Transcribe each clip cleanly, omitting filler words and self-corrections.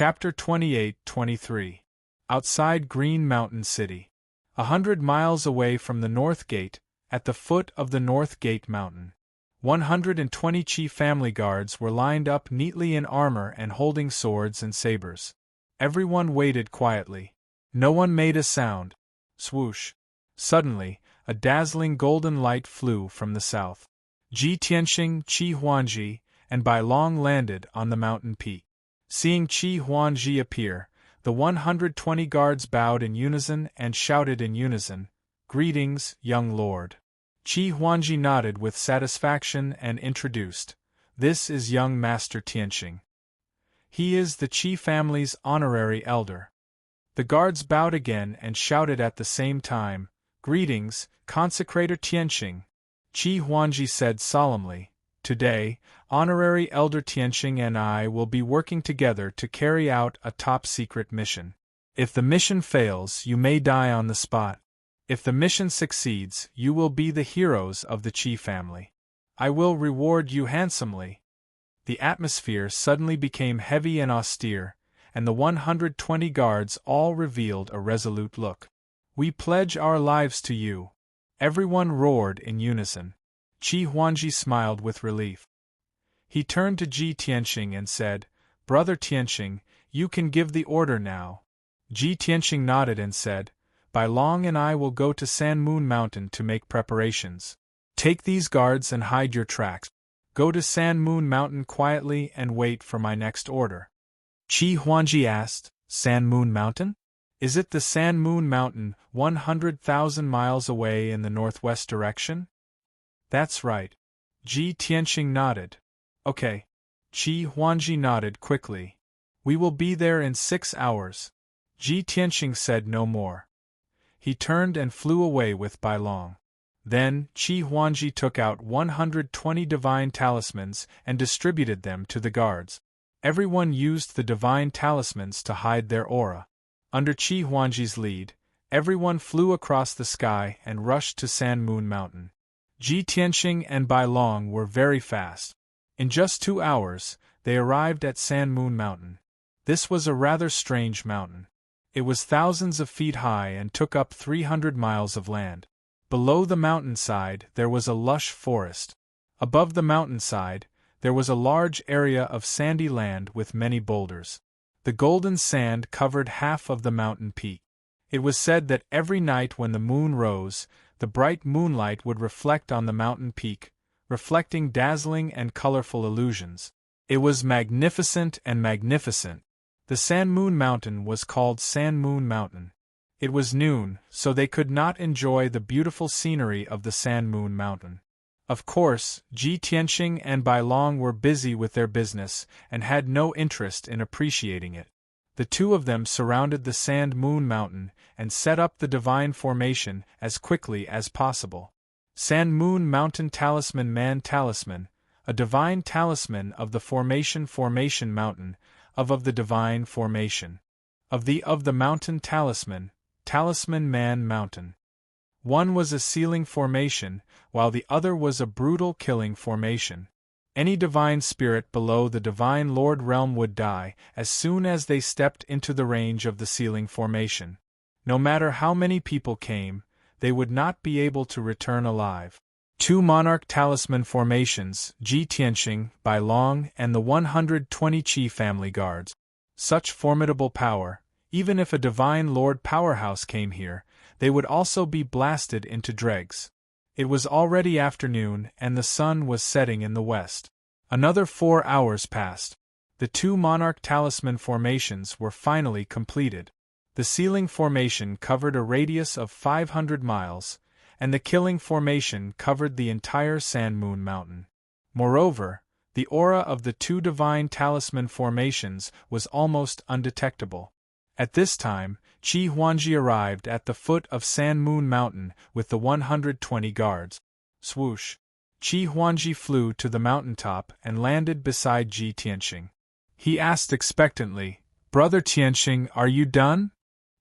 Chapter 28-23. Outside Green Mountain City. 100 miles away from the North Gate, at the foot of the North Gate Mountain, 120 chief family guards were lined up neatly in armor and holding swords and sabers. Everyone waited quietly. No one made a sound. Swoosh! Suddenly, a dazzling golden light flew from the south. Ji Tianxing, Qi Huangji, and Bai Long landed on the mountain peak. Seeing Qi Huangji appear, the 120 guards bowed in unison and shouted in unison, "Greetings, young lord." Qi Huangji nodded with satisfaction and introduced, "This is young Master Tianxing. He is the Qi family's honorary elder." The guards bowed again and shouted at the same time, "Greetings, Consecrator Tianxing." Qi Huangji said solemnly, "Today, Honorary Elder Tianxing and I will be working together to carry out a top-secret mission. If the mission fails, you may die on the spot. If the mission succeeds, you will be the heroes of the Qi family. I will reward you handsomely." The atmosphere suddenly became heavy and austere, and the 120 guards all revealed a resolute look. "We pledge our lives to you." Everyone roared in unison. Qi Huangji smiled with relief. He turned to Ji Tianxing and said, "Brother Tianxing, you can give the order now." Ji Tianxing nodded and said, "Bai Long and I will go to San Moon Mountain to make preparations. Take these guards and hide your tracks. Go to San Moon Mountain quietly and wait for my next order." Qi Huangji asked, "San Moon Mountain? Is it the San Moon Mountain 100,000 miles away in the northwest direction?" "That's right." Ji Tianxing nodded. "Okay." Qi Huangji nodded quickly. "We will be there in 6 hours." Ji Tianxing said no more. He turned and flew away with Bai Long. Then, Qi Huangji took out 120 divine talismans and distributed them to the guards. Everyone used the divine talismans to hide their aura. Under Qi Huangji's lead, everyone flew across the sky and rushed to San Moon Mountain. Ji Tianxing and Bai Long were very fast. In just 2 hours, they arrived at San Moon Mountain. This was a rather strange mountain. It was thousands of feet high and took up 300 miles of land. Below the mountainside there was a lush forest. Above the mountainside, there was a large area of sandy land with many boulders. The golden sand covered half of the mountain peak. It was said that every night when the moon rose, the bright moonlight would reflect on the mountain peak, reflecting dazzling and colorful illusions. It was magnificent and magnificent. The San Moon Mountain was called San Moon Mountain. It was noon, so they could not enjoy the beautiful scenery of the San Moon Mountain. Of course, Ji Tianxing and Bai Long were busy with their business and had no interest in appreciating it. The two of them surrounded the San Moon Mountain and set up the divine formation as quickly as possible. San Moon Mountain Talisman Man Talisman, a divine talisman of the Formation Mountain, of the divine formation. Of the mountain talisman, Talisman Man Mountain. One was a sealing formation, while the other was a brutal killing formation. Any divine spirit below the Divine Lord realm would die as soon as they stepped into the range of the sealing formation. No matter how many people came, they would not be able to return alive. 2 monarch talisman formations, Ji Tianxing, Bai Long, and the 120 Qi family guards. Such formidable power, even if a Divine Lord powerhouse came here, they would also be blasted into dregs. It was already afternoon and the sun was setting in the west. Another 4 hours passed. The 2 monarch talisman formations were finally completed. The sealing formation covered a radius of 500 miles, and the killing formation covered the entire San Moon Mountain. Moreover, the aura of the 2 divine talisman formations was almost undetectable. At this time, Qi Huangji arrived at the foot of San Moon Mountain with the 120 guards. Swoosh! Qi Huangji flew to the mountaintop and landed beside Ji Tianxing. He asked expectantly, "Brother Tianxing, are you done?"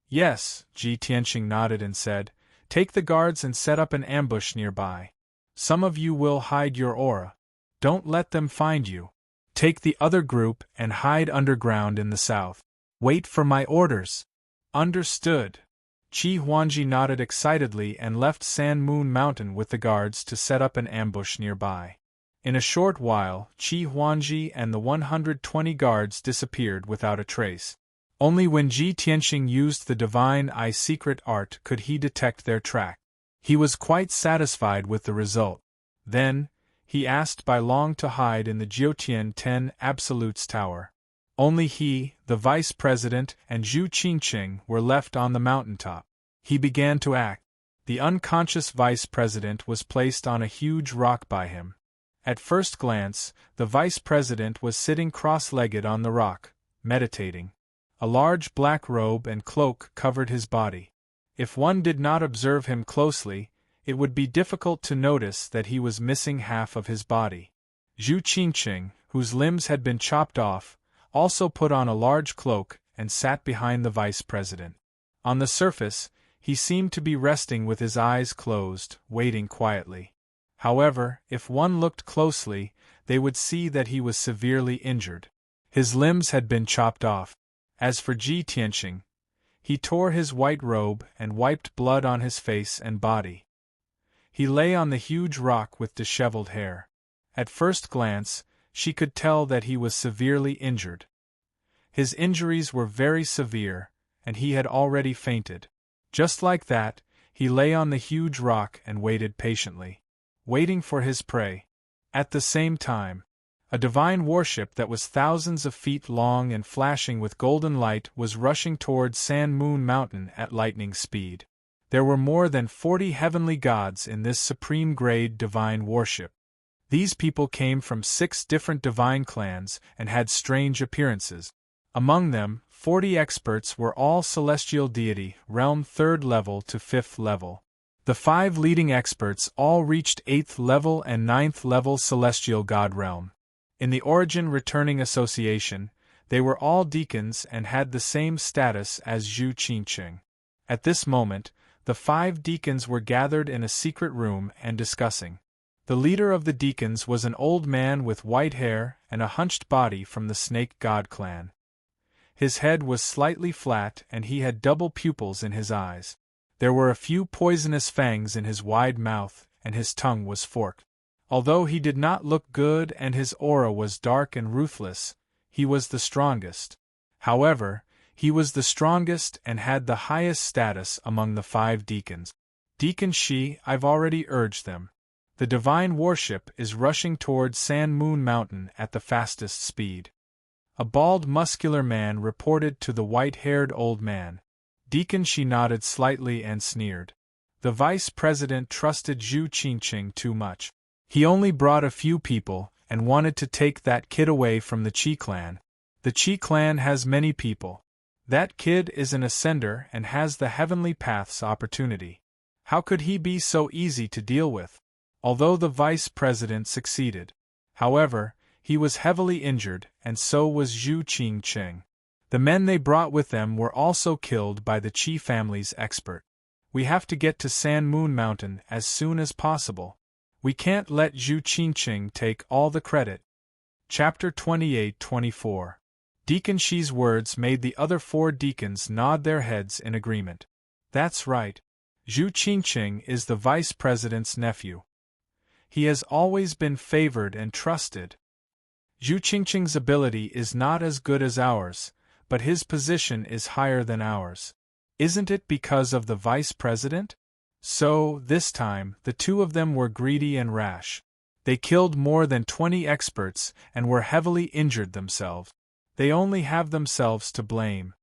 "Yes," Ji Tianxing nodded and said, "Take the guards and set up an ambush nearby. Some of you will hide your aura. Don't let them find you. Take the other group and hide underground in the south. Wait for my orders. Understood. Qi Huangji nodded excitedly and left San Moon Mountain with the guards to set up an ambush nearby. In a short while, Qi Huangji and the 120 guards disappeared without a trace. Only when Ji Tianxing used the Divine Eye secret art could he detect their track. He was quite satisfied with the result. Then, he asked Bai Long to hide in the Jiutian 10 Absolutes Tower. Only he, the vice president, and Zhu Qingqing were left on the mountaintop. He began to act. The unconscious vice president was placed on a huge rock by him. At first glance, the vice president was sitting cross-legged on the rock, meditating. A large black robe and cloak covered his body. If one did not observe him closely, it would be difficult to notice that he was missing half of his body. Zhu Qingqing, whose limbs had been chopped off, also put on a large cloak and sat behind the vice president. On the surface, he seemed to be resting with his eyes closed, waiting quietly. However, if one looked closely, they would see that he was severely injured. His limbs had been chopped off. As for Ji Tianxing, he tore his white robe and wiped blood on his face and body. He lay on the huge rock with disheveled hair. At first glance, she could tell that he was severely injured. His injuries were very severe, and he had already fainted. Just like that, he lay on the huge rock and waited patiently, waiting for his prey. At the same time, a divine warship that was thousands of feet long and flashing with golden light was rushing toward San Moon Mountain at lightning speed. There were more than 40 heavenly gods in this supreme-grade divine warship. These people came from 6 different divine clans and had strange appearances. Among them, 40 experts were all celestial deity, realm 3rd level to 5th level. The 5 leading experts all reached 8th level and 9th level celestial god realm. In the Origin Returning Association, they were all deacons and had the same status as Zhu Qingqing. At this moment, the 5 deacons were gathered in a secret room and discussing. The leader of the deacons was an old man with white hair and a hunched body from the Snake God clan. His head was slightly flat and he had double pupils in his eyes. There were a few poisonous fangs in his wide mouth and his tongue was forked. Although he did not look good and his aura was dark and ruthless, he was the strongest. However, he was the strongest and had the highest status among the 5 deacons. Deacon Shi, I've already urged them. The divine warship is rushing toward San Moon Mountain at the fastest speed. A bald muscular man reported to the white-haired old man. Deacon Shi nodded slightly and sneered. The vice president trusted Zhu Qingqing too much. He only brought a few people and wanted to take that kid away from the Qi clan. The Qi clan has many people. That kid is an ascender and has the heavenly path's opportunity. How could he be so easy to deal with? Although the vice president succeeded. However, he was heavily injured and so was Zhu Qingqing. The men they brought with them were also killed by the Qi family's expert. We have to get to San Moon Mountain as soon as possible. We can't let Zhu Qingqing take all the credit. Chapter 28-24. Deacon Shi's words made the other 4 deacons nod their heads in agreement. That's right. Zhu Qingqing is the vice president's nephew. He has always been favored and trusted. Zhu Qingqing's ability is not as good as ours, but his position is higher than ours. Isn't it because of the vice president? So, this time, the 2 of them were greedy and rash. They killed more than 20 experts and were heavily injured themselves. They only have themselves to blame.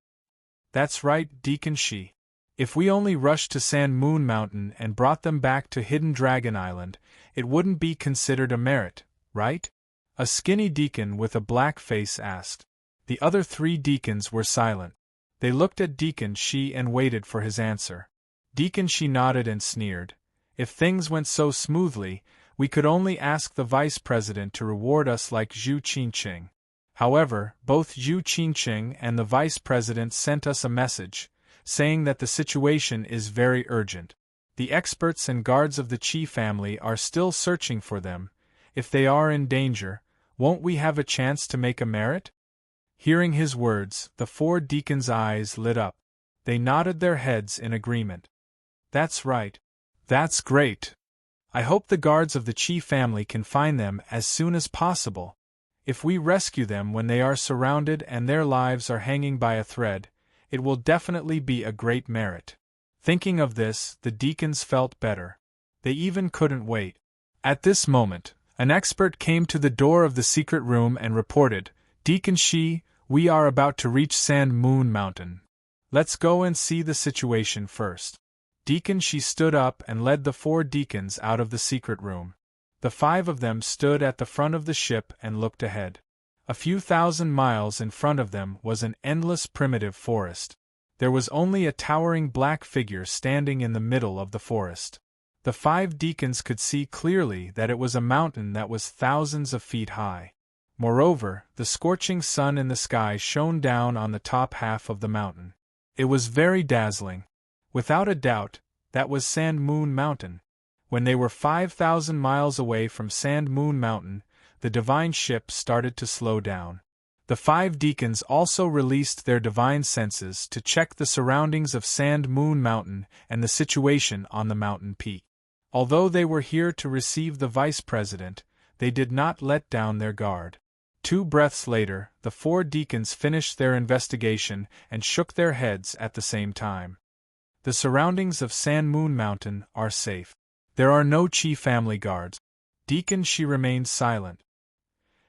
That's right, Deacon Shi. If we only rushed to San Moon Mountain and brought them back to Hidden Dragon Island, it wouldn't be considered a merit, right? A skinny deacon with a black face asked. The other 3 deacons were silent. They looked at Deacon Shi and waited for his answer. Deacon Shi nodded and sneered. If things went so smoothly, we could only ask the vice president to reward us like Zhu Qingqing. However, both Zhu Qingqing and the vice president sent us a message, saying that the situation is very urgent. The experts and guards of the Qi family are still searching for them. If they are in danger, Won't we have a chance to make a merit? Hearing his words, the 4 deacons' eyes lit up. They nodded their heads in agreement. That's right. That's great. I hope the guards of the Chi family can find them as soon as possible. If we rescue them when they are surrounded and their lives are hanging by a thread, it will definitely be a great merit. Thinking of this, the deacons felt better. They even couldn't wait. At this moment, an expert came to the door of the secret room and reported, "Deacon Shi, we are about to reach Sand Moon Mountain. Let's go and see the situation first." Deacon Shi stood up and led the 4 deacons out of the secret room. The 5 of them stood at the front of the ship and looked ahead. A few thousand miles in front of them was an endless primitive forest. There was only a towering black figure standing in the middle of the forest. The 5 deacons could see clearly that it was a mountain that was thousands of feet high. Moreover, the scorching sun in the sky shone down on the top half of the mountain. It was very dazzling. Without a doubt, that was Sand Moon Mountain. When they were 5,000 miles away from Sand Moon Mountain, the divine ship started to slow down. The 5 deacons also released their divine senses to check the surroundings of Sand Moon Mountain and the situation on the mountain peak. Although they were here to receive the vice president, they did not let down their guard. 2 breaths later, the 4 deacons finished their investigation and shook their heads at the same time. The surroundings of Sand Moon Mountain are safe. There are no Chi family guards. Deacon Shi remained silent.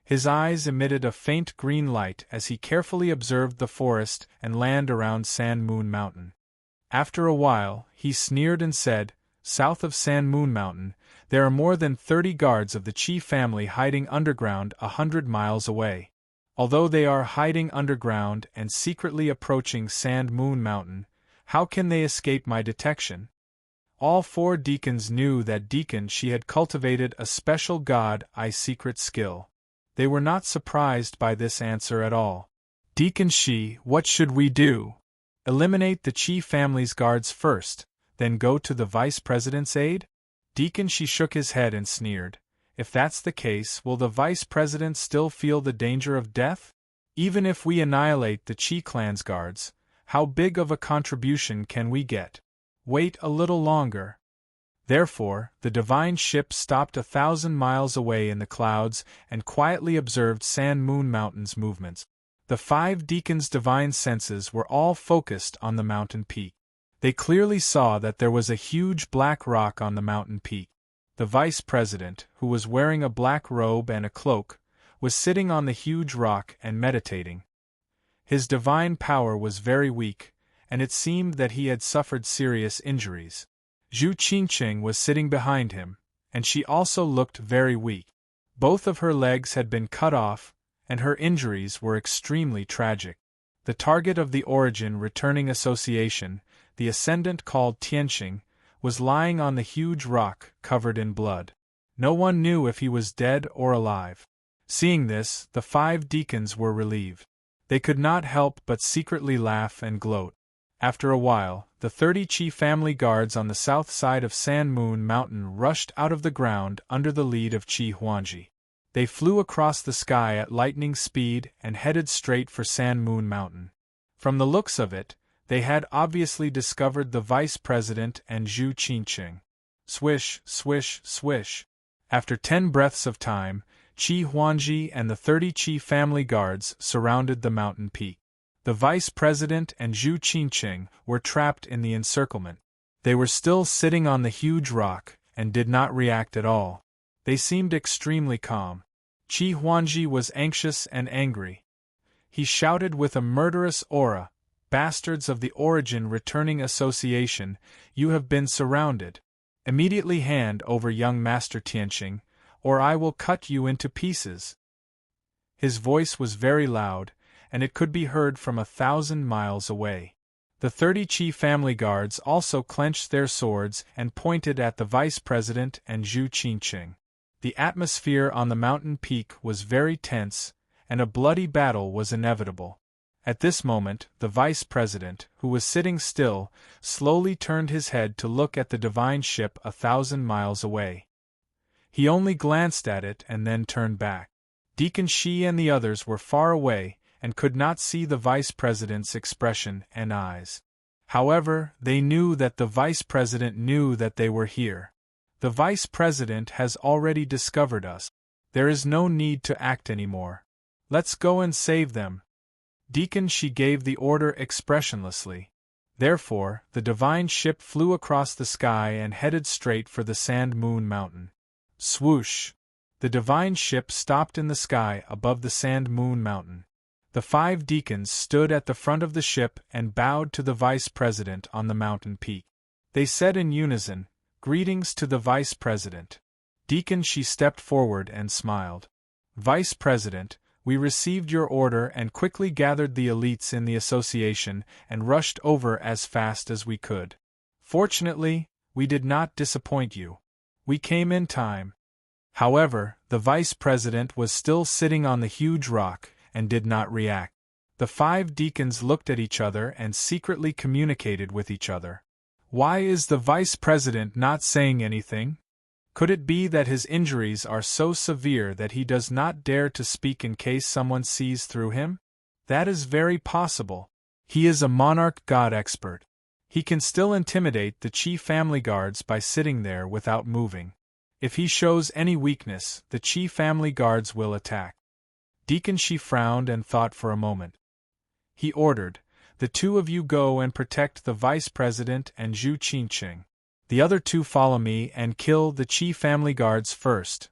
His eyes emitted a faint green light as he carefully observed the forest and land around Sand Moon Mountain. After a while, he sneered and said, "South of Sand Moon Mountain, there are more than 30 guards of the Chi family hiding underground 100 miles away. Although they are hiding underground and secretly approaching Sand Moon Mountain, how can they escape my detection?" All 4 deacons knew that Deacon Shi had cultivated a special God-eye secret skill. They were not surprised by this answer at all. "Deacon Shi, what should we do? Eliminate the Chi family's guards first, then go to the vice president's aid?" Deacon Shi shook his head and sneered. "If that's the case, will the vice president still feel the danger of death? Even if we annihilate the Chi clan's guards, how big of a contribution can we get? Wait a little longer." Therefore, the divine ship stopped 1,000 miles away in the clouds and quietly observed Sand Moon Mountain's movements. The 5 deacons' divine senses were all focused on the mountain peak. They clearly saw that there was a huge black rock on the mountain peak. The vice president, who was wearing a black robe and a cloak, was sitting on the huge rock and meditating. His divine power was very weak, and it seemed that he had suffered serious injuries. Zhu Qingqing was sitting behind him, and she also looked very weak. Both of her legs had been cut off, and her injuries were extremely tragic. The target of the Origin Returning Association, the ascendant called Tianxing, was lying on the huge rock covered in blood. No one knew if he was dead or alive. Seeing this, the 5 deacons were relieved. They could not help but secretly laugh and gloat. After a while, the 30 Chi family guards on the south side of Sand Moon Mountain rushed out of the ground under the lead of Chi Huangji. They flew across the sky at lightning speed and headed straight for Sand Moon Mountain. From the looks of it, they had obviously discovered the vice president and Zhu Qingqing. Swish, swish, swish. After 10 breaths of time, Chi Huangji and the 30 Chi family guards surrounded the mountain peak. The vice president and Zhu Qingqing were trapped in the encirclement. They were still sitting on the huge rock and did not react at all. They seemed extremely calm. Chi Huangji was anxious and angry. He shouted with a murderous aura, "Bastards of the Origin Returning Association, you have been surrounded. Immediately hand over young Master Tianxing, or I will cut you into pieces." His voice was very loud, and it could be heard from 1,000 miles away. The 30 Chi family guards also clenched their swords and pointed at the vice president and Zhu Qingqing. The atmosphere on the mountain peak was very tense, and a bloody battle was inevitable. At this moment, the vice president, who was sitting still, slowly turned his head to look at the divine ship 1,000 miles away. He only glanced at it and then turned back. Deacon Shi and the others were far away and could not see the vice president's expression and eyes. However, they knew that the vice president knew that they were here. The vice president has already discovered us. There is no need to act anymore. Let's go and save them. Deacon Shi gave the order expressionlessly. Therefore, the divine ship flew across the sky and headed straight for the Sand Moon Mountain. Swoosh! The divine ship stopped in the sky above the Sand Moon Mountain. The 5 deacons stood at the front of the ship and bowed to the vice president on the mountain peak. They said in unison, "Greetings to the vice president." Deacon Shi stepped forward and smiled. "Vice president, we received your order and quickly gathered the elites in the association and rushed over as fast as we could. Fortunately, we did not disappoint you. We came in time." However, the vice president was still sitting on the huge rock and did not react. The 5 deacons looked at each other and secretly communicated with each other. Why is the vice president not saying anything? Could it be that his injuries are so severe that he does not dare to speak in case someone sees through him? That is very possible. He is a monarch god expert. He can still intimidate the Qi family guards by sitting there without moving. If he shows any weakness, the Qi family guards will attack. Deacon Shi frowned and thought for a moment. He ordered, "The 2 of you go and protect the vice president and Zhu Qinqing. The other 2 follow me and kill the Qi family guards first."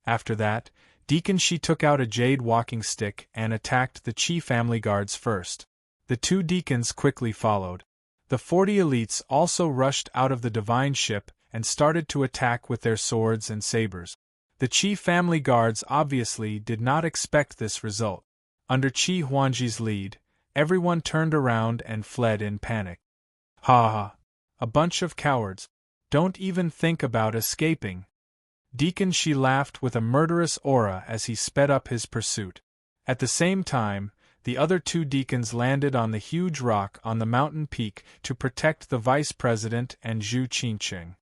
After that, Deacon Shi took out a jade walking stick and attacked the Qi family guards first. The 2 deacons quickly followed. The 40 elites also rushed out of the divine ship and started to attack with their swords and sabers. The Qi family guards obviously did not expect this result. Under Qi Huangji's lead, everyone turned around and fled in panic. "Ha ha! A bunch of cowards. Don't even think about escaping." Deacon Shi laughed with a murderous aura as he sped up his pursuit. At the same time, the other 2 deacons landed on the huge rock on the mountain peak to protect the vice president and Zhu Qinqing.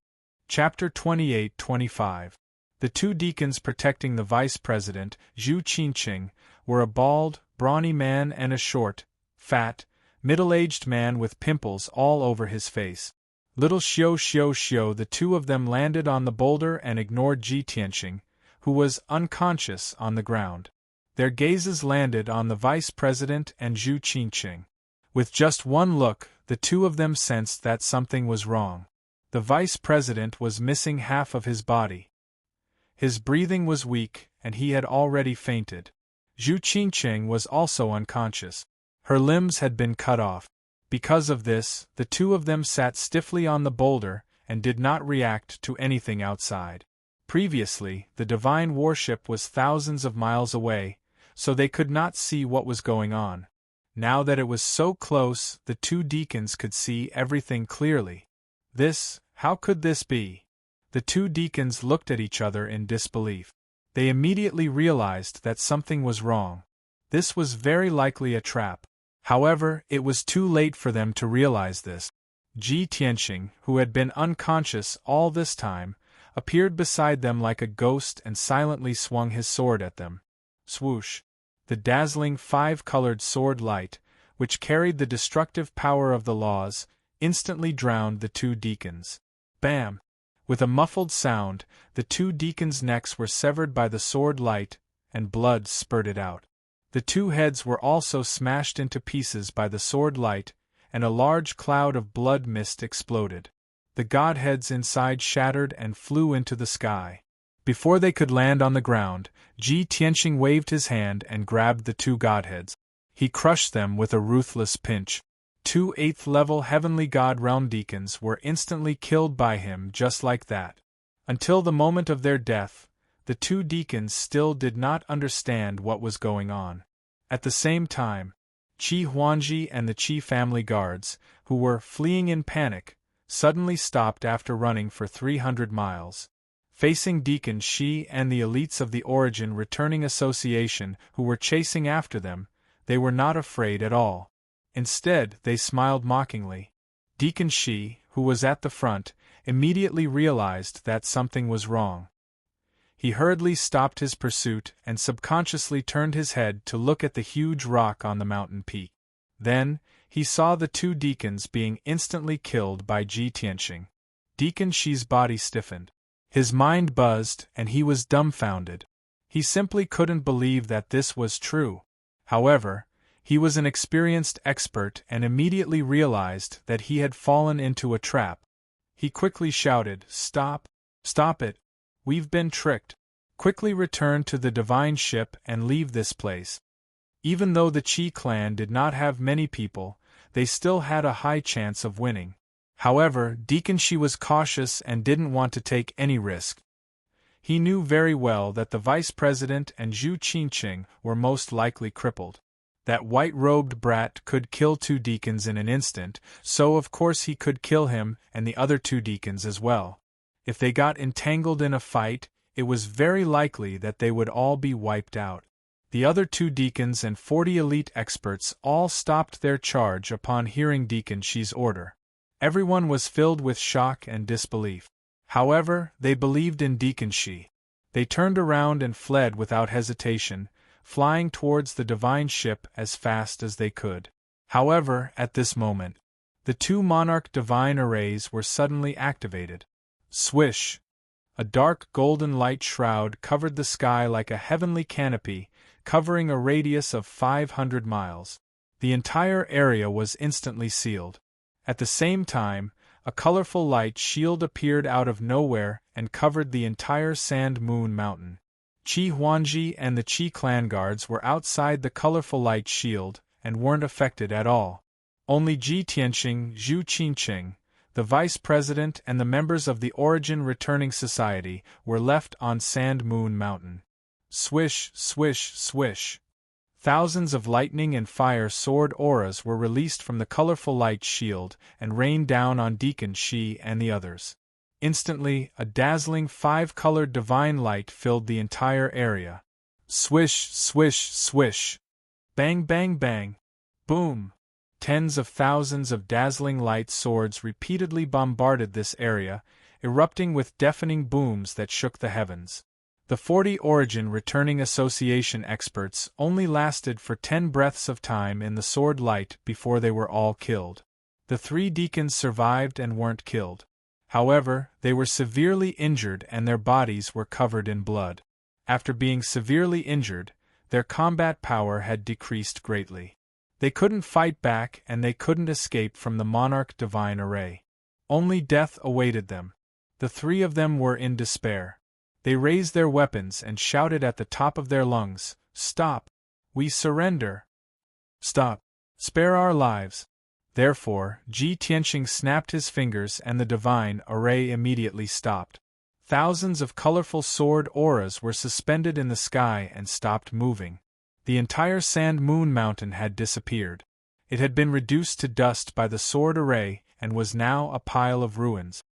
Chapter 28-25. The 2 deacons protecting the vice president, Zhu Qinqing, were a bald, brawny man and a short, fat, middle-aged man with pimples all over his face. Little Xiao, the 2 of them landed on the boulder and ignored Zhi Tianqing, who was unconscious on the ground. Their gazes landed on the vice president and Zhu Qinqing. With just one look, the 2 of them sensed that something was wrong. The vice president was missing half of his body. His breathing was weak, and he had already fainted. Zhu Qinqing was also unconscious. Her limbs had been cut off. Because of this, the 2 of them sat stiffly on the boulder and did not react to anything outside. Previously, the divine warship was thousands of miles away, so they could not see what was going on. Now that it was so close, the 2 deacons could see everything clearly. How could this be? The 2 deacons looked at each other in disbelief. They immediately realized that something was wrong. This was very likely a trap. However, it was too late for them to realize this. Zhi Tianqing, who had been unconscious all this time, appeared beside them like a ghost and silently swung his sword at them. Swoosh! The dazzling 5-colored sword light, which carried the destructive power of the laws, instantly drowned the 2 deacons. Bam! With a muffled sound, the 2 deacons' necks were severed by the sword light, and blood spurted out. The 2 heads were also smashed into pieces by the sword light, and a large cloud of blood mist exploded. The godheads inside shattered and flew into the sky. Before they could land on the ground, Zhi Tianqing waved his hand and grabbed the 2 godheads. He crushed them with a ruthless pinch. 2 8th-level Heavenly God Realm deacons were instantly killed by him just like that. Until the moment of their death, the 2 deacons still did not understand what was going on. At the same time, Qi Huangji and the Qi family guards, who were fleeing in panic, suddenly stopped after running for 300 miles. Facing Deacon Shi and the elites of the Origin Returning Association who were chasing after them, they were not afraid at all. Instead, they smiled mockingly. Deacon Shi, who was at the front, immediately realized that something was wrong. He hurriedly stopped his pursuit and subconsciously turned his head to look at the huge rock on the mountain peak. Then, he saw the two deacons being instantly killed by Ji Tianxing. Deacon Shi's body stiffened. His mind buzzed and he was dumbfounded. He simply couldn't believe that this was true. However, he was an experienced expert and immediately realized that he had fallen into a trap. He quickly shouted, "Stop! Stop it! We've been tricked! Quickly return to the divine ship and leave this place." Even though the Qi clan did not have many people, they still had a high chance of winning. However, Deacon Shi was cautious and didn't want to take any risk. He knew very well that the vice president and Zhu Qinqing were most likely crippled. That white-robed brat could kill two deacons in an instant, so of course he could kill him and the other two deacons as well. If they got entangled in a fight, it was very likely that they would all be wiped out. The other two deacons and 40 elite experts all stopped their charge upon hearing Deacon Shi's order. Everyone was filled with shock and disbelief. However, they believed in Deacon Shi. They turned around and fled without hesitation, flying towards the divine ship as fast as they could. However, at this moment, the two monarch divine arrays were suddenly activated. Swish! A dark golden light shroud covered the sky like a heavenly canopy, covering a radius of 500 miles. The entire area was instantly sealed. At the same time, a colorful light shield appeared out of nowhere and covered the entire Sand Moon Mountain. Qi Huangji and the Qi clan guards were outside the colorful light shield and weren't affected at all. Only Ji Tianxing, Zhu Qinqing, the vice president and the members of the Origin Returning Society were left on Sand Moon Mountain. Swish, swish, swish. Thousands of lightning and fire sword auras were released from the colorful light shield and rained down on Deacon Shi and the others. Instantly, a dazzling 5-colored divine light filled the entire area. Swish, swish, swish. Bang, bang, bang. Boom. Tens of thousands of dazzling light swords repeatedly bombarded this area, erupting with deafening booms that shook the heavens. The 40 Origin Returning Association experts only lasted for 10 breaths of time in the sword light before they were all killed. The 3 deacons survived and weren't killed. However, they were severely injured and their bodies were covered in blood. After being severely injured, their combat power had decreased greatly. They couldn't fight back and they couldn't escape from the Monarch Divine Array. Only death awaited them. The 3 of them were in despair. They raised their weapons and shouted at the top of their lungs, "Stop! We surrender! Stop! Spare our lives!" Therefore, Ji Tianxing snapped his fingers and the divine array immediately stopped. Thousands of colorful sword auras were suspended in the sky and stopped moving. The entire Sand Moon Mountain had disappeared. It had been reduced to dust by the sword array and was now a pile of ruins.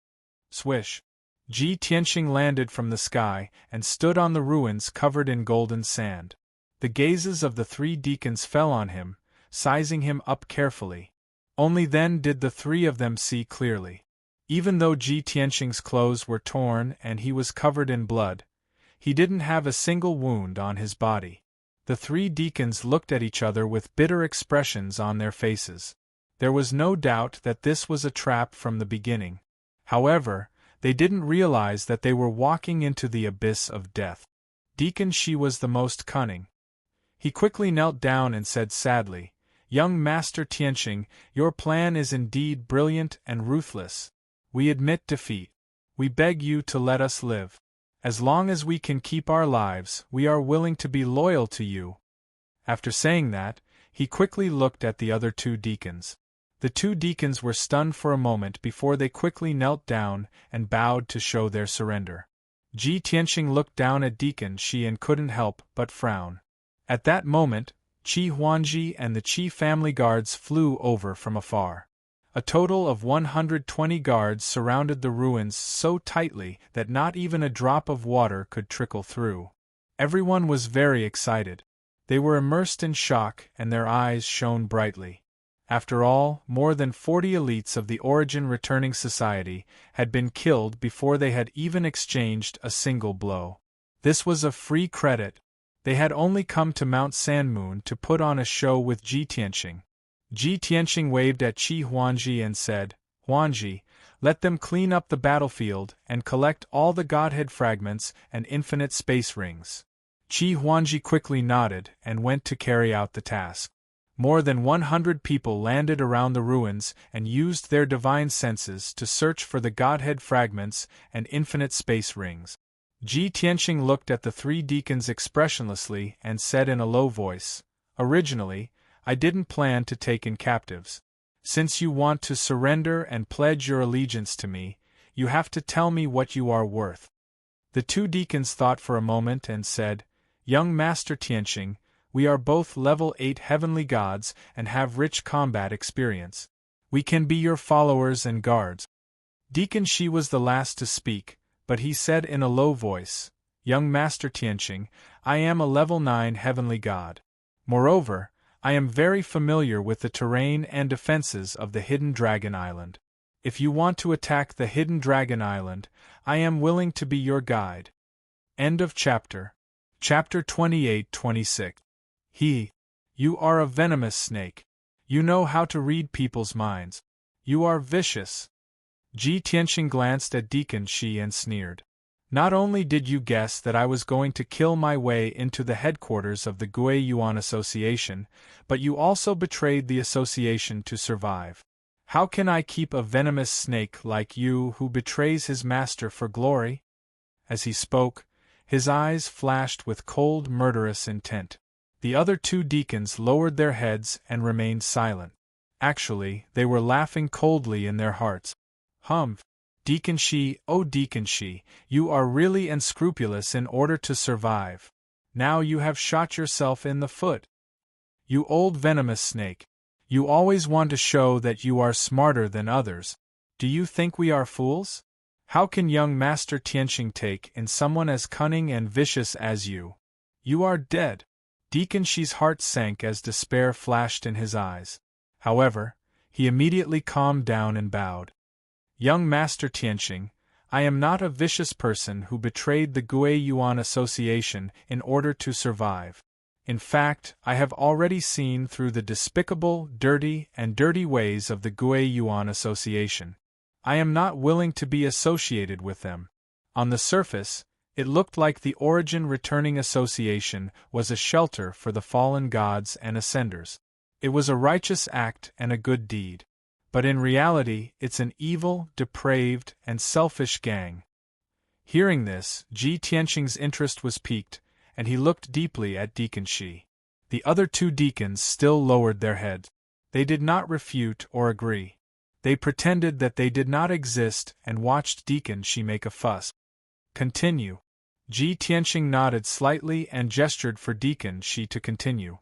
Swish! Ji Tianxing landed from the sky and stood on the ruins covered in golden sand. The gazes of the 3 deacons fell on him, sizing him up carefully. Only then did the 3 of them see clearly. Even though Ji Tianxing's clothes were torn and he was covered in blood, he didn't have a single wound on his body. The 3 deacons looked at each other with bitter expressions on their faces. There was no doubt that this was a trap from the beginning. However, they didn't realize that they were walking into the abyss of death. Deacon Shi was the most cunning. He quickly knelt down and said sadly, "Young Master Tianxing, your plan is indeed brilliant and ruthless. We admit defeat. We beg you to let us live. As long as we can keep our lives, we are willing to be loyal to you." After saying that, he quickly looked at the other 2 deacons. The 2 deacons were stunned for a moment before they quickly knelt down and bowed to show their surrender. Ji Tianxing looked down at Deacon Shi and couldn't help but frown. At that moment, Qi Huangji and the Qi family guards flew over from afar. A total of 120 guards surrounded the ruins so tightly that not even a drop of water could trickle through. Everyone was very excited. They were immersed in shock and their eyes shone brightly. After all, more than 40 elites of the Origin Returning Society had been killed before they had even exchanged a single blow. This was a free credit. They had only come to Mount Sanmoon to put on a show with Ji Tianxing. Ji Tianxing waved at Qi Huangji and said, "Huangji, let them clean up the battlefield and collect all the Godhead fragments and infinite space rings." Qi Huangji quickly nodded and went to carry out the task. More than 100 people landed around the ruins and used their divine senses to search for the Godhead fragments and infinite space rings. Ji Tianxing looked at the 3 deacons expressionlessly and said in a low voice, "Originally, I didn't plan to take in captives. Since you want to surrender and pledge your allegiance to me, you have to tell me what you are worth." The 2 deacons thought for a moment and said, "Young Master Tianxing, we are both level 8 heavenly gods and have rich combat experience. We can be your followers and guards." Deacon Shi was the last to speak, but he said in a low voice, "Young Master Tianxing, I am a level 9 heavenly god. Moreover, I am very familiar with the terrain and defenses of the Hidden Dragon Island. If you want to attack the Hidden Dragon Island, I am willing to be your guide." End of chapter. Chapter 28-26. You are a venomous snake. You know how to read people's minds. You are vicious. Ji Tianxing glanced at Deacon Shi and sneered. "Not only did you guess that I was going to kill my way into the headquarters of the Gui Yuan Association, but you also betrayed the association to survive. How can I keep a venomous snake like you who betrays his master for glory?" As he spoke, his eyes flashed with cold, murderous intent. The other 2 deacons lowered their heads and remained silent. Actually, they were laughing coldly in their hearts. Deacon Shi, oh Deacon Shi, you are really unscrupulous in order to survive. Now you have shot yourself in the foot. You old venomous snake. You always want to show that you are smarter than others. Do you think we are fools? How can young Master Tianxing take in someone as cunning and vicious as you? You are dead. Deacon Shi's heart sank as despair flashed in his eyes. However, he immediately calmed down and bowed. "Young Master Tianxing, I am not a vicious person who betrayed the Gui Yuan Association in order to survive. In fact, I have already seen through the despicable, dirty ways of the Gui Yuan Association. I am not willing to be associated with them." On the surface, it looked like the Origin Returning Association was a shelter for the fallen gods and ascenders. It was a righteous act and a good deed. But in reality, it's an evil, depraved, and selfish gang. Hearing this, Ji Tianxing's interest was piqued, and he looked deeply at Deacon Shi. The other 2 deacons still lowered their heads. They did not refute or agree. They pretended that they did not exist and watched Deacon Shi make a fuss. "Continue." Ji Tianxing nodded slightly and gestured for Deacon Shi to continue.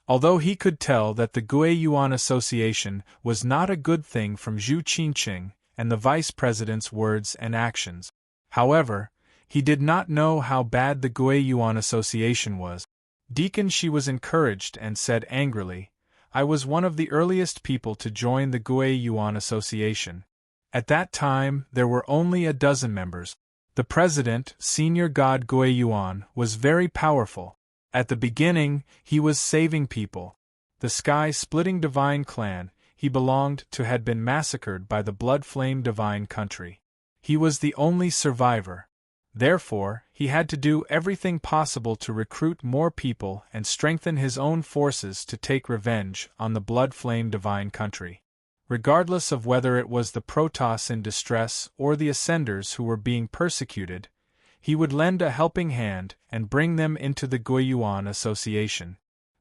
Although he could tell that the Gui Yuan Association was not a good thing from Zhu Qingqing and the vice president's words and actions. However, he did not know how bad the Gui Yuan Association was. Deacon Shi was encouraged and said angrily, "I was one of the earliest people to join the Gui Yuan Association. At that time, there were only a dozen members. The president, senior god Gui Yuan, was very powerful. At the beginning, he was saving people. The sky-splitting divine clan he belonged to had been massacred by the blood-flame divine country. He was the only survivor. Therefore, he had to do everything possible to recruit more people and strengthen his own forces to take revenge on the blood-flame divine country. Regardless of whether it was the Protoss in distress or the Ascenders who were being persecuted, he would lend a helping hand and bring them into the Gui Yuan Association.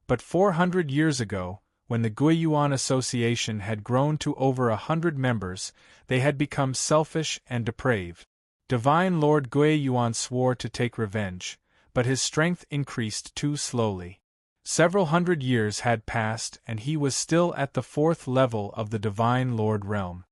But 400 years ago, when the Gui Yuan Association had grown to over 100 members, they had become selfish and depraved. Divine Lord Gui Yuan swore to take revenge, but his strength increased too slowly. Several hundred years had passed and he was still at the 4th level of the Divine Lord realm.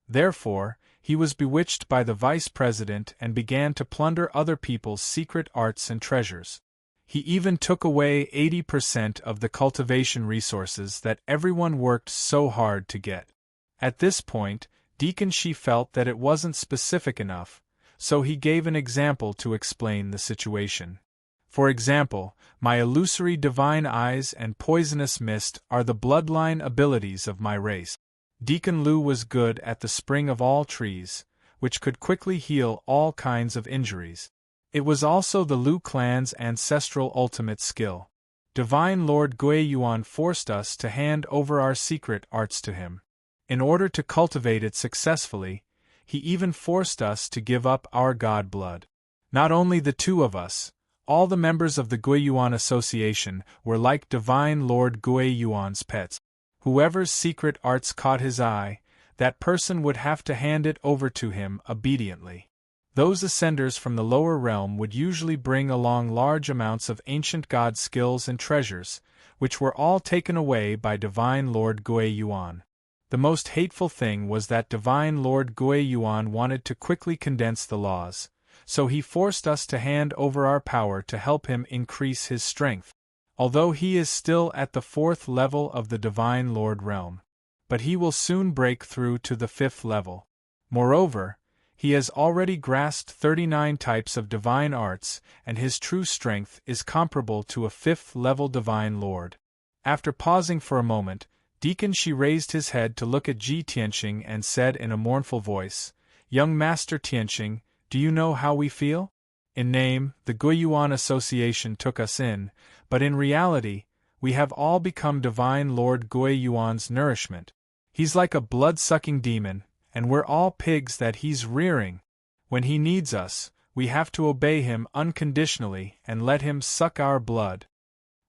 Therefore, he was bewitched by the vice president and began to plunder other people's secret arts and treasures. He even took away 80% of the cultivation resources that everyone worked so hard to get. At this point, Deacon Shi felt that it wasn't specific enough, so he gave an example to explain the situation. For example, my illusory divine eyes and poisonous mist are the bloodline abilities of my race. Deacon Lu was good at the spring of all trees, which could quickly heal all kinds of injuries. It was also the Lu clan's ancestral ultimate skill. Divine Lord Gui Yuan forced us to hand over our secret arts to him. In order to cultivate it successfully, he even forced us to give up our god blood. Not only the two of us, all the members of the Gui Yuan Association were like Divine Lord Gui Yuan's pets. Whoever's secret arts caught his eye, that person would have to hand it over to him obediently. Those ascenders from the lower realm would usually bring along large amounts of ancient god skills and treasures, which were all taken away by Divine Lord Gui Yuan. The most hateful thing was that Divine Lord Gui Yuan wanted to quickly condense the laws, so he forced us to hand over our power to help him increase his strength. Although he is still at the 4th level of the Divine Lord realm, but he will soon break through to the 5th level. Moreover, he has already grasped 39 types of divine arts, and his true strength is comparable to a 5th level Divine Lord. After pausing for a moment, Deacon Shi raised his head to look at Ji Tianqing and said in a mournful voice, "Young Master Tianqing, do you know how we feel? In name, the Gui Yuan Association took us in, but in reality, we have all become Divine Lord Gui Yuan's nourishment. He's like a blood-sucking demon, and we're all pigs that he's rearing. When he needs us, we have to obey him unconditionally and let him suck our blood."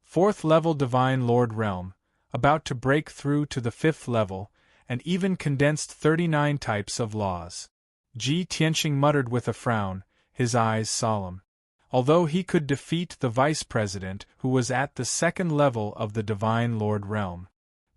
4th level Divine Lord realm, about to break through to the 5th level, and even condensed 39 types of laws. Ji Tianqing muttered with a frown, his eyes solemn. Although he could defeat the vice president who was at the 2nd level of the Divine Lord realm,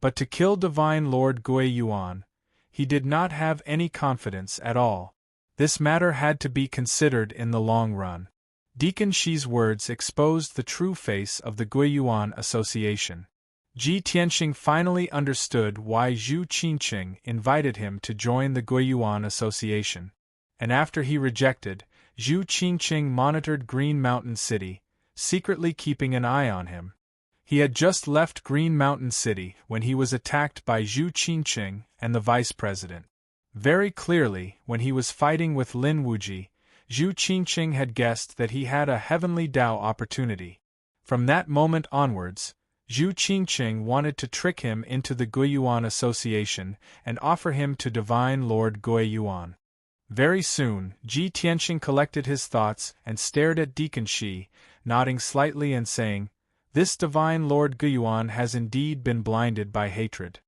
but to kill Divine Lord Gui Yuan, he did not have any confidence at all. This matter had to be considered in the long run. Deacon Shi's words exposed the true face of the Gui Yuan Association. Ji Tianqing finally understood why Zhu Qingqing invited him to join the Gui Yuan Association. And after he rejected, Zhu Qingqing monitored Green Mountain City, secretly keeping an eye on him. He had just left Green Mountain City when he was attacked by Zhu Qingqing and the vice president. Very clearly, when he was fighting with Lin Wuji, Zhu Qingqing had guessed that he had a heavenly Dao opportunity. From that moment onwards, Zhu Qingqing wanted to trick him into the Gui Yuan Association and offer him to Divine Lord Gui Yuan. Very soon, Ji Tianqing collected his thoughts and stared at Deacon Shi, nodding slightly and saying, "This Divine Lord Gui Yuan has indeed been blinded by hatred."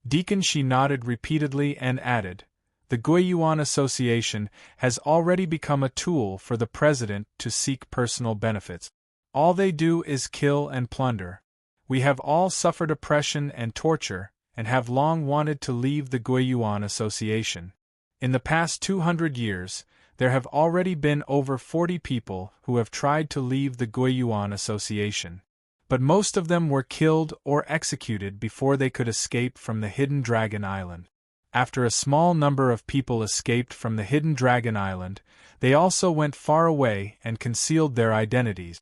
Deacon Shi nodded repeatedly and added, "The Gui Yuan Association has already become a tool for the president to seek personal benefits. All they do is kill and plunder. We have all suffered oppression and torture, and have long wanted to leave the Gui Yuan Association. In the past 200 years, there have already been over 40 people who have tried to leave the Gui Yuan Association. But most of them were killed or executed before they could escape from the Hidden Dragon Island. After a small number of people escaped from the Hidden Dragon Island, they also went far away and concealed their identities."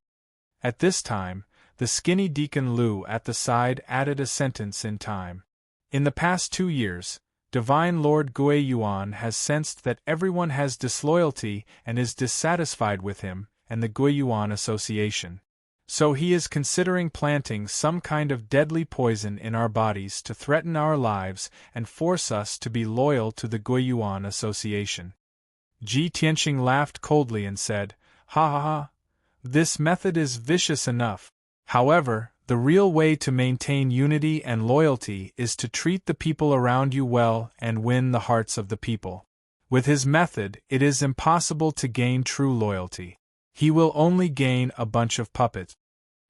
At this time, the skinny Deacon Lu at the side added a sentence in time. "In the past 2 years, Divine Lord Gui Yuan has sensed that everyone has disloyalty and is dissatisfied with him and the Gui Yuan Association. So he is considering planting some kind of deadly poison in our bodies to threaten our lives and force us to be loyal to the Gui Yuan Association." Ji Tianqing laughed coldly and said, "Ha ha ha, this method is vicious enough. However, the real way to maintain unity and loyalty is to treat the people around you well and win the hearts of the people. With his method, it is impossible to gain true loyalty. He will only gain a bunch of puppets."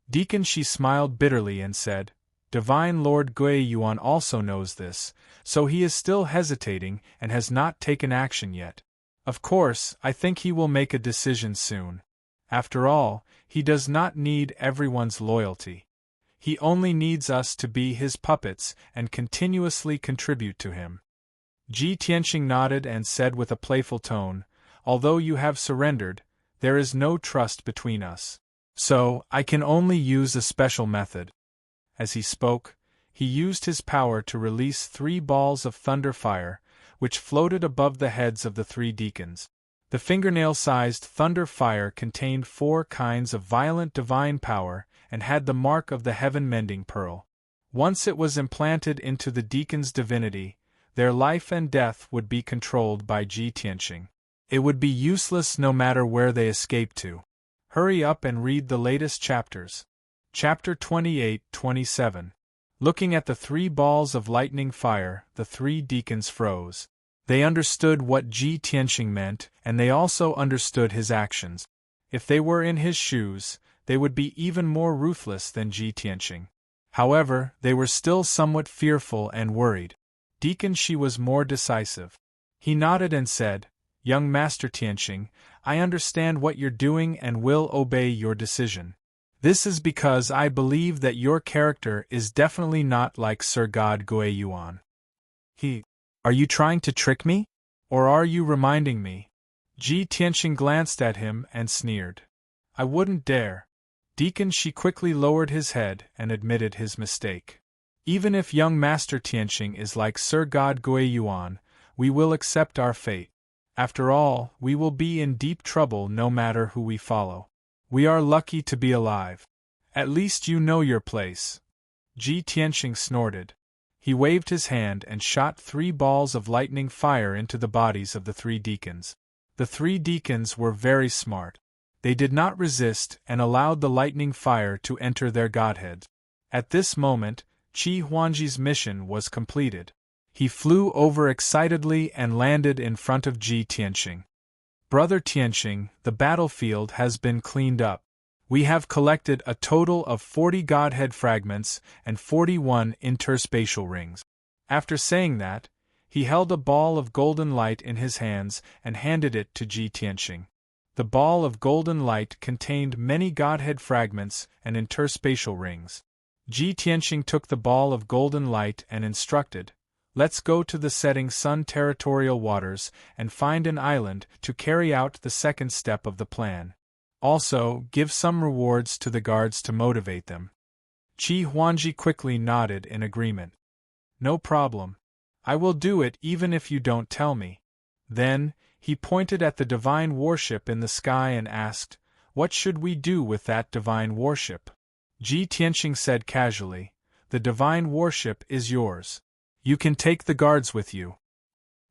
Deacon Shi smiled bitterly and said, "Divine Lord Gui Yuan also knows this, so he is still hesitating and has not taken action yet. Of course, I think he will make a decision soon. After all, he does not need everyone's loyalty. He only needs us to be his puppets and continuously contribute to him." Ji Tianqing nodded and said with a playful tone, although you have surrendered, there is no trust between us. So, I can only use a special method." As he spoke, he used his power to release 3 balls of thunder fire, which floated above the heads of the 3 deacons. The fingernail-sized thunder fire contained 4 kinds of violent divine power and had the mark of the heaven-mending pearl. Once it was implanted into the deacons' divinity, their life and death would be controlled by Ji Tianqing. It would be useless no matter where they escaped to. Hurry up and read the latest chapters. Chapter 28-27. Looking at the 3 balls of lightning fire, the 3 deacons froze. They understood what Ji Tianqing meant, and they also understood his actions. If they were in his shoes, they would be even more ruthless than Ji Tianqing. However, they were still somewhat fearful and worried. Deacon Shi was more decisive. He nodded and said, "Young Master Tianqing, I understand what you're doing and will obey your decision. This is because I believe that your character is definitely not like Sir God Gui Yuan." Are you trying to trick me? Or are you reminding me? Ji Tianqing glanced at him and sneered. "I wouldn't dare." Deacon Shi quickly lowered his head and admitted his mistake. "Even if young Master Tianqing is like Sir God Gui Yuan, we will accept our fate. After all, we will be in deep trouble no matter who we follow. We are lucky to be alive. At least you know your place." Ji Tianqing snorted. He waved his hand and shot 3 balls of lightning fire into the bodies of the 3 deacons. The 3 deacons were very smart. They did not resist and allowed the lightning fire to enter their godheads. At this moment, Qi Huangji's mission was completed. He flew over excitedly and landed in front of Ji Tianqing. "Brother Tianqing, the battlefield has been cleaned up. We have collected a total of 40 godhead fragments and 41 interspatial rings." After saying that, he held a ball of golden light in his hands and handed it to Ji Tianqing. The ball of golden light contained many godhead fragments and interspatial rings. Ji Tianqing took the ball of golden light and instructed, "Let's go to the setting sun territorial waters and find an island to carry out the second step of the plan. Also, give some rewards to the guards to motivate them." Qi Huangji quickly nodded in agreement. "No problem. I will do it even if you don't tell me." Then, he pointed at the divine warship in the sky and asked, "What should we do with that divine warship?" Ji Tianqing said casually, "The divine warship is yours. You can take the guards with you."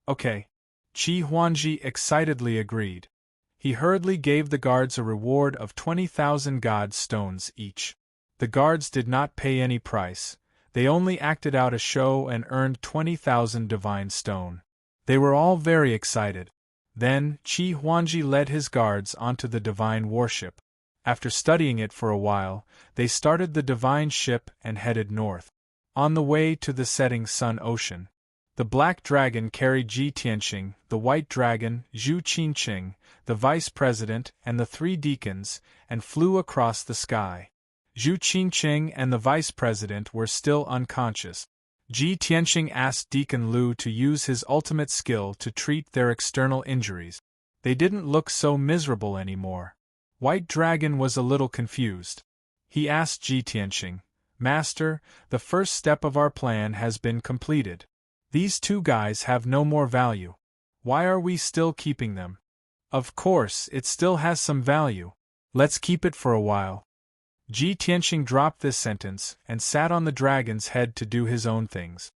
"Okay." Qi Huangji excitedly agreed. He hurriedly gave the guards a reward of 20,000 god stones each. The guards did not pay any price, they only acted out a show and earned 20,000 divine stone. They were all very excited. Then, Qi Huangji led his guards onto the divine warship. After studying it for a while, they started the divine ship and headed north. On the way to the setting sun ocean, the black dragon carried Ji Tianqing, the white dragon, Zhu Qinqing, the vice president, and the 3 deacons, and flew across the sky. Zhu Qinqing and the vice president were still unconscious. Ji Tianqing asked Deacon Lu to use his ultimate skill to treat their external injuries. They didn't look so miserable anymore. White Dragon was a little confused. He asked Ji Tianqing, "Master, the first step of our plan has been completed. These 2 guys have no more value. Why are we still keeping them?" "Of course, it still has some value. Let's keep it for a while." Ji Tianqing dropped this sentence and sat on the dragon's head to do his own things.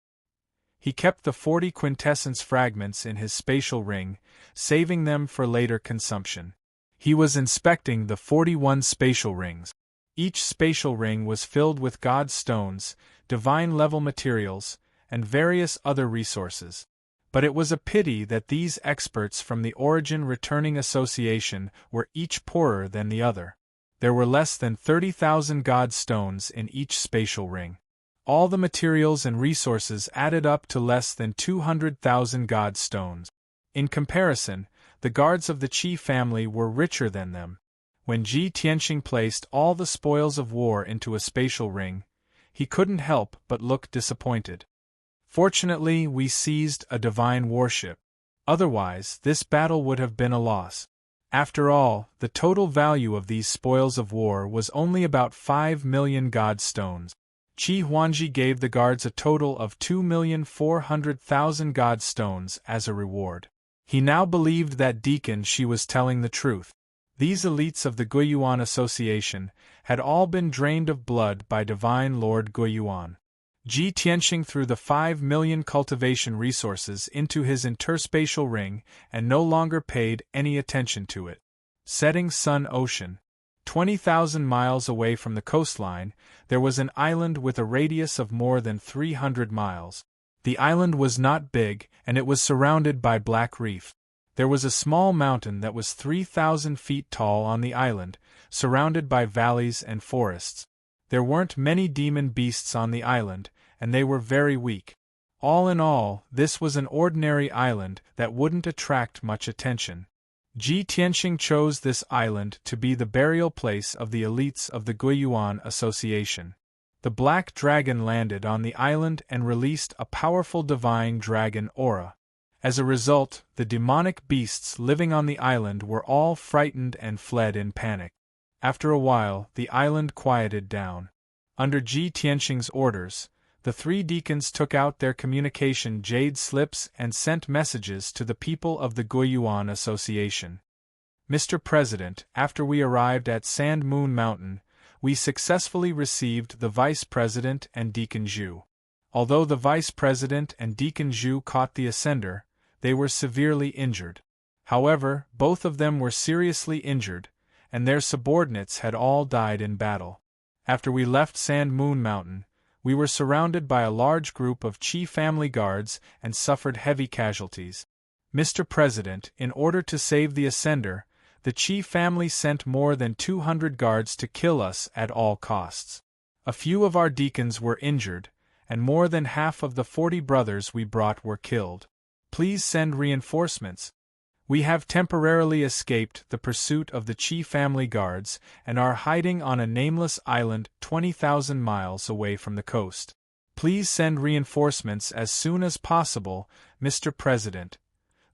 He kept the 40 quintessence fragments in his spatial ring, saving them for later consumption. He was inspecting the 41 spatial rings. Each spatial ring was filled with god stones, divine-level materials, and various other resources. But it was a pity that these experts from the Origin Returning Association were each poorer than the other. There were less than 30,000 god stones in each spatial ring. All the materials and resources added up to less than 200,000 god stones. In comparison, the guards of the Qi family were richer than them. When Ji Tianqing placed all the spoils of war into a spatial ring, he couldn't help but look disappointed. "Fortunately, we seized a divine warship. Otherwise, this battle would have been a loss. After all, the total value of these spoils of war was only about 5 million god stones. Qi Huangji gave the guards a total of 2,400,000 god stones as a reward. He now believed that Deacon Shi was telling the truth. These elites of the Guiyuan Association had all been drained of blood by Divine Lord Guiyuan. Ji Tianxing threw the 5 million cultivation resources into his interspatial ring and no longer paid any attention to it. Setting Sun Ocean. 20,000 miles away from the coastline, there was an island with a radius of more than 300 miles. The island was not big, and it was surrounded by black reef. There was a small mountain that was 3,000 feet tall on the island, surrounded by valleys and forests. There weren't many demon beasts on the island, and they were very weak. All in all, this was an ordinary island that wouldn't attract much attention. Ji Tianxing chose this island to be the burial place of the elites of the Guiyuan Association. The black dragon landed on the island and released a powerful divine dragon aura. As a result, the demonic beasts living on the island were all frightened and fled in panic. After a while, the island quieted down. Under Ji Tianxing's orders, the 3 deacons took out their communication jade slips and sent messages to the people of the Guiyuan Association. Mr. President, after we arrived at Sand Moon Mountain, we successfully received the Vice President and Deacon Zhu. Although the Vice President and Deacon Zhu caught the ascender, they were severely injured. However, both of them were seriously injured, and their subordinates had all died in battle. After we left Sand Moon Mountain, we were surrounded by a large group of Qi family guards and suffered heavy casualties. Mr. President, in order to save the ascender, the Qi family sent more than 200 guards to kill us at all costs. A few of our deacons were injured, and more than half of the 40 brothers we brought were killed. Please send reinforcements. We have temporarily escaped the pursuit of the Qi family guards and are hiding on a nameless island 20,000 miles away from the coast. Please send reinforcements as soon as possible, Mr. President.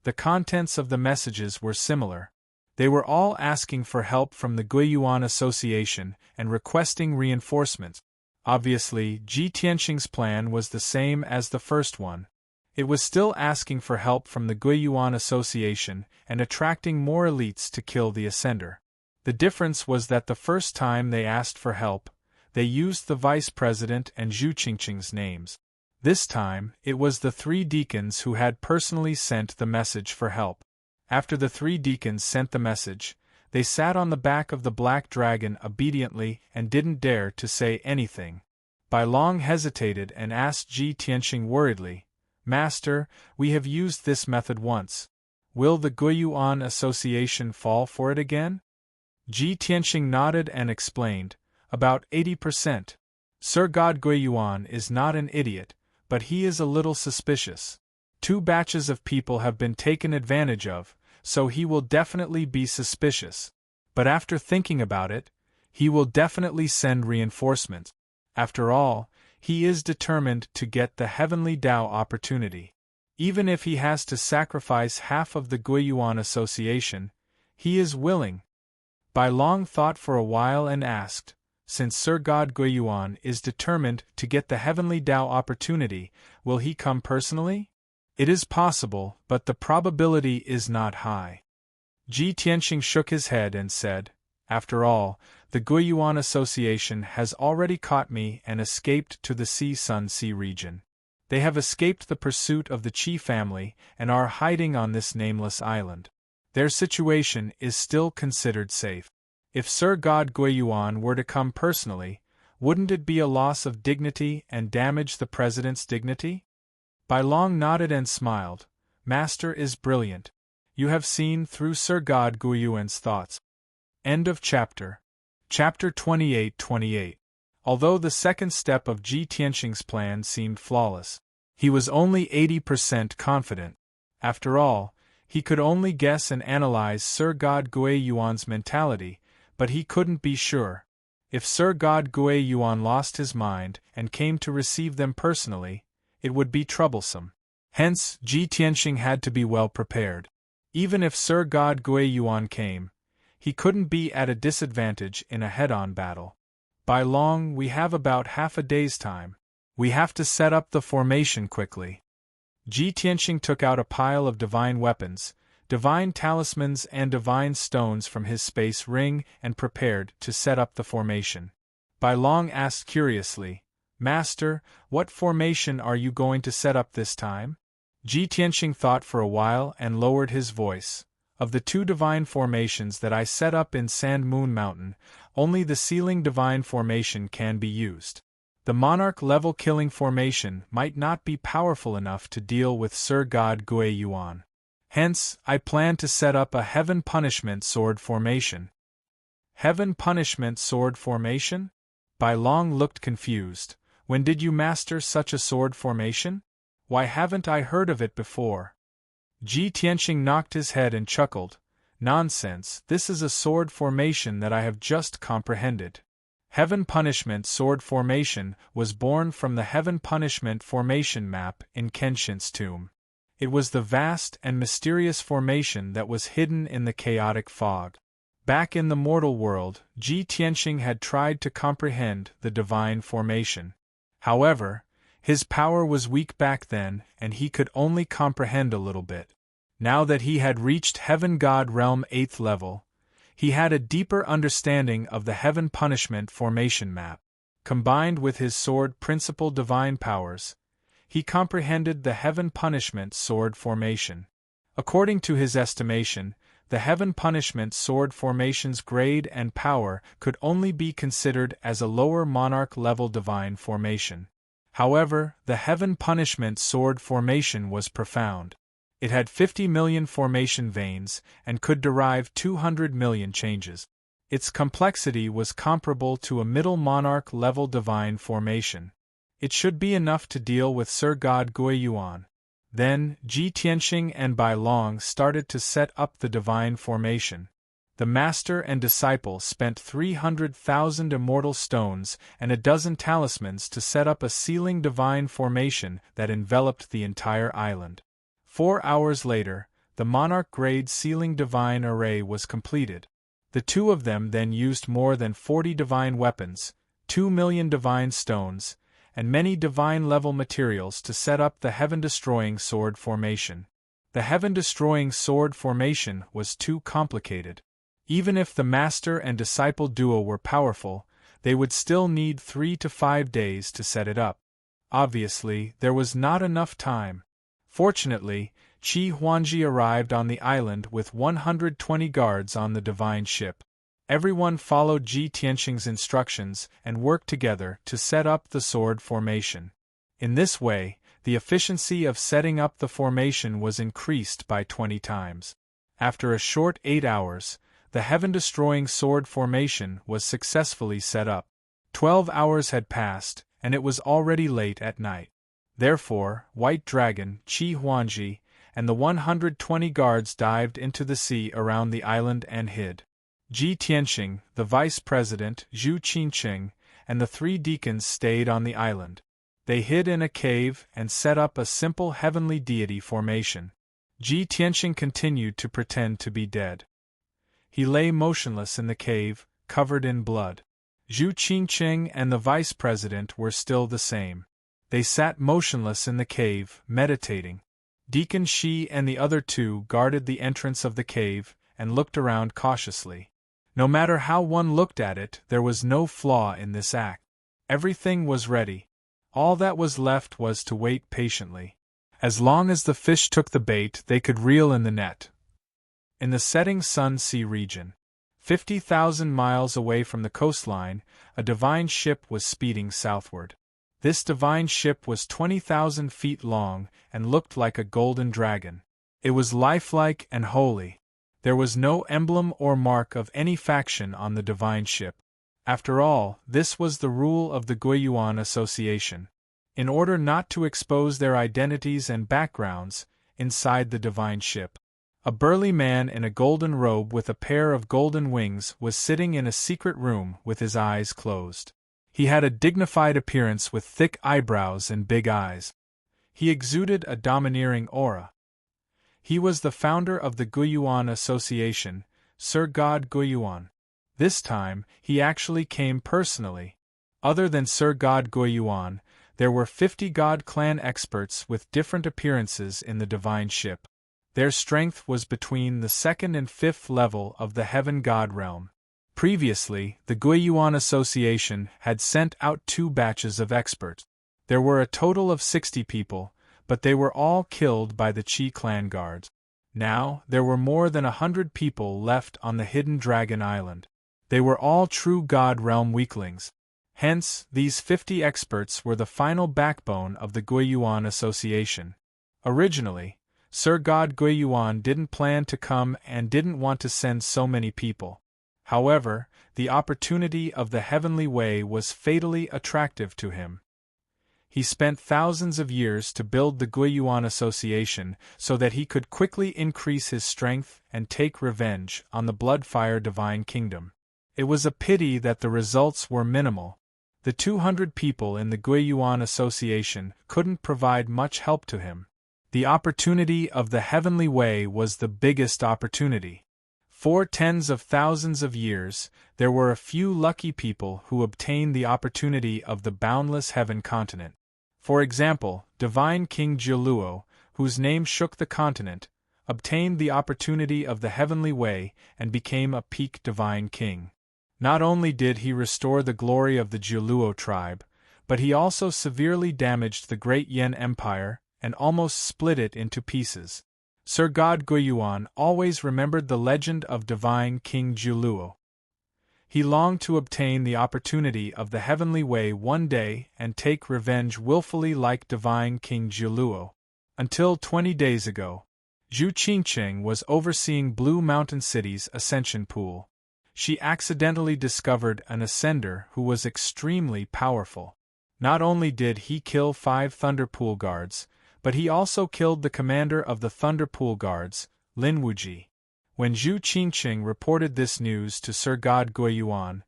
The contents of the messages were similar. They were all asking for help from the Guiyuan Association and requesting reinforcements. Obviously, Ji Tianxing's plan was the same as the first one. It was still asking for help from the Guiyuan Association and attracting more elites to kill the ascender. The difference was that the first time they asked for help, they used the Vice President and Zhu Qingqing's names. This time, it was the 3 deacons who had personally sent the message for help. After the 3 deacons sent the message, they sat on the back of the black dragon obediently and didn't dare to say anything. Bai Long hesitated and asked Ji Tianxing worriedly, "Master, we have used this method once. Will the Guiyuan Association fall for it again?" Ji Tianxing nodded and explained, "About 80%. Sir God Guiyuan is not an idiot, but he is a little suspicious. 2 batches of people have been taken advantage of, so he will definitely be suspicious. But after thinking about it, he will definitely send reinforcements. After all, he is determined to get the Heavenly Tao opportunity. Even if he has to sacrifice half of the Guiyuan Association, he is willing." Bai Long thought for a while and asked, "Since Sir God Guiyuan is determined to get the Heavenly Tao opportunity, will he come personally?" "It is possible, but the probability is not high." Ji Tianxing shook his head and said, "After all, the Guiyuan Association has already caught me and escaped to the Sea-Sun Sea region. They have escaped the pursuit of the Qi family and are hiding on this nameless island. Their situation is still considered safe. If Sir God Guiyuan were to come personally, wouldn't it be a loss of dignity and damage the president's dignity?" Bai Long nodded and smiled. "Master is brilliant. You have seen through Sir God Guiyuan's thoughts." End of chapter. Chapter 28. Although the second step of Ji Tianxing's plan seemed flawless, he was only 80% confident. After all, he could only guess and analyze Sir God Guiyuan's mentality, but he couldn't be sure. If Sir God Guiyuan lost his mind and came to receive them personally, it would be troublesome. Hence, Ji Tianxing had to be well prepared. Even if Sir God Guiyuan came, he couldn't be at a disadvantage in a head-on battle. By long, we have about half a day's time. We have to set up the formation quickly. Ji Tianxing took out a pile of divine weapons, divine talismans and divine stones from his space ring and prepared to set up the formation. Bai Long asked curiously, "Master, what formation are you going to set up this time?" Ji Tianxing thought for a while and lowered his voice. "Of the 2 divine formations that I set up in Sand Moon Mountain, only the Sealing Divine Formation can be used. The Monarch-level Killing Formation might not be powerful enough to deal with Sir God Guiyuan. Hence, I plan to set up a Heaven Punishment Sword Formation." Heaven Punishment Sword Formation? Bai Long looked confused. "When did you master such a sword formation? Why haven't I heard of it before?" Ji Tianxing knocked his head and chuckled. "Nonsense, this is a sword formation that I have just comprehended. Heaven Punishment Sword Formation was born from the Heaven Punishment Formation map in Kenshin's tomb. It was the vast and mysterious formation that was hidden in the chaotic fog. Back in the mortal world, Ji Tianxing had tried to comprehend the divine formation. However, his power was weak back then and he could only comprehend a little bit. Now that he had reached Heaven God Realm 8th level, he had a deeper understanding of the Heaven Punishment Formation map. Combined with his sword principal divine powers, he comprehended the Heaven Punishment Sword Formation. According to his estimation, the Heaven Punishment Sword Formation's grade and power could only be considered as a lower monarch-level divine formation. However, the Heaven Punishment Sword Formation was profound. It had 50 million formation veins and could derive 200 million changes. Its complexity was comparable to a middle monarch-level divine formation. It should be enough to deal with Sir God Guiyuan. Then, Ji Tianxing and Bai Long started to set up the divine formation. The master and disciple spent 300,000 immortal stones and a dozen talismans to set up a sealing divine formation that enveloped the entire island. 4 hours later, the monarch-grade sealing divine array was completed. The 2 of them then used more than 40 divine weapons, 2 million divine stones, and many divine-level materials to set up the heaven-destroying sword formation. The heaven-destroying sword formation was too complicated. Even if the master and disciple duo were powerful, they would still need 3 to 5 days to set it up. Obviously, there was not enough time. Fortunately, Qi Huangji arrived on the island with 120 guards on the divine ship. Everyone followed Ji Tianxing's instructions and worked together to set up the sword formation. In this way, the efficiency of setting up the formation was increased by 20 times. After a short 8 hours, the heaven-destroying sword formation was successfully set up. 12 hours had passed, and it was already late at night. Therefore, White Dragon, Qi Huangji, and the 120 guards dived into the sea around the island and hid. Ji Tianxing, the vice president, Zhu Qinqing, and the 3 deacons stayed on the island. They hid in a cave and set up a simple heavenly deity formation. Ji Tianxing continued to pretend to be dead. He lay motionless in the cave, covered in blood. Zhu Qinqing and the vice president were still the same. They sat motionless in the cave, meditating. Deacon Shi and the other 2 guarded the entrance of the cave and looked around cautiously. No matter how one looked at it, there was no flaw in this act. Everything was ready. All that was left was to wait patiently. As long as the fish took the bait, they could reel in the net. In the setting sun sea region, 50,000 miles away from the coastline, a divine ship was speeding southward. This divine ship was 20,000 feet long and looked like a golden dragon. It was lifelike and holy. There was no emblem or mark of any faction on the divine ship. After all, this was the rule of the Guiyuan Association. In order not to expose their identities and backgrounds, inside the divine ship, a burly man in a golden robe with a pair of golden wings was sitting in a secret room with his eyes closed. He had a dignified appearance with thick eyebrows and big eyes. He exuded a domineering aura. He was the founder of the Guiyuan Association, Sir God Guiyuan. This time, he actually came personally. Other than Sir God Guiyuan, there were 50 God Clan experts with different appearances in the divine ship. Their strength was between the 2nd and 5th level of the Heaven God realm. Previously, the Guiyuan Association had sent out 2 batches of experts. There were a total of 60 people, but they were all killed by the Qi clan guards. Now, there were more than 100 people left on the hidden Dragon Island. They were all true God realm weaklings. Hence, these 50 experts were the final backbone of the Guiyuan Association. Originally, Sir God Guiyuan didn't plan to come and didn't want to send so many people. However, the opportunity of the heavenly way was fatally attractive to him. He spent thousands of years to build the Guiyuan Association so that he could quickly increase his strength and take revenge on the Bloodfire Divine Kingdom. It was a pity that the results were minimal. The 200 people in the Guiyuan Association couldn't provide much help to him. The opportunity of the heavenly way was the biggest opportunity. For tens of thousands of years, there were a few lucky people who obtained the opportunity of the boundless heaven continent. For example, Divine King Jiuluo, whose name shook the continent, obtained the opportunity of the heavenly way and became a peak divine king. Not only did he restore the glory of the Jiuluo tribe, but he also severely damaged the great Yen Empire and almost split it into pieces. Sir God Guiyuan always remembered the legend of Divine King Jiuluo. He longed to obtain the opportunity of the heavenly way one day and take revenge willfully like Divine King Jiuluo. Until 20 days ago, Zhu Qingqing was overseeing Blue Mountain City's ascension pool. She accidentally discovered an ascender who was extremely powerful. Not only did he kill 5 Thunder Pool guards, but he also killed the commander of the Thunder Pool guards, Lin Wuji. When Zhu Qingqing reported this news to Sir God Guiyuan,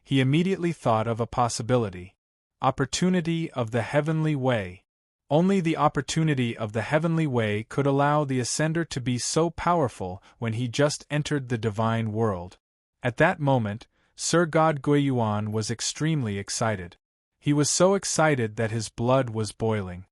he immediately thought of a possibility. Opportunity of the heavenly way. Only the opportunity of the heavenly way could allow the ascender to be so powerful when he just entered the divine world. At that moment, Sir God Guiyuan was extremely excited. He was so excited that his blood was boiling.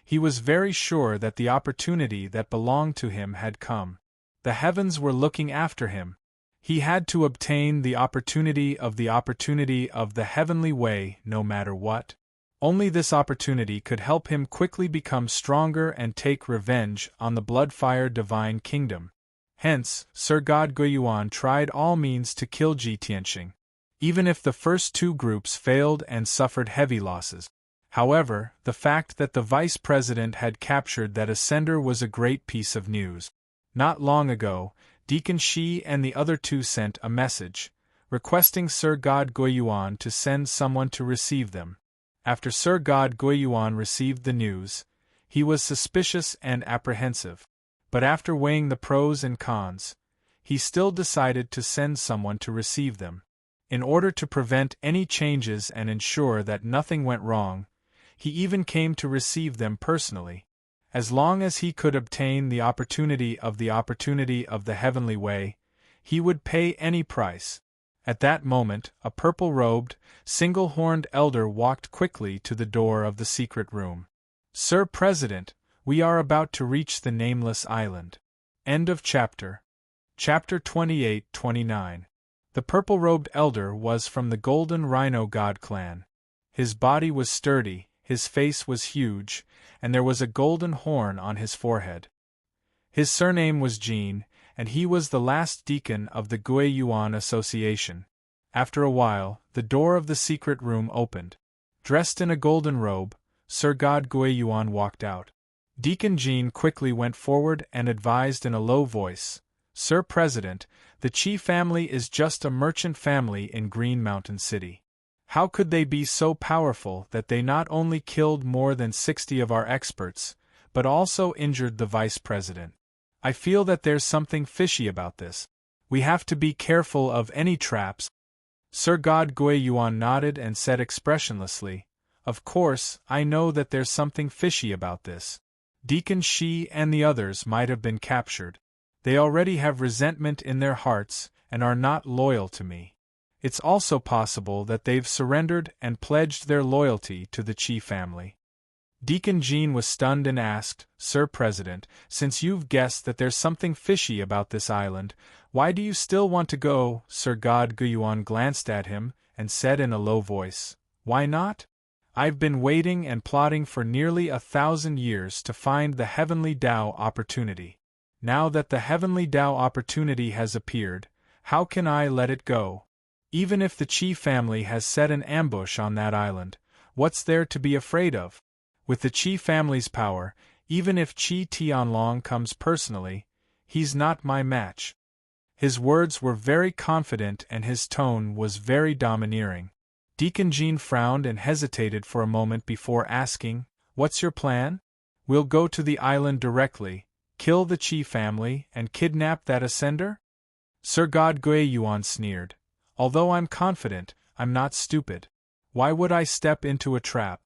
He was very sure that the opportunity that belonged to him had come. The heavens were looking after him. He had to obtain the opportunity of the heavenly way no matter what. Only this opportunity could help him quickly become stronger and take revenge on the Bloodfire Divine Kingdom. Hence, Sir God Guiyuan tried all means to kill Ji Tianqing, even if the first 2 groups failed and suffered heavy losses. However, the fact that the vice president had captured that ascender was a great piece of news. Not long ago, Deacon Shi and the other 2 sent a message, requesting Sir God Guiyuan to send someone to receive them. After Sir God Guiyuan received the news, he was suspicious and apprehensive. But after weighing the pros and cons, he still decided to send someone to receive them. In order to prevent any changes and ensure that nothing went wrong, he even came to receive them personally. As long as he could obtain the opportunity of the heavenly way, he would pay any price. At that moment, a purple-robed, single-horned elder walked quickly to the door of the secret room. "Sir President, we are about to reach the nameless island." End of chapter. Chapter 28-29. The purple-robed elder was from the Golden Rhino God clan. His body was sturdy, his face was huge, and there was a golden horn on his forehead. His surname was Jin, and he was the last deacon of the Guiyuan Association. After a while, the door of the secret room opened. Dressed in a golden robe, Sir God Guiyuan walked out. Deacon Jin quickly went forward and advised in a low voice, "Sir President, the Qi family is just a merchant family in Green Mountain City. How could they be so powerful that they not only killed more than 60 of our experts, but also injured the vice president? I feel that there's something fishy about this. We have to be careful of any traps." Sir God Guiyuan nodded and said expressionlessly, Of course, I know that there's something fishy about this. Deacon Shi and the others might have been captured. They already have resentment in their hearts and are not loyal to me. It's also possible that they've surrendered and pledged their loyalty to the Qi family. Deacon Jean was stunned and asked, Sir President, since you've guessed that there's something fishy about this island, why do you still want to go? Sir God Guyuan glanced at him and said in a low voice, Why not? I've been waiting and plotting for nearly 1,000 years to find the heavenly Tao opportunity. Now that the heavenly Tao opportunity has appeared, how can I let it go? Even if the Qi family has set an ambush on that island, what's there to be afraid of? With the Qi family's power, even if Qi Tianlong comes personally, he's not my match. His words were very confident and his tone was very domineering. Deacon Jean frowned and hesitated for a moment before asking, What's your plan? We'll go to the island directly, kill the Qi family, and kidnap that ascender? Sir God Guyuan sneered. Although I'm confident, I'm not stupid. Why would I step into a trap?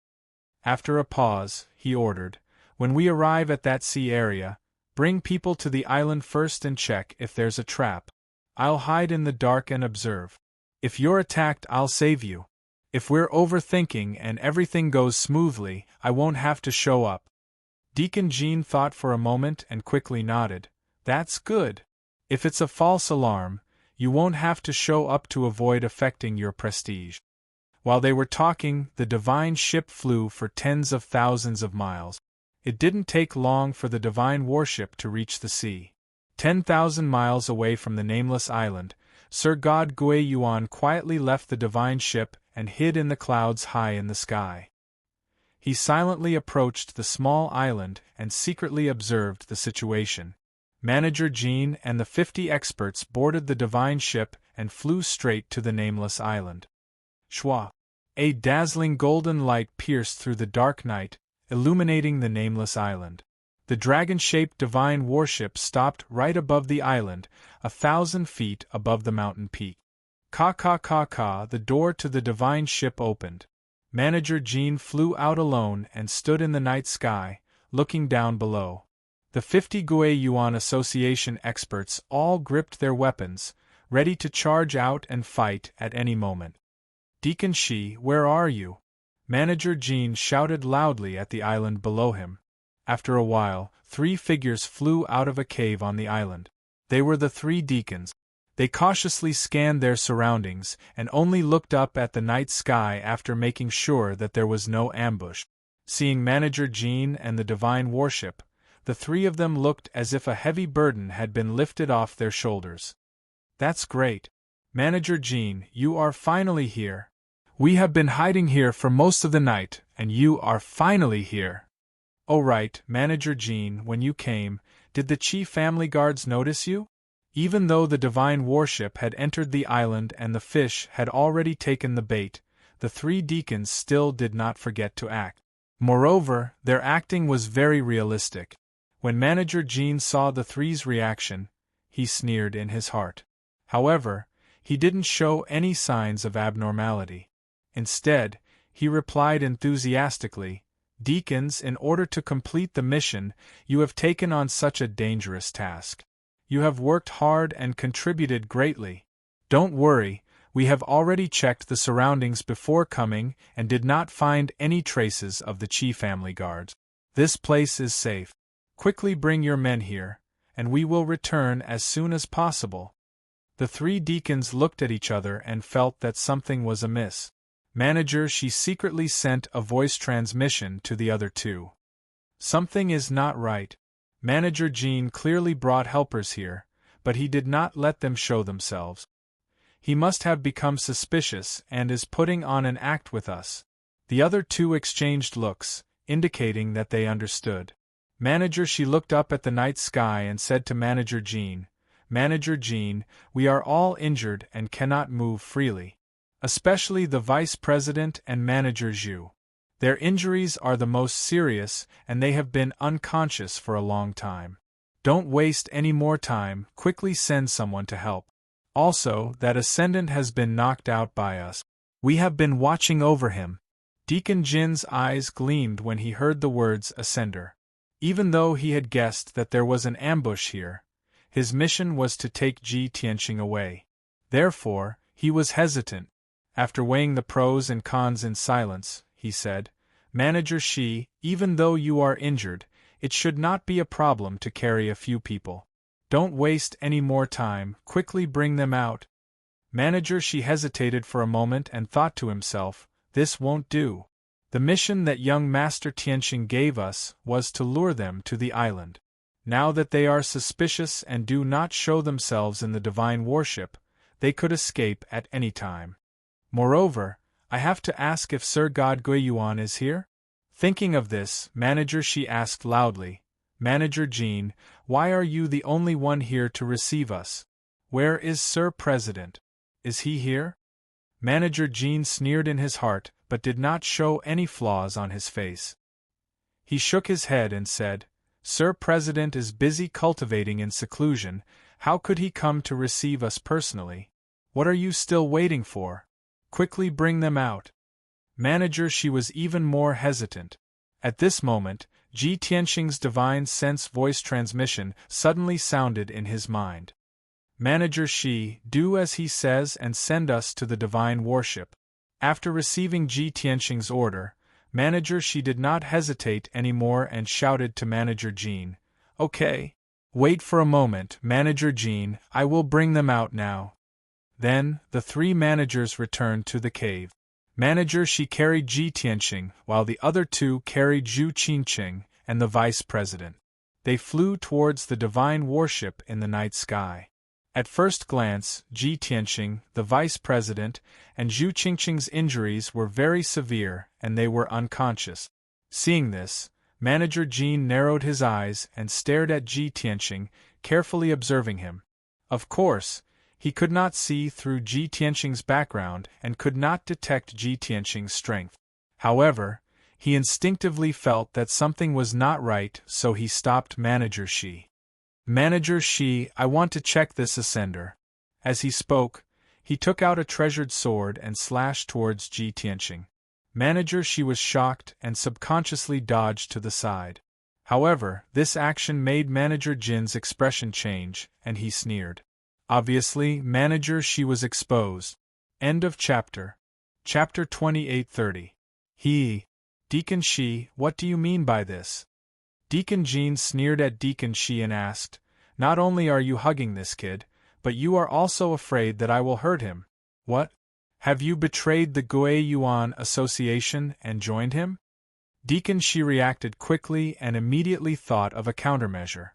After a pause, he ordered, When we arrive at that sea area, bring people to the island first and check if there's a trap. I'll hide in the dark and observe. If you're attacked, I'll save you. If we're overthinking and everything goes smoothly, I won't have to show up. Deacon Jean thought for a moment and quickly nodded. That's good. If it's a false alarm, you won't have to show up to avoid affecting your prestige. While they were talking, the divine ship flew for tens of thousands of miles. It didn't take long for the divine warship to reach the sea. 10,000 miles away from the nameless island, Sir God Guyuan quietly left the divine ship and hid in the clouds high in the sky. He silently approached the small island and secretly observed the situation. Manager Jean and the 50 experts boarded the divine ship and flew straight to the nameless island. Shwa! A dazzling golden light pierced through the dark night, illuminating the nameless island. The dragon-shaped divine warship stopped right above the island, 1,000 feet above the mountain peak. Ka, the door to the divine ship opened. Manager Jean flew out alone and stood in the night sky, looking down below. The 50 Guyuan Association experts all gripped their weapons, ready to charge out and fight at any moment. Deacon Shi, where are you? Manager Jean shouted loudly at the island below him. After a while, 3 figures flew out of a cave on the island. They were the 3 deacons. They cautiously scanned their surroundings and only looked up at the night sky after making sure that there was no ambush. Seeing Manager Jean and the divine warship, the 3 of them looked as if a heavy burden had been lifted off their shoulders. That's great. Manager Jean, you are finally here. We have been hiding here for most of the night, and you are finally here. Oh right, Manager Jean, when you came, did the Qi family guards notice you? Even though the divine warship had entered the island and the fish had already taken the bait, the 3 deacons still did not forget to act. Moreover, their acting was very realistic. When Manager Jean saw the 3's reaction, he sneered in his heart. However, he didn't show any signs of abnormality. Instead, he replied enthusiastically, Deacons, in order to complete the mission, you have taken on such a dangerous task. You have worked hard and contributed greatly. Don't worry, we have already checked the surroundings before coming and did not find any traces of the Qi family guards. This place is safe. Quickly bring your men here, and we will return as soon as possible. The 3 deacons looked at each other and felt that something was amiss. Manager She secretly sent a voice transmission to the other 2. Something is not right. Manager Jean clearly brought helpers here, but he did not let them show themselves. He must have become suspicious and is putting on an act with us. The other 2 exchanged looks, indicating that they understood. Manager She looked up at the night sky and said to Manager Jean, Manager Jean, we are all injured and cannot move freely. Especially the Vice President and Manager Zhu. Their injuries are the most serious and they have been unconscious for a long time. Don't waste any more time, quickly send someone to help. Also, that ascendant has been knocked out by us. We have been watching over him. Deacon Jin's eyes gleamed when he heard the words ascender. Even though he had guessed that there was an ambush here, his mission was to take Ji Tianqing away. Therefore, he was hesitant. After weighing the pros and cons in silence, he said, Manager Shi, even though you are injured, it should not be a problem to carry a few people. Don't waste any more time, quickly bring them out. Manager Shi hesitated for a moment and thought to himself, this won't do. The mission that young Master Tianqing gave us was to lure them to the island. Now that they are suspicious and do not show themselves in the divine worship, they could escape at any time. Moreover, I have to ask if Sir God Guiyuan is here? Thinking of this, Manager Shi asked loudly, Manager Jin, why are you the only one here to receive us? Where is Sir President? Is he here? Manager Jin sneered in his heart, but did not show any flaws on his face. He shook his head and said, Sir President is busy cultivating in seclusion, how could he come to receive us personally? What are you still waiting for? Quickly bring them out. Manager Shi was even more hesitant. At this moment, Ji Tianqing's divine sense voice transmission suddenly sounded in his mind. Manager Shi, do as he says and send us to the divine worship. After receiving Ji Tianqing's order, Manager Shi did not hesitate anymore and shouted to Manager Jin, Okay. Wait for a moment, Manager Jin, I will bring them out now. Then, the three managers returned to the cave. Manager Shi carried Ji Tianqing, while the other two carried Zhu Qingqing and the vice president. They flew towards the divine worship in the night sky. At first glance, Ji Tianqing, the vice president, and Zhu Qingqing's injuries were very severe and they were unconscious. Seeing this, Manager Jin narrowed his eyes and stared at Ji Tianqing, carefully observing him. Of course, he could not see through Ji Tianqing's background and could not detect Ji Tianqing's strength. However, he instinctively felt that something was not right, so he stopped Manager Shi. Manager Shi, I want to check this ascender. As he spoke, he took out a treasured sword and slashed towards Ji Tianqing. Manager Shi was shocked and subconsciously dodged to the side. However, this action made Manager Jin's expression change, and he sneered. Obviously, Manager Shi was exposed. End of chapter. Chapter 28:30. Deacon Shi, what do you mean by this? Deacon Jin sneered at Deacon Shi and asked, Not only are you hugging this kid, but you are also afraid that I will hurt him. What? Have you betrayed the Guiyuan Association and joined him? Deacon Shi reacted quickly and immediately thought of a countermeasure.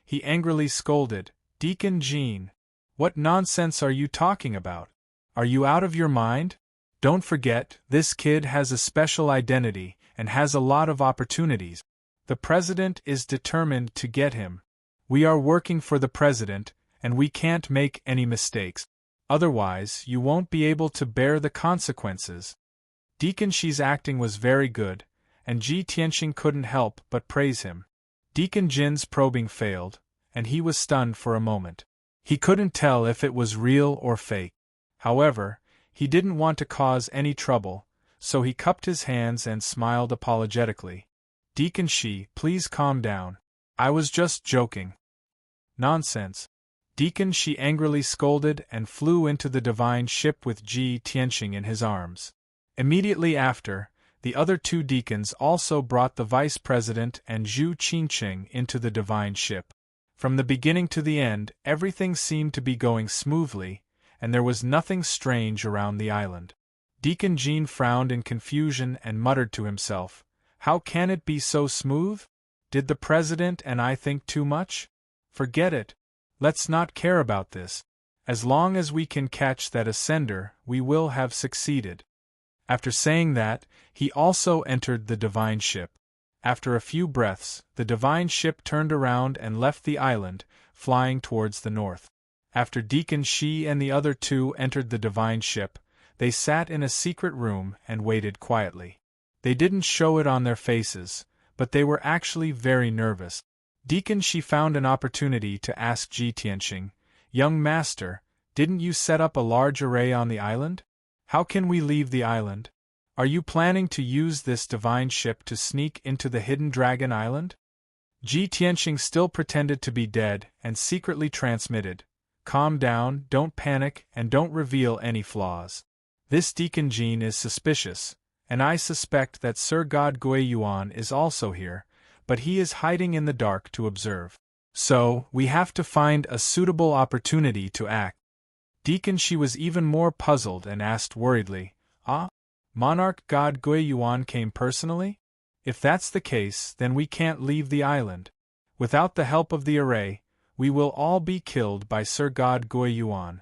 He angrily scolded, Deacon Jin, what nonsense are you talking about? Are you out of your mind? Don't forget, this kid has a special identity and has a lot of opportunities. The president is determined to get him. We are working for the president, and we can't make any mistakes. Otherwise, you won't be able to bear the consequences. Deacon Shi's acting was very good, and Ji Tianqing couldn't help but praise him. Deacon Jin's probing failed, and he was stunned for a moment. He couldn't tell if it was real or fake. However, he didn't want to cause any trouble, so he cupped his hands and smiled apologetically. Deacon Shi, please calm down. I was just joking. Nonsense. Deacon Shi angrily scolded and flew into the divine ship with Ji Tianqing in his arms. Immediately after, the other two deacons also brought the vice president and Zhu Qingqing into the divine ship. From the beginning to the end, everything seemed to be going smoothly, and there was nothing strange around the island. Deacon Jin frowned in confusion and muttered to himself, How can it be so smooth? Did the president and I think too much? Forget it. Let's not care about this. As long as we can catch that ascender, we will have succeeded. After saying that, he also entered the divine ship. After a few breaths, the divine ship turned around and left the island, flying towards the north. After Deacon Shi and the other two entered the divine ship, they sat in a secret room and waited quietly. They didn't show it on their faces, but they were actually very nervous. Deacon Shi found an opportunity to ask Ji Tianqing, Young master, didn't you set up a large array on the island? How can we leave the island? Are you planning to use this divine ship to sneak into the hidden Dragon Island? Ji Tianxing still pretended to be dead and secretly transmitted, "Calm down, don't panic, and don't reveal any flaws. This Deacon Jean is suspicious, and I suspect that Sir God Guiyuan is also here, but he is hiding in the dark to observe. So, we have to find a suitable opportunity to act." Deacon Shi was even more puzzled and asked worriedly, "Ah? Monarch God Guiyuan came personally? If that's the case, then we can't leave the island. Without the help of the array, we will all be killed by Sir God Guiyuan."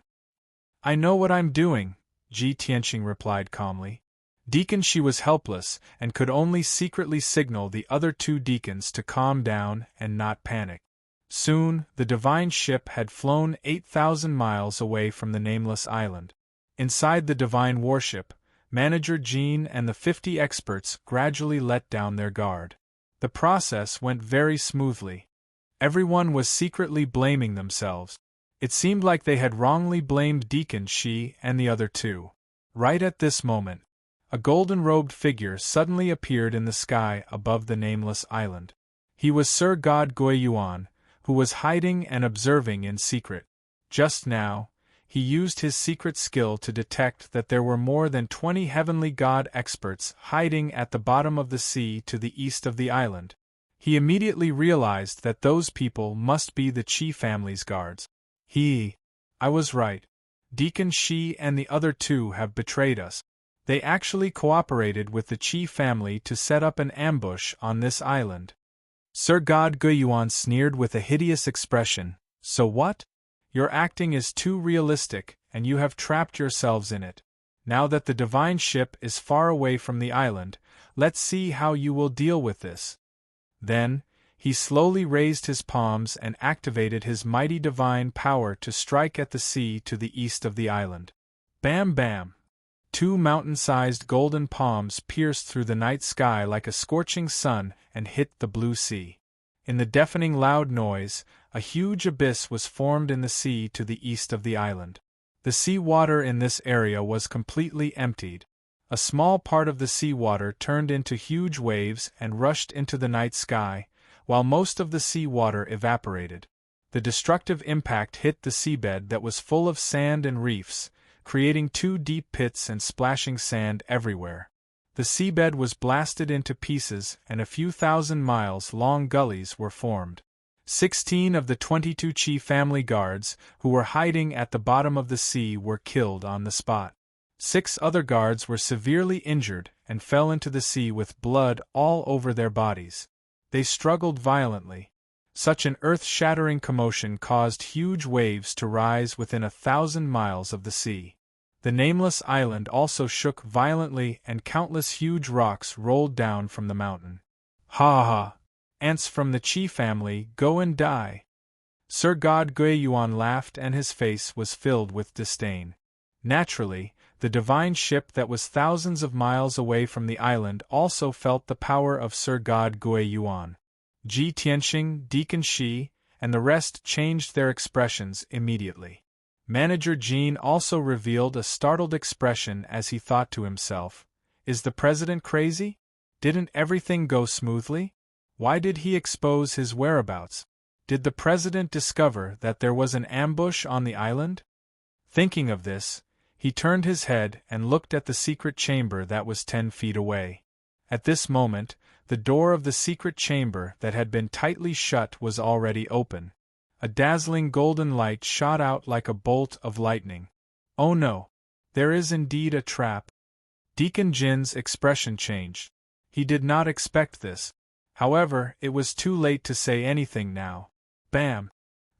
"I know what I'm doing," Ji Tianxing replied calmly. Deacon Shi was helpless and could only secretly signal the other two deacons to calm down and not panic. Soon, the divine ship had flown 8,000 miles away from the nameless island. Inside the divine warship, Manager Jean and the 50 experts gradually let down their guard. The process went very smoothly. Everyone was secretly blaming themselves. It seemed like they had wrongly blamed Deacon Shi and the other two. Right at this moment, a golden-robed figure suddenly appeared in the sky above the nameless island. He was Sir God Guiyuan, who was hiding and observing in secret. Just now, he used his secret skill to detect that there were more than 20 heavenly god experts hiding at the bottom of the sea to the east of the island. He immediately realized that those people must be the Qi family's guards. I was right. Deacon Shi and the other two have betrayed us. They actually cooperated with the Qi family to set up an ambush on this island. Sir God Guiyuan sneered with a hideous expression. "So what? Your acting is too realistic, and you have trapped yourselves in it. Now that the divine ship is far away from the island, let's see how you will deal with this." Then, he slowly raised his palms and activated his mighty divine power to strike at the sea to the east of the island. Bam bam! 2 mountain-sized golden palms pierced through the night sky like a scorching sun and hit the blue sea. In the deafening loud noise, a huge abyss was formed in the sea to the east of the island. The sea water in this area was completely emptied. A small part of the sea water turned into huge waves and rushed into the night sky, while most of the sea water evaporated. The destructive impact hit the seabed that was full of sand and reefs, creating 2 deep pits and splashing sand everywhere. The seabed was blasted into pieces and a few thousand miles long gullies were formed. 16 of the 22 Qi family guards who were hiding at the bottom of the sea were killed on the spot. 6 other guards were severely injured and fell into the sea with blood all over their bodies. They struggled violently. Such an earth-shattering commotion caused huge waves to rise within 1,000 miles of the sea. The nameless island also shook violently and countless huge rocks rolled down from the mountain. "Ha ha! Ants from the Qi family, go and die!" Sir God Guiyuan laughed and his face was filled with disdain. Naturally, the divine ship that was thousands of miles away from the island also felt the power of Sir God Guiyuan. Ji Tianxing, Deacon Shi, and the rest changed their expressions immediately. Manager Jean also revealed a startled expression as he thought to himself, "Is the president crazy? Didn't everything go smoothly? Why did he expose his whereabouts? Did the president discover that there was an ambush on the island?" Thinking of this, he turned his head and looked at the secret chamber that was 10 feet away. At this moment, the door of the secret chamber that had been tightly shut was already open. A dazzling golden light shot out like a bolt of lightning. "Oh no! There is indeed a trap." Deacon Jin's expression changed. He did not expect this. However, it was too late to say anything now. Bam!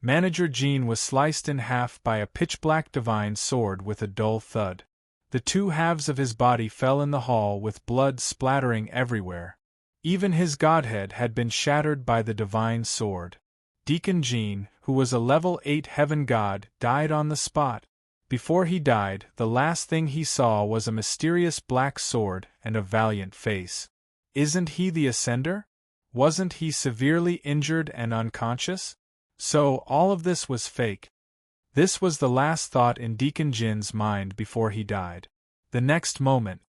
Manager Jean was sliced in half by a pitch-black divine sword with a dull thud. The 2 halves of his body fell in the hall with blood splattering everywhere. Even his godhead had been shattered by the divine sword. Deacon Jean, who was a level 8 heaven god, died on the spot. Before he died, the last thing he saw was a mysterious black sword and a valiant face. Isn't he the Ascender? Wasn't he severely injured and unconscious? So, all of this was fake. This was the last thought in Deacon Jin's mind before he died. The next moment,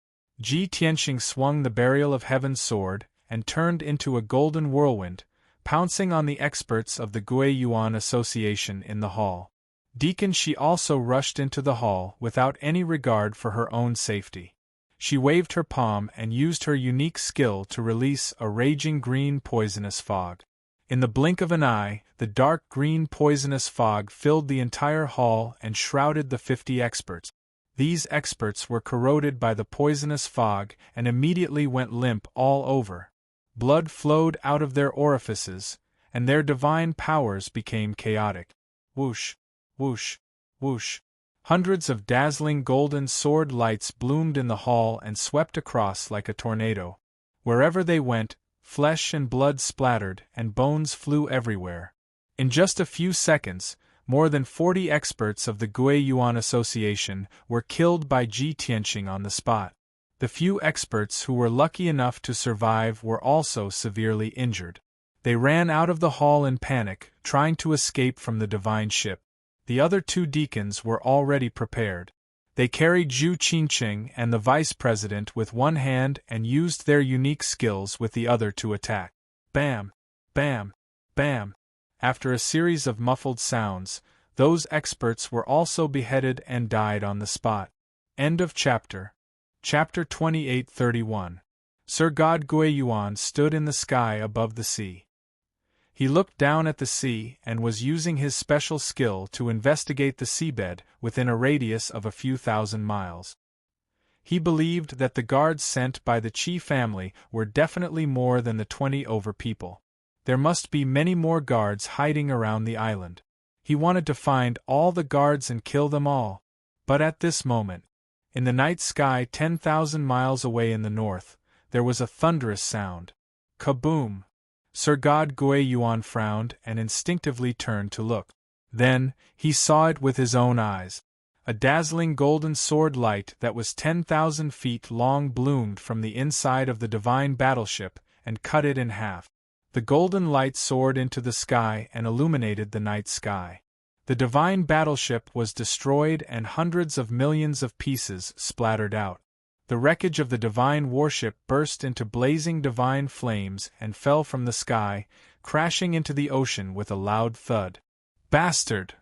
Ji Tianxing swung the Burial of Heaven sword and turned into a golden whirlwind, pouncing on the experts of the Gui Yuan Association in the hall. Deacon Shi also rushed into the hall without any regard for her own safety. She waved her palm and used her unique skill to release a raging green poisonous fog. In the blink of an eye, the dark green poisonous fog filled the entire hall and shrouded the 50 experts. These experts were corroded by the poisonous fog and immediately went limp all over. Blood flowed out of their orifices, and their divine powers became chaotic. Whoosh, whoosh, whoosh. Hundreds of dazzling golden sword lights bloomed in the hall and swept across like a tornado. Wherever they went, flesh and blood splattered and bones flew everywhere. In just a few seconds, more than 40 experts of the Gui Yuan Association were killed by Ji Tianxing on the spot. The few experts who were lucky enough to survive were also severely injured. They ran out of the hall in panic, trying to escape from the divine ship. The other 2 deacons were already prepared. They carried Zhu Qingqing and the vice president with one hand and used their unique skills with the other to attack. Bam! Bam! Bam! After a series of muffled sounds, those experts were also beheaded and died on the spot. End of chapter. Chapter 28-31. Sir God Gui Yuan stood in the sky above the sea. He looked down at the sea and was using his special skill to investigate the seabed within a radius of a few thousand miles. He believed that the guards sent by the Qi family were definitely more than the 20 people. There must be many more guards hiding around the island. He wanted to find all the guards and kill them all. But at this moment, in the night sky 10,000 miles away in the north, there was a thunderous sound. Kaboom! Sir God Gui Yuan frowned and instinctively turned to look. Then, he saw it with his own eyes. A dazzling golden sword light that was 10,000 feet long bloomed from the inside of the divine battleship and cut it in half. The golden light soared into the sky and illuminated the night sky. The divine battleship was destroyed and hundreds of millions of pieces splattered out. The wreckage of the divine warship burst into blazing divine flames and fell from the sky, crashing into the ocean with a loud thud. Bastard!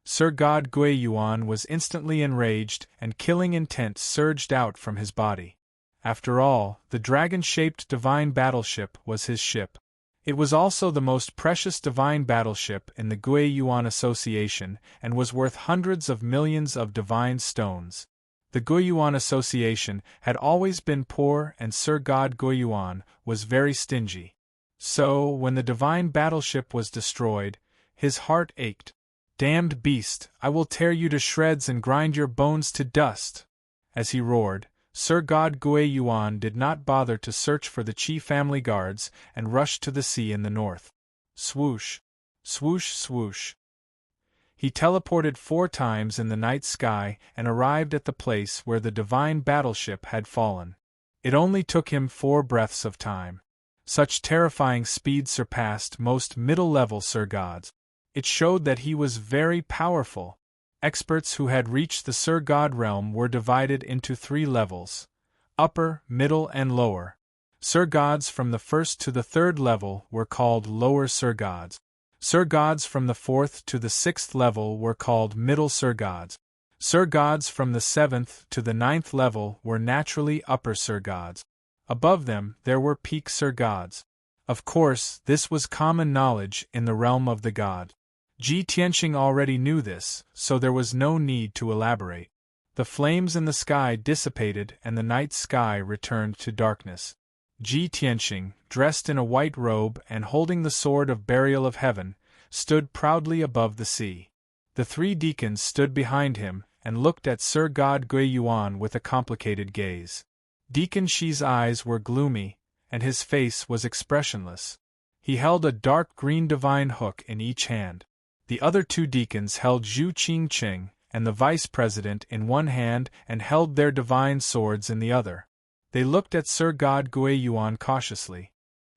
Sir God Gui Yuan was instantly enraged and killing intent surged out from his body. After all, the dragon-shaped divine battleship was his ship. It was also the most precious divine battleship in the Gui Yuan Association and was worth hundreds of millions of divine stones. The Gui Yuan Association had always been poor and Sir God Gui Yuan was very stingy. So, when the divine battleship was destroyed, his heart ached. Damned beast, I will tear you to shreds and grind your bones to dust! As he roared, Sir God Gui Yuan did not bother to search for the Qi family guards and rushed to the sea in the north. Swoosh! Swoosh swoosh! He teleported 4 times in the night sky and arrived at the place where the divine battleship had fallen. It only took him 4 breaths of time. Such terrifying speed surpassed most middle-level Sir Gods. It showed that he was very powerful. Experts who had reached the Sir God realm were divided into 3 levels: upper, middle, and lower. Sir Gods from the 1st to the 3rd level were called lower Sir Gods. Sir Gods from the 4th to the 6th level were called middle Sir Gods. Sir Gods from the 7th to the 9th level were naturally upper Sir Gods. Above them there were peak Sir Gods. Of course, this was common knowledge in the realm of the god. Ji Tianxing already knew this, so there was no need to elaborate. The flames in the sky dissipated and the night sky returned to darkness. Ji Tianxing, dressed in a white robe and holding the sword of burial of heaven, stood proudly above the sea. The 3 deacons stood behind him and looked at Sir God Gui Yuan with a complicated gaze. Deacon Shi's eyes were gloomy, and his face was expressionless. He held a dark green divine hook in each hand. The other 2 deacons held Zhu Qingqing and the vice president in one hand and held their divine swords in the other. They looked at Sir God Gui Yuan cautiously.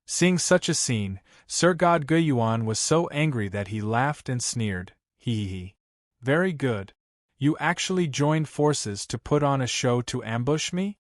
Seeing such a scene, Sir God Gui Yuan was so angry that he laughed and sneered. Hee. Very good. You actually joined forces to put on a show to ambush me?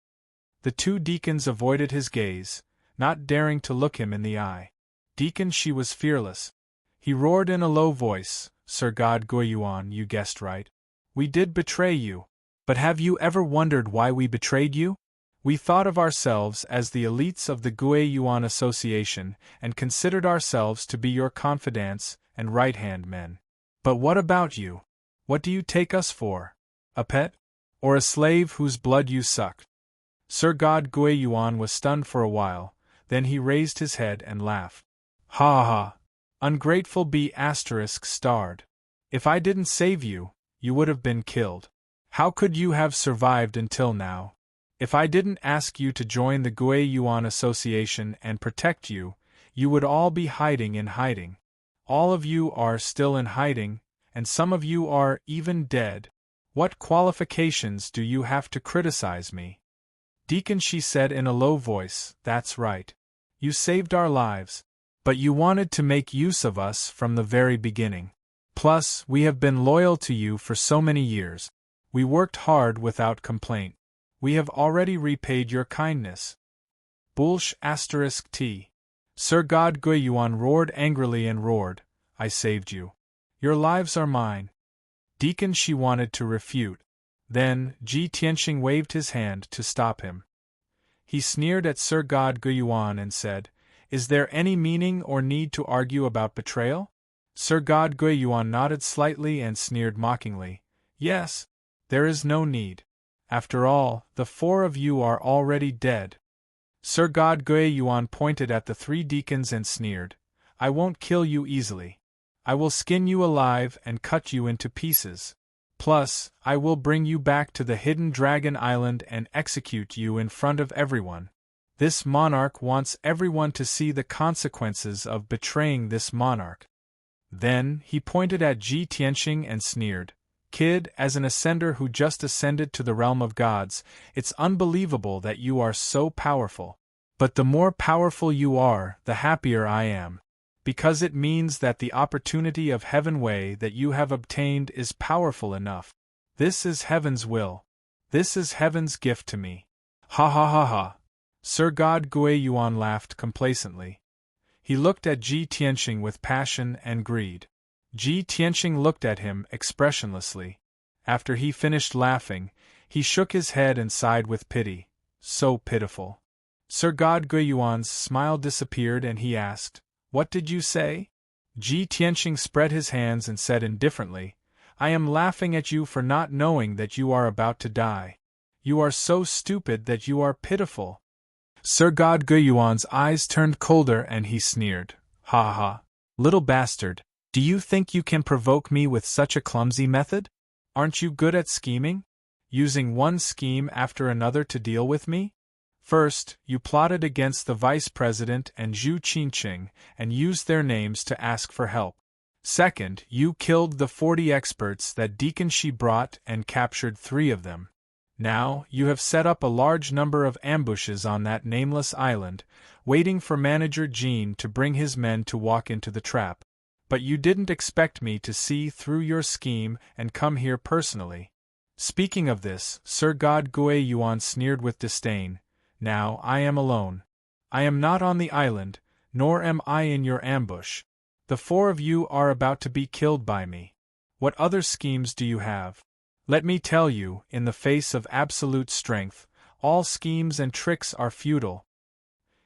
The two deacons avoided his gaze, not daring to look him in the eye. Deacon Shi was fearless. He roared in a low voice, Sir God Guiyuan, you guessed right. We did betray you. But have you ever wondered why we betrayed you? We thought of ourselves as the elites of the Guiyuan Association and considered ourselves to be your confidants and right-hand men. But what about you? What do you take us for? A pet? Or a slave whose blood you sucked? Sir God Guiyuan was stunned for a while, then he raised his head and laughed. Ha ha! Ungrateful B****. If I didn't save you, you would have been killed. How could you have survived until now? If I didn't ask you to join the Guiyuan Association and protect you, you would all be hiding in hiding. All of you are still in hiding, and some of you are even dead. What qualifications do you have to criticize me? Deacon Shi said in a low voice, that's right. You saved our lives. But you wanted to make use of us from the very beginning. Plus, we have been loyal to you for so many years. We worked hard without complaint. We have already repaid your kindness. Bullsh***. Sir God Guiyuan roared angrily and roared, I saved you. Your lives are mine. Deacon Shi wanted to refute. Then, Ji Tianxing waved his hand to stop him. He sneered at Sir God Guiyuan and said, Is there any meaning or need to argue about betrayal? Sir God Guiyuan nodded slightly and sneered mockingly. Yes, there is no need. After all, the four of you are already dead. Sir God Guiyuan pointed at the three deacons and sneered, I won't kill you easily. I will skin you alive and cut you into pieces. Plus, I will bring you back to the hidden Dragon Island and execute you in front of everyone. This monarch wants everyone to see the consequences of betraying this monarch. Then, he pointed at Ji Tianxing and sneered, Kid, as an ascender who just ascended to the realm of gods, it's unbelievable that you are so powerful. But the more powerful you are, the happier I am. Because it means that the opportunity of Heaven Way that you have obtained is powerful enough. This is Heaven's will. This is Heaven's gift to me. Ha ha ha ha. Sir God Guiyuan laughed complacently. He looked at Ji Tianxing with passion and greed. Ji Tianxing looked at him expressionlessly. After he finished laughing, he shook his head and sighed with pity. So pitiful. Sir God Guiyuan's smile disappeared and he asked, What did you say? Ji Tianxing spread his hands and said indifferently, I am laughing at you for not knowing that you are about to die. You are so stupid that you are pitiful. Sir God Guiyuan's eyes turned colder and he sneered, Ha ha. Little bastard, do you think you can provoke me with such a clumsy method? Aren't you good at scheming? Using one scheme after another to deal with me? First, you plotted against the Vice President and Zhu Qinqing and used their names to ask for help. Second, you killed the 40 experts that Deacon Shi brought and captured 3 of them. Now, you have set up a large number of ambushes on that nameless island, waiting for Manager Jean to bring his men to walk into the trap. But you didn't expect me to see through your scheme and come here personally. Speaking of this, Sir God Guiyuan sneered with disdain. Now I am alone. I am not on the island, nor am I in your ambush. The 4 of you are about to be killed by me. What other schemes do you have? Let me tell you, in the face of absolute strength, all schemes and tricks are futile.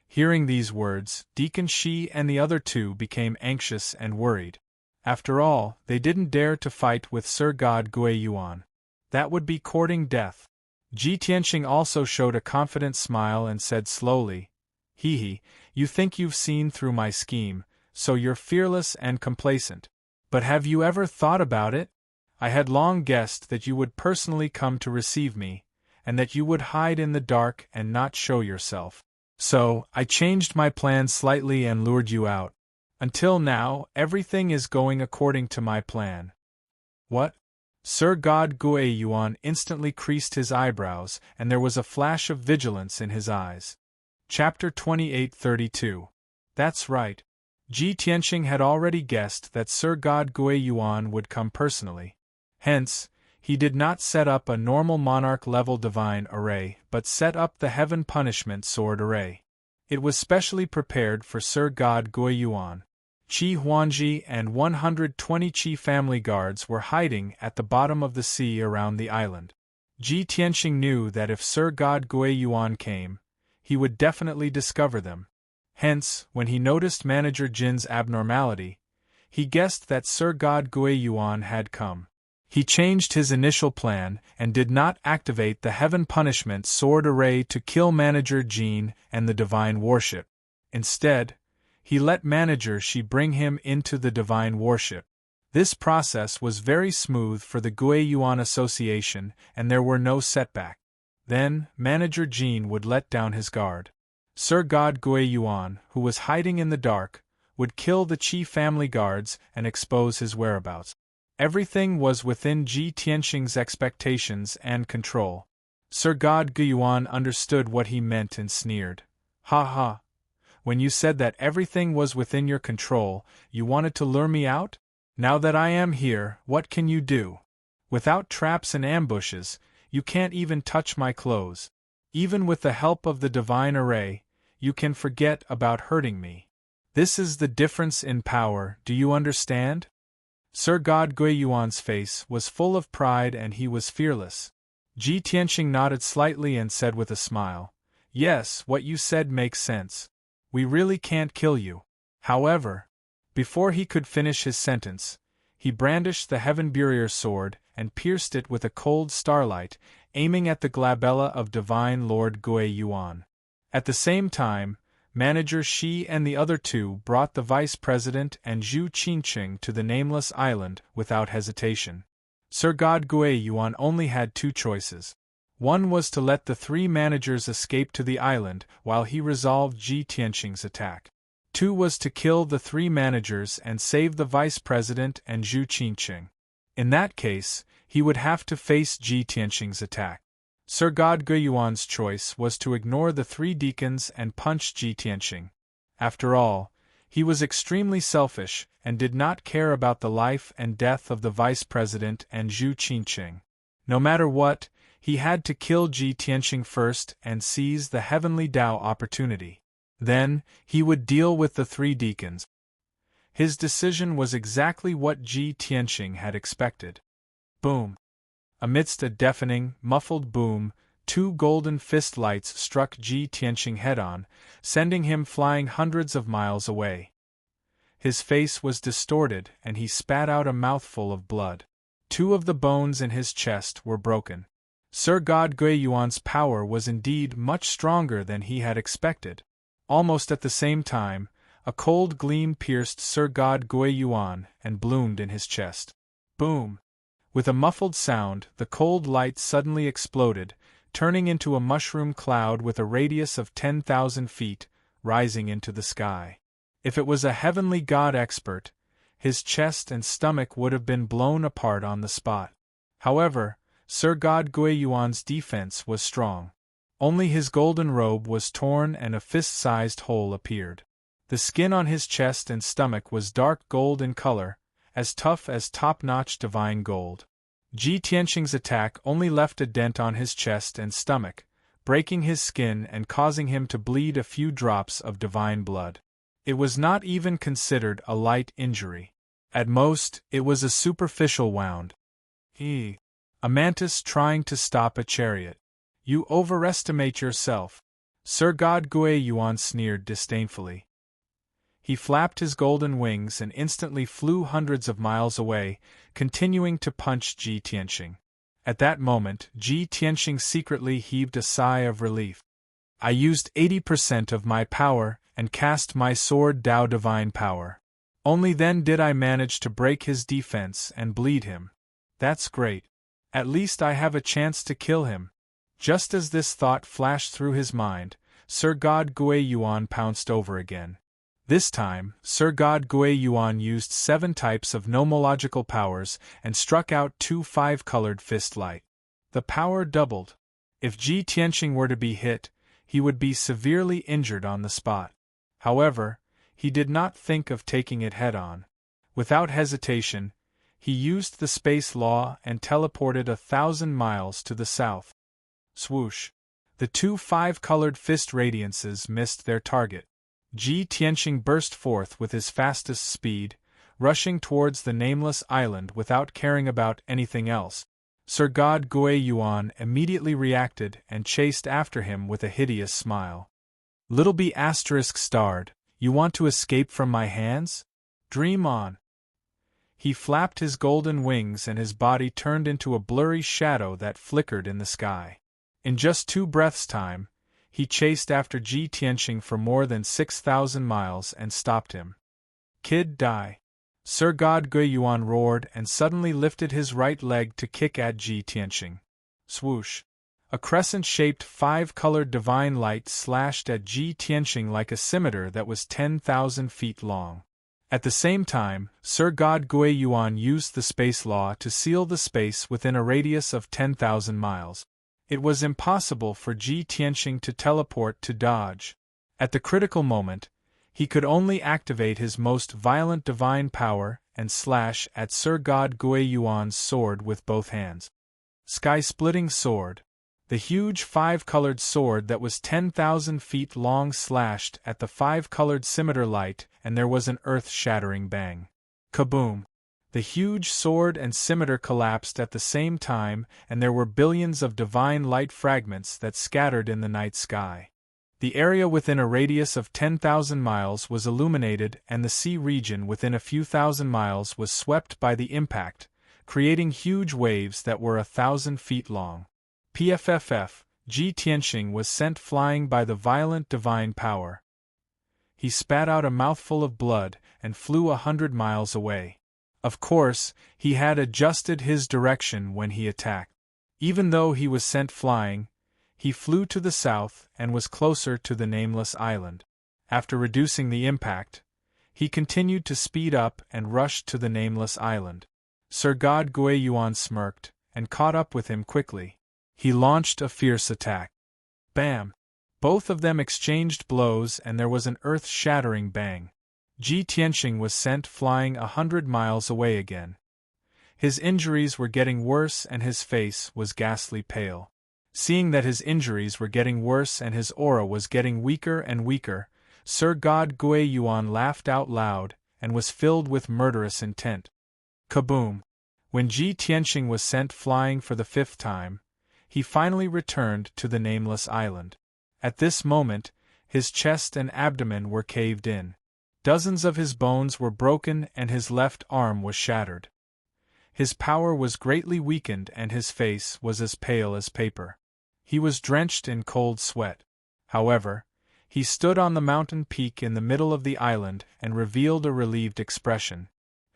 Hearing these words, Deacon Shi and the other 2 became anxious and worried. After all, they didn't dare to fight with Sir God Guiyuan. That would be courting death. Ji Tianxing also showed a confident smile and said slowly, Hee, you think you've seen through my scheme, so you're fearless and complacent. But have you ever thought about it? I had long guessed that you would personally come to receive me, and that you would hide in the dark and not show yourself. So, I changed my plan slightly and lured you out. Until now, everything is going according to my plan. What? Sir God Guiyuan instantly creased his eyebrows, and there was a flash of vigilance in his eyes. Chapter 28:32. That's right. Ji Tianxing had already guessed that Sir God Guiyuan would come personally. Hence, He did not set up a normal monarch-level divine array, but set up the heaven punishment sword array. It was specially prepared for Sir God Guiyuan. Qi Huangji and 120 Qi family guards were hiding at the bottom of the sea around the island. Ji Tianxing knew that if Sir God Guiyuan came, he would definitely discover them. Hence, when he noticed Manager Jin's abnormality, he guessed that Sir God Guiyuan had come. He changed his initial plan and did not activate the Heaven Punishment Sword Array to kill Manager Jin and the Divine Warship. Instead, he let Manager Shi bring him into the Divine Warship. This process was very smooth for the Guiyuan Association and there were no setbacks. Then, Manager Jin would let down his guard. Sir God Guiyuan, who was hiding in the dark, would kill the Qi family guards and expose his whereabouts. Everything was within Ji Tianxing's expectations and control. Sir God Guiyuan understood what he meant and sneered. Ha ha! When you said that everything was within your control, you wanted to lure me out? Now that I am here, what can you do? Without traps and ambushes, you can't even touch my clothes. Even with the help of the divine array, you can forget about hurting me. This is the difference in power, do you understand? Sir God Guiyuan's face was full of pride and he was fearless. Ji Tianxing nodded slightly and said with a smile, "Yes, what you said makes sense. We really can't kill you." However, before he could finish his sentence, he brandished the Heaven Barrier sword and pierced it with a cold starlight, aiming at the glabella of Divine Lord Guiyuan. At the same time, Manager Shi and the other two brought the Vice President and Zhu Qingqing to the nameless island without hesitation. Sir God Guiyuan only had two choices. One was to let the three managers escape to the island while he resolved Ji Tianxing's attack. Two was to kill the three managers and save the Vice President and Zhu Qingqing. In that case, he would have to face Ji Tianxing's attack. Sir God Guiyuan's choice was to ignore the three deacons and punch Ji Tianxing. After all, he was extremely selfish and did not care about the life and death of the Vice President and Zhu Qingqing. No matter what, he had to kill Ji Tianxing first and seize the heavenly Tao opportunity. Then, he would deal with the three deacons. His decision was exactly what Ji Tianxing had expected. Boom! Amidst a deafening, muffled boom, two golden fist lights struck Ji Tianxing head-on, sending him flying hundreds of miles away. His face was distorted and he spat out a mouthful of blood. Two of the bones in his chest were broken. Sir God Guiyuan's power was indeed much stronger than he had expected. Almost at the same time, a cold gleam pierced Sir God Guiyuan and bloomed in his chest. Boom! With a muffled sound, the cold light suddenly exploded, turning into a mushroom cloud with a radius of 10,000 feet, rising into the sky. If it was a heavenly god expert, his chest and stomach would have been blown apart on the spot. However, Sir God Guiyuan's defense was strong. Only his golden robe was torn and a fist-sized hole appeared. The skin on his chest and stomach was dark gold in color, as tough as top-notch divine gold. Ji Tianxing's attack only left a dent on his chest and stomach, breaking his skin and causing him to bleed a few drops of divine blood. It was not even considered a light injury. At most, it was a superficial wound. A mantis trying to stop a chariot. You overestimate yourself. Sir God Guiyuan sneered disdainfully. He flapped his golden wings and instantly flew hundreds of miles away, continuing to punch Ji Tianxing. At that moment, Ji Tianxing secretly heaved a sigh of relief. I used 80% of my power and cast my sword Tao Divine Power. Only then did I manage to break his defense and bleed him. That's great. At least I have a chance to kill him. Just as this thought flashed through his mind, Sir God Guiyuan pounced over again. This time, Sir God Guiyuan used 7 types of nomological powers and struck out 2 5-colored fist light. The power doubled. If Ji Tianxing were to be hit, he would be severely injured on the spot. However, he did not think of taking it head-on. Without hesitation, he used the space law and teleported 1,000 miles to the south. Swoosh! The two five-colored fist radiances missed their target. Ji Tianqing burst forth with his fastest speed, rushing towards the nameless island without caring about anything else. Sir God Gui Yuan immediately reacted and chased after him with a hideous smile. Little B*** starred, you want to escape from my hands? Dream on. He flapped his golden wings and his body turned into a blurry shadow that flickered in the sky. In just 2 breaths' time, he chased after Ji Tianqing for more than 6,000 miles and stopped him. Kid, die! Sir God Gui Yuan roared and suddenly lifted his right leg to kick at Ji Tianqing. Swoosh! A crescent-shaped 5-colored divine light slashed at Ji Tianqing like a scimitar that was 10,000 feet long. At the same time, Sir God Gui Yuan used the space law to seal the space within a radius of 10,000 miles. It was impossible for Ji Tianqing to teleport to dodge. At the critical moment, he could only activate his most violent divine power and slash at Sir God Gui Yuan's sword with both hands. Sky-splitting sword. The huge 5-colored sword that was 10,000 feet long slashed at the 5-colored scimitar light, and there was an earth-shattering bang. Kaboom! The huge sword and scimitar collapsed at the same time, and there were billions of divine light fragments that scattered in the night sky. The area within a radius of 10,000 miles was illuminated, and the sea region within a few thousand miles was swept by the impact, creating huge waves that were 1,000 feet long. PFFF, Ji Tianqing was sent flying by the violent divine power. He spat out a mouthful of blood and flew 100 miles away. Of course, he had adjusted his direction when he attacked. Even though he was sent flying, he flew to the south and was closer to the nameless island. After reducing the impact, he continued to speed up and rushed to the nameless island. Sir God Gui Yuan smirked and caught up with him quickly. He launched a fierce attack. Bam! Both of them exchanged blows and there was an earth-shattering bang. Ji Tianqing was sent flying 100 miles away again. His injuries were getting worse and his face was ghastly pale. Seeing that his injuries were getting worse and his aura was getting weaker and weaker, Sir God Gui Yuan laughed out loud and was filled with murderous intent. Kaboom! When Ji Tianqing was sent flying for the 5th time, he finally returned to the nameless island. At this moment, his chest and abdomen were caved in. Dozens of his bones were broken and his left arm was shattered. His power was greatly weakened and his face was as pale as paper. He was drenched in cold sweat. However, he stood on the mountain peak in the middle of the island and revealed a relieved expression.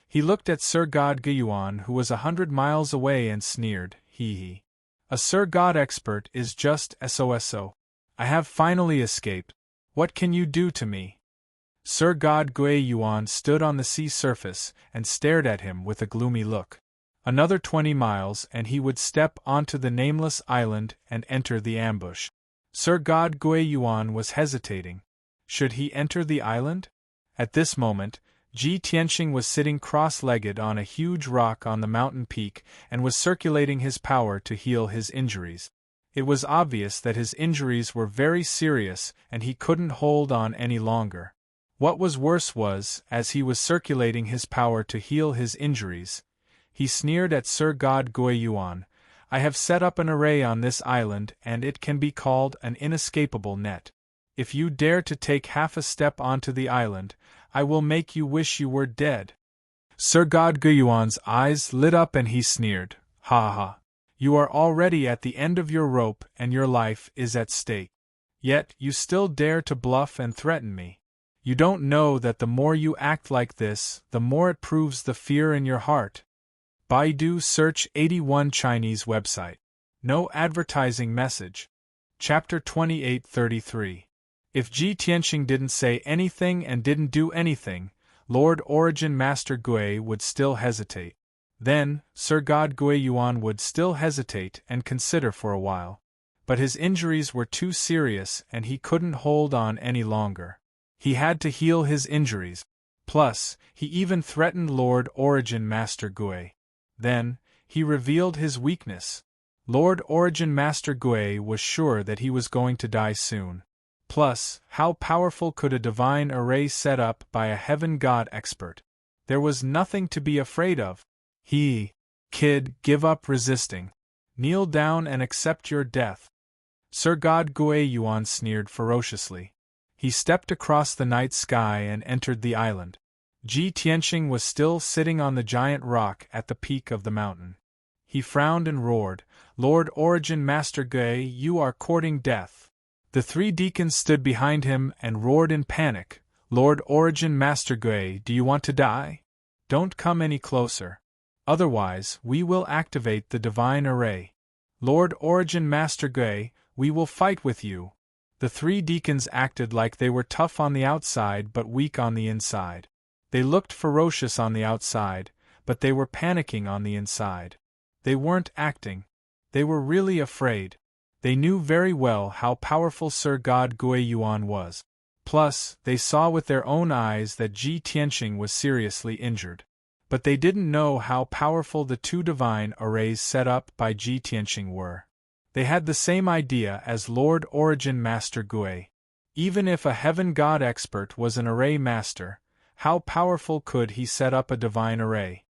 He looked at Sir God Gui Yuan, who was 100 miles away, and sneered, "Hee hee. A Sir God expert is just SOSO. I have finally escaped. What can you do to me?" Sir God Gui Yuan stood on the sea surface and stared at him with a gloomy look. Another 20 miles and he would step onto the nameless island and enter the ambush. Sir God Gui Yuan was hesitating. Should he enter the island? At this moment, Ji Tianqing was sitting cross-legged on a huge rock on the mountain peak and was circulating his power to heal his injuries. It was obvious that his injuries were very serious and he couldn't hold on any longer. What was worse was, as he was circulating his power to heal his injuries, he sneered at Sir God Gui Yuan, "I have set up an array on this island and it can be called an inescapable net. If you dare to take half a step onto the island, I will make you wish you were dead." Sir God Gui Yuan's eyes lit up and he sneered, "Ha ha. You are already at the end of your rope and your life is at stake. Yet you still dare to bluff and threaten me. You don't know that the more you act like this, the more it proves the fear in your heart." Baidu Search 81 Chinese website. No advertising message. Chapter 2833. If Ji Tianqing didn't say anything and didn't do anything, Lord Origin Master Gui would still hesitate. Then, Sir God Gui Yuan would still hesitate and consider for a while. But his injuries were too serious and he couldn't hold on any longer. He had to heal his injuries. Plus, he even threatened Lord Origin Master Gui. Then, he revealed his weakness. Lord Origin Master Gui was sure that he was going to die soon. Plus, how powerful could a divine array set up by a heaven god expert? There was nothing to be afraid of. Kid, give up resisting. Kneel down and accept your death. Sir God Gui Yuan sneered ferociously. He stepped across the night sky and entered the island. Ji Tianqing was still sitting on the giant rock at the peak of the mountain. He frowned and roared, "Lord Origin Master Gui, you are courting death." The three deacons stood behind him and roared in panic, "Lord Origin Master Gui, do you want to die? Don't come any closer. Otherwise, we will activate the divine array. Lord Origin Master Gui, we will fight with you." The three deacons acted like they were tough on the outside but weak on the inside. They looked ferocious on the outside, but they were panicking on the inside. They weren't acting. They were really afraid. They knew very well how powerful Sir God Gui Yuan was. Plus, they saw with their own eyes that Ji Tianqing was seriously injured. But they didn't know how powerful the two divine arrays set up by Ji Tianqing were. They had the same idea as Lord Origin Master Gui. Even if a heaven god expert was an array master, how powerful could he set up a divine array?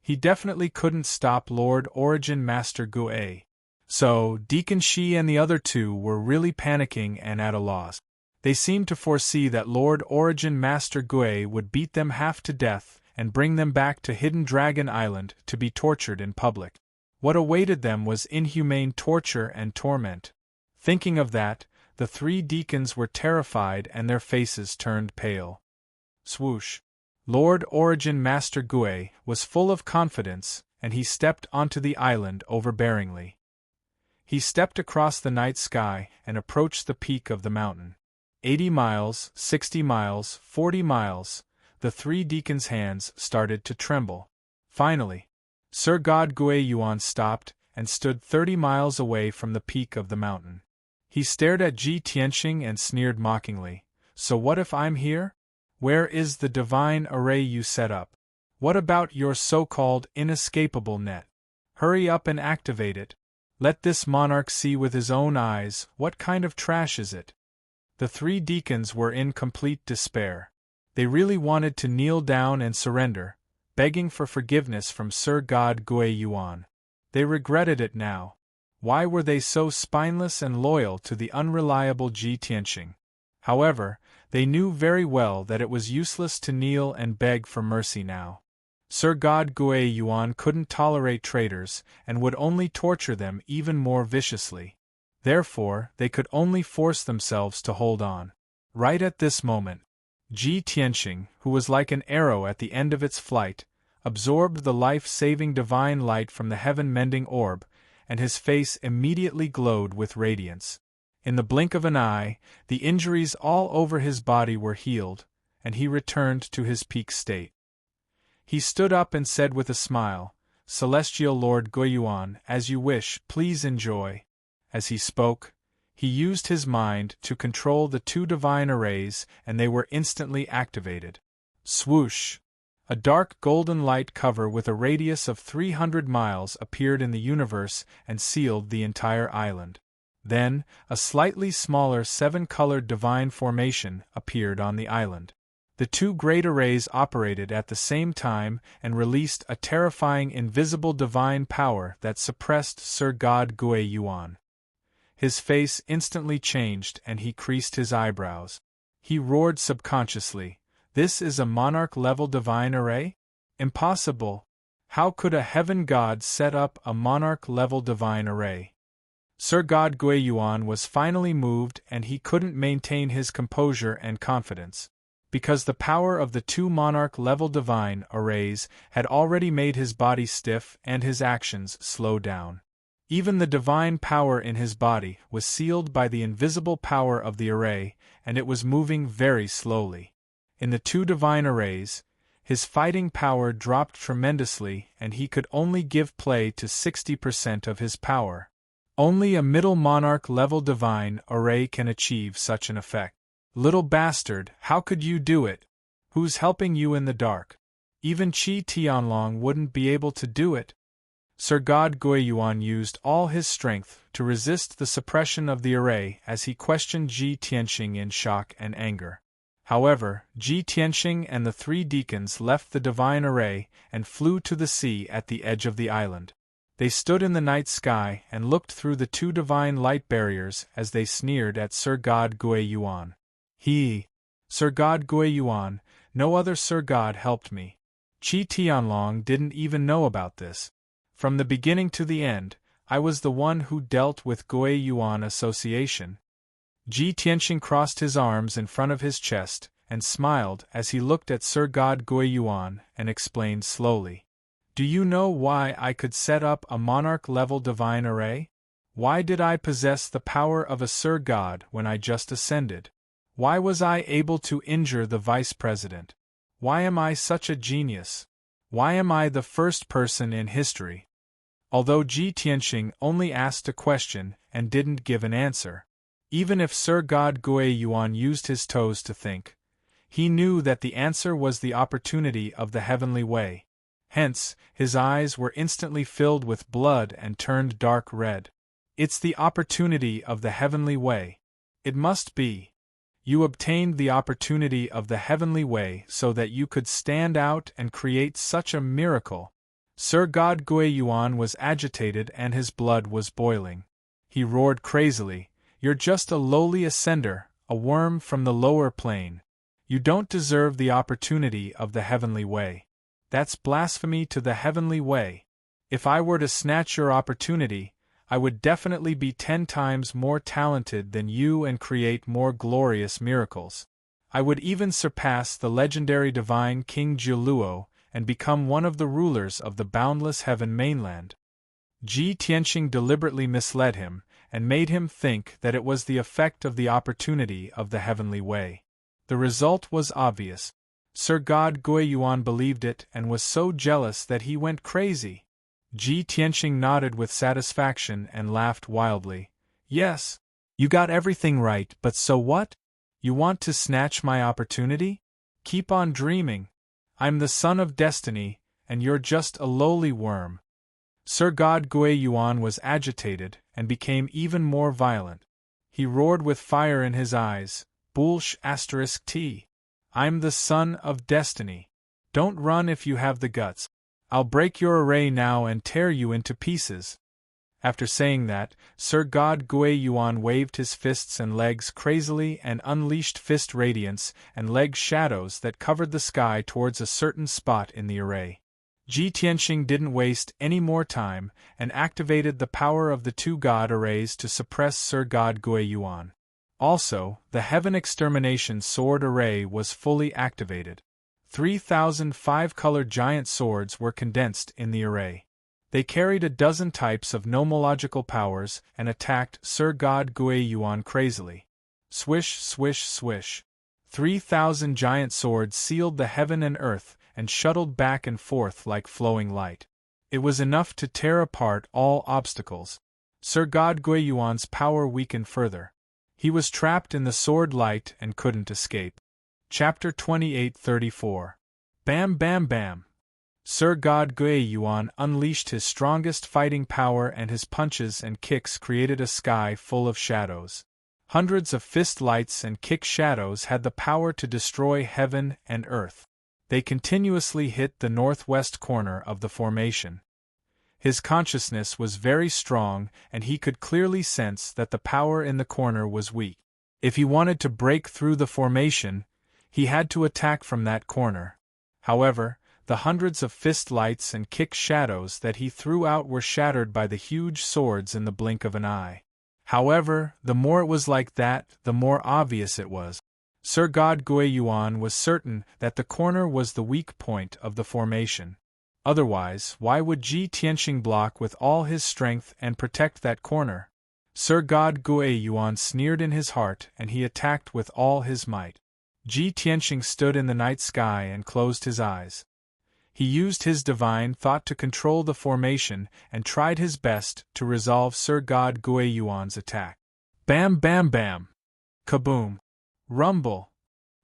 He definitely couldn't stop Lord Origin Master Gui. So, Deacon Shi and the other two were really panicking and at a loss. They seemed to foresee that Lord Origin Master Gui would beat them half to death and bring them back to Hidden Dragon Island to be tortured in public. What awaited them was inhumane torture and torment. Thinking of that, the three deacons were terrified and their faces turned pale. Swoosh! Lord Origin Master Gui was full of confidence, and he stepped onto the island overbearingly. He stepped across the night sky and approached the peak of the mountain. 80 miles, 60 miles, 40 miles, the three deacons' hands started to tremble. Finally, Sir God Gui Yuan stopped and stood 30 miles away from the peak of the mountain. He stared at Ji Tianqing and sneered mockingly, "So what if I'm here? Where is the divine array you set up? What about your so-called inescapable net? Hurry up and activate it. Let this monarch see with his own eyes what kind of trash is it." The three deacons were in complete despair. They really wanted to kneel down and surrender, begging for forgiveness from Sir God Gui Yuan. They regretted it now. Why were they so spineless and loyal to the unreliable Ji Tianqing? However, they knew very well that it was useless to kneel and beg for mercy now. Sir God Gui Yuan couldn't tolerate traitors and would only torture them even more viciously. Therefore, they could only force themselves to hold on. Right at this moment, Ji Tianqing, who was like an arrow at the end of its flight, absorbed the life-saving divine light from the heaven-mending orb, and his face immediately glowed with radiance. In the blink of an eye, the injuries all over his body were healed, and he returned to his peak state. He stood up and said with a smile, "Celestial Lord Gui Yuan, as you wish, please enjoy." As he spoke, he used his mind to control the two divine arrays, and they were instantly activated. Swoosh! A dark golden light cover with a radius of 300 miles appeared in the universe and sealed the entire island. Then, a slightly smaller seven-colored divine formation appeared on the island. The two great arrays operated at the same time and released a terrifying invisible divine power that suppressed Sir God Gui Yuan. His face instantly changed and he creased his eyebrows. He roared subconsciously, "This is a monarch-level divine array? Impossible! How could a heaven god set up a monarch-level divine array?" Sir God Gui Yuan was finally moved and he couldn't maintain his composure and confidence. Because the power of the two monarch-level divine arrays had already made his body stiff and his actions slow down. Even the divine power in his body was sealed by the invisible power of the array, and it was moving very slowly. In the two divine arrays, his fighting power dropped tremendously and he could only give play to 60% of his power. Only a middle monarch-level divine array can achieve such an effect. "Little bastard, how could you do it? Who's helping you in the dark? Even Qi Tianlong wouldn't be able to do it. Sir God Guiyuan used all his strength to resist the suppression of the array as he questioned Ji Tianxing in shock and anger. However, Ji Tianxing and the three deacons left the divine array and flew to the sea at the edge of the island. They stood in the night sky and looked through the two divine light barriers as they sneered at Sir God Guiyuan. Sir God Guiyuan, no other Sir God helped me. Qi Tianlong didn't even know about this. From the beginning to the end, I was the one who dealt with Guiyuan Association. Ji Tianxing crossed his arms in front of his chest and smiled as he looked at Sir God Guiyuan and explained slowly. Do you know why I could set up a monarch-level divine array? Why did I possess the power of a Sir God when I just ascended? Why was I able to injure the vice president? Why am I such a genius? Why am I the first person in history? Although Ji Tianxing only asked a question and didn't give an answer, even if Sir God Guiyuan used his toes to think, he knew that the answer was the opportunity of the heavenly way. Hence, his eyes were instantly filled with blood and turned dark red. It's the opportunity of the heavenly way. It must be. You obtained the opportunity of the heavenly way so that you could stand out and create such a miracle. Sir God Guiyuan was agitated and his blood was boiling. He roared crazily, "You're just a lowly ascender, a worm from the lower plane. You don't deserve the opportunity of the heavenly way. That's blasphemy to the heavenly way. If I were to snatch your opportunity, I would definitely be 10 times more talented than you and create more glorious miracles. I would even surpass the legendary divine King Jiuluo and become one of the rulers of the boundless heaven mainland." Ji Tianxing deliberately misled him and made him think that it was the effect of the opportunity of the heavenly way. The result was obvious. Sir God Guiyuan believed it and was so jealous that he went crazy. Ji Tianxing nodded with satisfaction and laughed wildly. "Yes, you got everything right, but so what? You want to snatch my opportunity? Keep on dreaming. I'm the son of destiny, and you're just a lowly worm." Sir God Guiyuan was agitated and became even more violent. He roared with fire in his eyes, "Bullsh*T. I'm the son of destiny. Don't run if you have the guts. I'll break your array now and tear you into pieces." After saying that, Sir God Guiyuan waved his fists and legs crazily and unleashed fist radiance and leg shadows that covered the sky towards a certain spot in the array. Ji Tianxing didn't waste any more time and activated the power of the two God arrays to suppress Sir God Guiyuan. Also, the Heaven Extermination Sword Array was fully activated. 3,000 five-colored giant swords were condensed in the array. They carried a dozen types of nomological powers and attacked Sir God Guiyuan crazily. Swish, swish, swish. 3,000 giant swords sealed the heaven and earth and shuttled back and forth like flowing light. It was enough to tear apart all obstacles. Sir God Guiyuan's power weakened further. He was trapped in the sword light and couldn't escape. Chapter 28:34. Bam Bam Bam. Sir God Guiyuan unleashed his strongest fighting power and his punches and kicks created a sky full of shadows. Hundreds of fist lights and kick shadows had the power to destroy heaven and earth. They continuously hit the northwest corner of the formation. His consciousness was very strong and he could clearly sense that the power in the corner was weak. If he wanted to break through the formation, he had to attack from that corner. However, the hundreds of fist lights and kick shadows that he threw out were shattered by the huge swords in the blink of an eye. However, the more it was like that, the more obvious it was. Sir God Guiyuan was certain that the corner was the weak point of the formation. Otherwise, why would Ji Tianxing block with all his strength and protect that corner? Sir God Guiyuan sneered in his heart and he attacked with all his might. Ji Tianxing stood in the night sky and closed his eyes. He used his divine thought to control the formation and tried his best to resolve Sir God Guiyuan's attack. Bam Bam Bam! Kaboom! Rumble!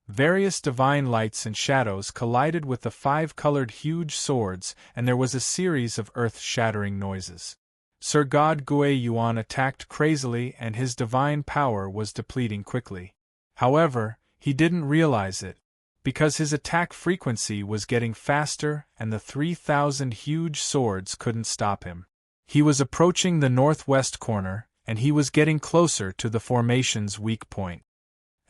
Various divine lights and shadows collided with the 5-colored huge swords, and there was a series of earth-shattering noises. Sir God Gui Yuan attacked crazily and his divine power was depleting quickly. However, he didn't realize it, because his attack frequency was getting faster and the 3,000 huge swords couldn't stop him. He was approaching the northwest corner, and he was getting closer to the formation's weak point.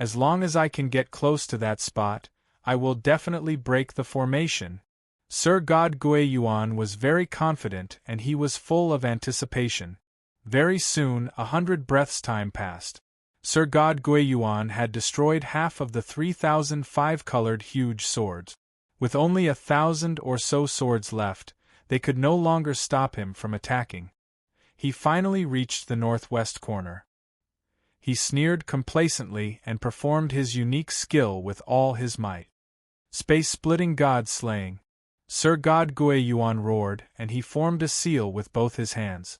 As long as I can get close to that spot, I will definitely break the formation. Sir God Gui Yuan was very confident and he was full of anticipation. Very soon 100 breaths time passed. Sir God Gui Yuan had destroyed half of the 3,000 5-colored huge swords. With only 1,000 or so swords left, they could no longer stop him from attacking. He finally reached the northwest corner. He sneered complacently and performed his unique skill with all his might. Space-splitting god-slaying. Sir God Gui Yuan roared, and he formed a seal with both his hands.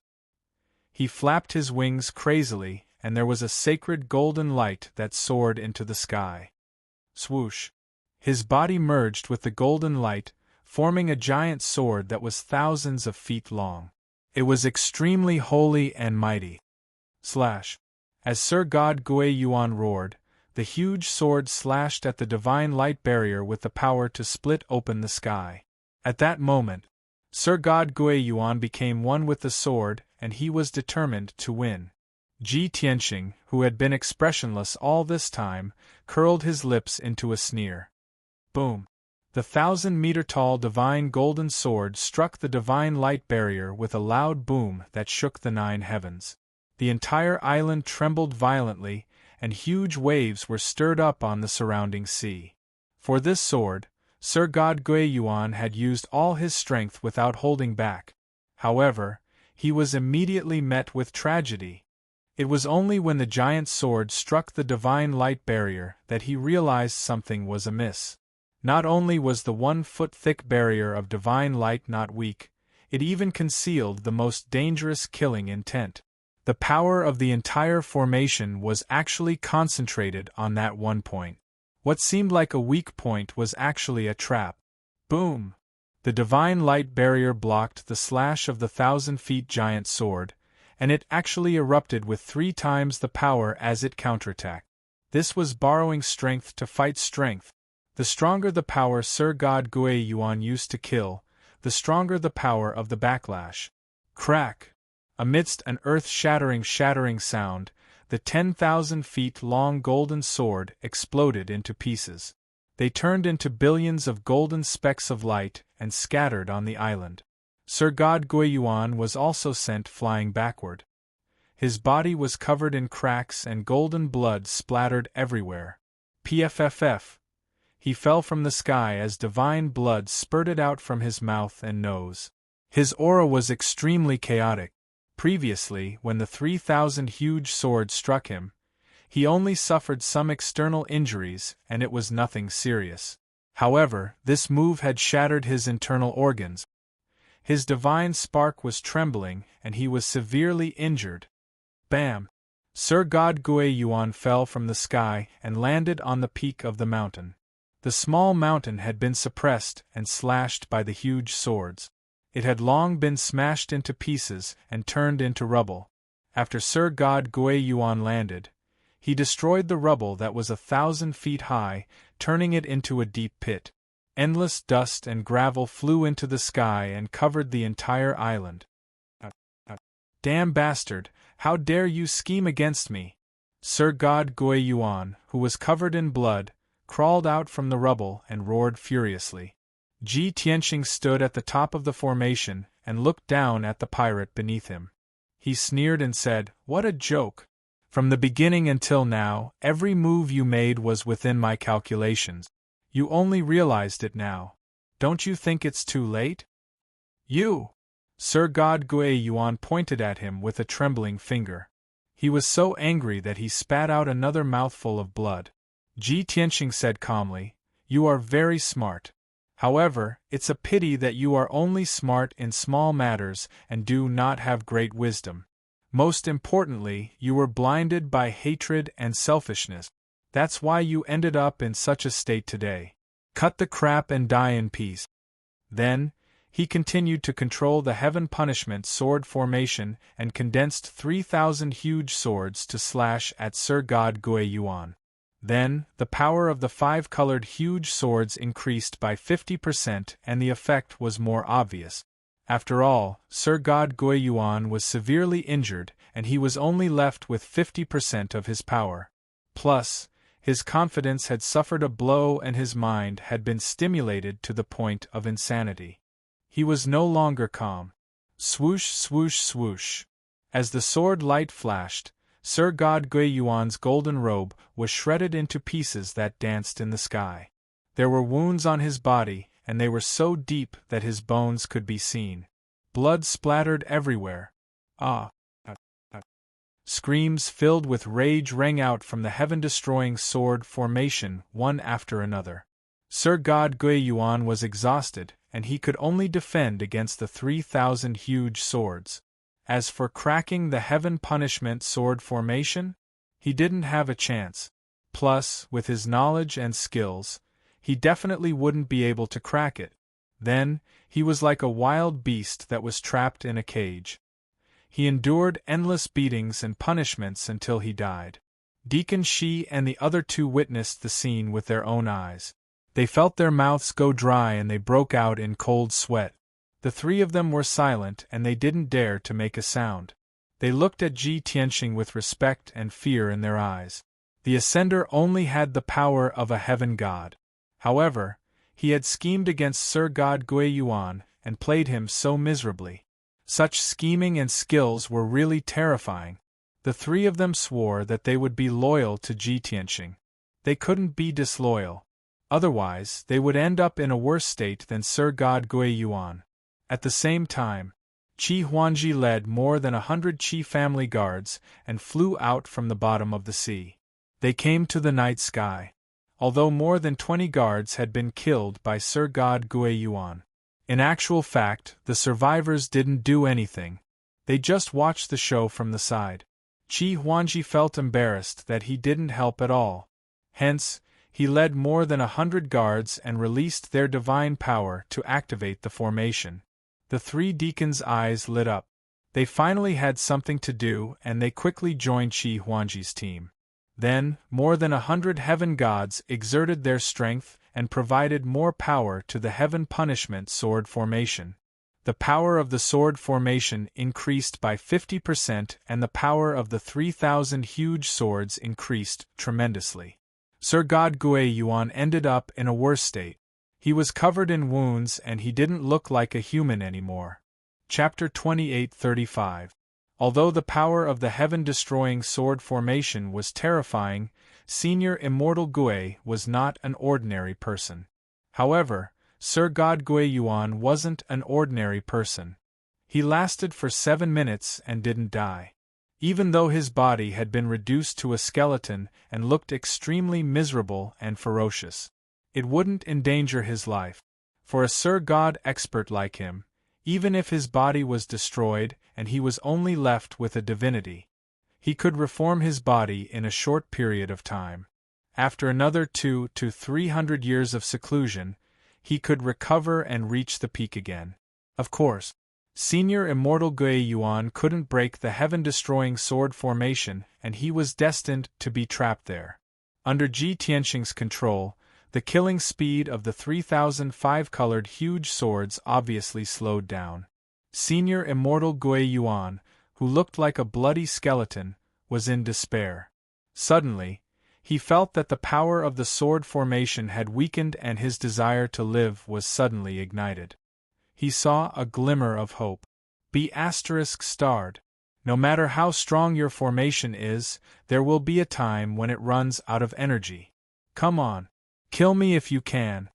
He flapped his wings crazily, and there was a sacred golden light that soared into the sky. Swoosh! His body merged with the golden light, forming a giant sword that was thousands of feet long. It was extremely holy and mighty. Slash! As Sir God Gui Yuan roared, the huge sword slashed at the divine light barrier with the power to split open the sky. At that moment, Sir God Gui Yuan became one with the sword, and he was determined to win. Ji Tianxing, who had been expressionless all this time, curled his lips into a sneer. Boom! The 1,000-meter-tall divine golden sword struck the divine light barrier with a loud boom that shook the 9 heavens. The entire island trembled violently, and huge waves were stirred up on the surrounding sea. For this sword, Sir God Gui Yuan had used all his strength without holding back. However, he was immediately met with tragedy. It was only when the giant sword struck the divine light barrier that he realized something was amiss. Not only was the 1-foot-thick barrier of divine light not weak, it even concealed the most dangerous killing intent. The power of the entire formation was actually concentrated on that one point. What seemed like a weak point was actually a trap. Boom! The divine light barrier blocked the slash of the 1,000-feet giant sword, and it actually erupted with 3 times the power as it counterattacked. This was borrowing strength to fight strength. The stronger the power Sir God Gui Yuan used to kill, the stronger the power of the backlash. Crack! Amidst an earth-shattering sound, the 10,000-feet-long golden sword exploded into pieces. They turned into billions of golden specks of light and scattered on the island. Sir God Gui Yuan was also sent flying backward. His body was covered in cracks and golden blood splattered everywhere. Pfff! He fell from the sky as divine blood spurted out from his mouth and nose. His aura was extremely chaotic. Previously, when the 3,000 huge swords struck him, he only suffered some external injuries and it was nothing serious. However, this move had shattered his internal organs. His divine spark was trembling and he was severely injured. Bam! Sir God Gui Yuan fell from the sky and landed on the peak of the mountain. The small mountain had been suppressed and slashed by the huge swords. It had long been smashed into pieces and turned into rubble. After Sir God Gui Yuan landed, he destroyed the rubble that was 1,000 feet high, turning it into a deep pit. Endless dust and gravel flew into the sky and covered the entire island. Damn bastard, how dare you scheme against me? Sir God Gui Yuan, who was covered in blood, crawled out from the rubble and roared furiously. Ji Tianxing stood at the top of the formation and looked down at the pirate beneath him. He sneered and said, "What a joke! From the beginning until now, every move you made was within my calculations. You only realized it now. Don't you think it's too late?" "You!" Sir God Gui Yuan pointed at him with a trembling finger. He was so angry that he spat out another mouthful of blood. Ji Tianxing said calmly, "You are very smart. However, it's a pity that you are only smart in small matters and do not have great wisdom. Most importantly, you were blinded by hatred and selfishness." That's why you ended up in such a state today. Cut the crap and die in peace. Then, he continued to control the heaven punishment sword formation and condensed 3,000 huge swords to slash at Sir God Gui Yuan. Then, the power of the 5-colored huge swords increased by 50% and the effect was more obvious. After all, Sir God Gui Yuan was severely injured and he was only left with 50% of his power. Plus, his confidence had suffered a blow and his mind had been stimulated to the point of insanity. He was no longer calm. Swoosh, swoosh, swoosh. As the sword light flashed, Sir God Gui Yuan's golden robe was shredded into pieces that danced in the sky. There were wounds on his body, and they were so deep that his bones could be seen. Blood splattered everywhere. Ah! Screams filled with rage rang out from the heaven-destroying sword formation one after another. Sir God Gui Yuan was exhausted, and he could only defend against the 3,000 huge swords. As for cracking the heaven punishment sword formation, he didn't have a chance. Plus, with his knowledge and skills, he definitely wouldn't be able to crack it. Then, he was like a wild beast that was trapped in a cage. He endured endless beatings and punishments until he died. Deacon Shi and the other two witnessed the scene with their own eyes. They felt their mouths go dry and they broke out in cold sweat. The three of them were silent and they didn't dare to make a sound. They looked at Ji Tianxing with respect and fear in their eyes. The Ascender only had the power of a heaven god. However, he had schemed against Sir God Gui Yuan and played him so miserably. Such scheming and skills were really terrifying. The three of them swore that they would be loyal to Ji Tianxing. They couldn't be disloyal. Otherwise, they would end up in a worse state than Sir God Gui Yuan. At the same time, Qi Huangji led more than 100 Qi family guards and flew out from the bottom of the sea. They came to the night sky. Although more than 20 guards had been killed by Sir God Gui Yuan. In actual fact, the survivors didn't do anything. They just watched the show from the side. Qi Huangji felt embarrassed that he didn't help at all. Hence, he led more than 100 guards and released their divine power to activate the formation. The three deacons' eyes lit up. They finally had something to do and they quickly joined Qi Huangji's team. Then, more than 100 heaven gods exerted their strength and provided more power to the heaven punishment sword formation. The power of the sword formation increased by 50% and the power of the 3,000 huge swords increased tremendously. Sir God Gui Yuan ended up in a worse state. He was covered in wounds and he didn't look like a human anymore. Chapter 28:35. Although the power of the heaven-destroying sword formation was terrifying, Senior Immortal Gui was not an ordinary person. However, Sir God Gui Yuan wasn't an ordinary person. He lasted for 7 minutes and didn't die. Even though his body had been reduced to a skeleton and looked extremely miserable and ferocious, it wouldn't endanger his life. For a Sir God expert like him, even if his body was destroyed and he was only left with a divinity, he could reform his body in a short period of time. After another 200 to 300 years of seclusion, he could recover and reach the peak again. Of course, Senior Immortal Gui Yuan couldn't break the heaven-destroying sword formation and he was destined to be trapped there. Under Ji Tianxing's control, the killing speed of the 3,000 5-colored huge swords obviously slowed down. Senior Immortal Gui Yuan, who looked like a bloody skeleton, was in despair. Suddenly, he felt that the power of the sword formation had weakened and his desire to live was suddenly ignited. He saw a glimmer of hope. Be ****. No matter how strong your formation is, there will be a time when it runs out of energy. Come on. Kill me if you can.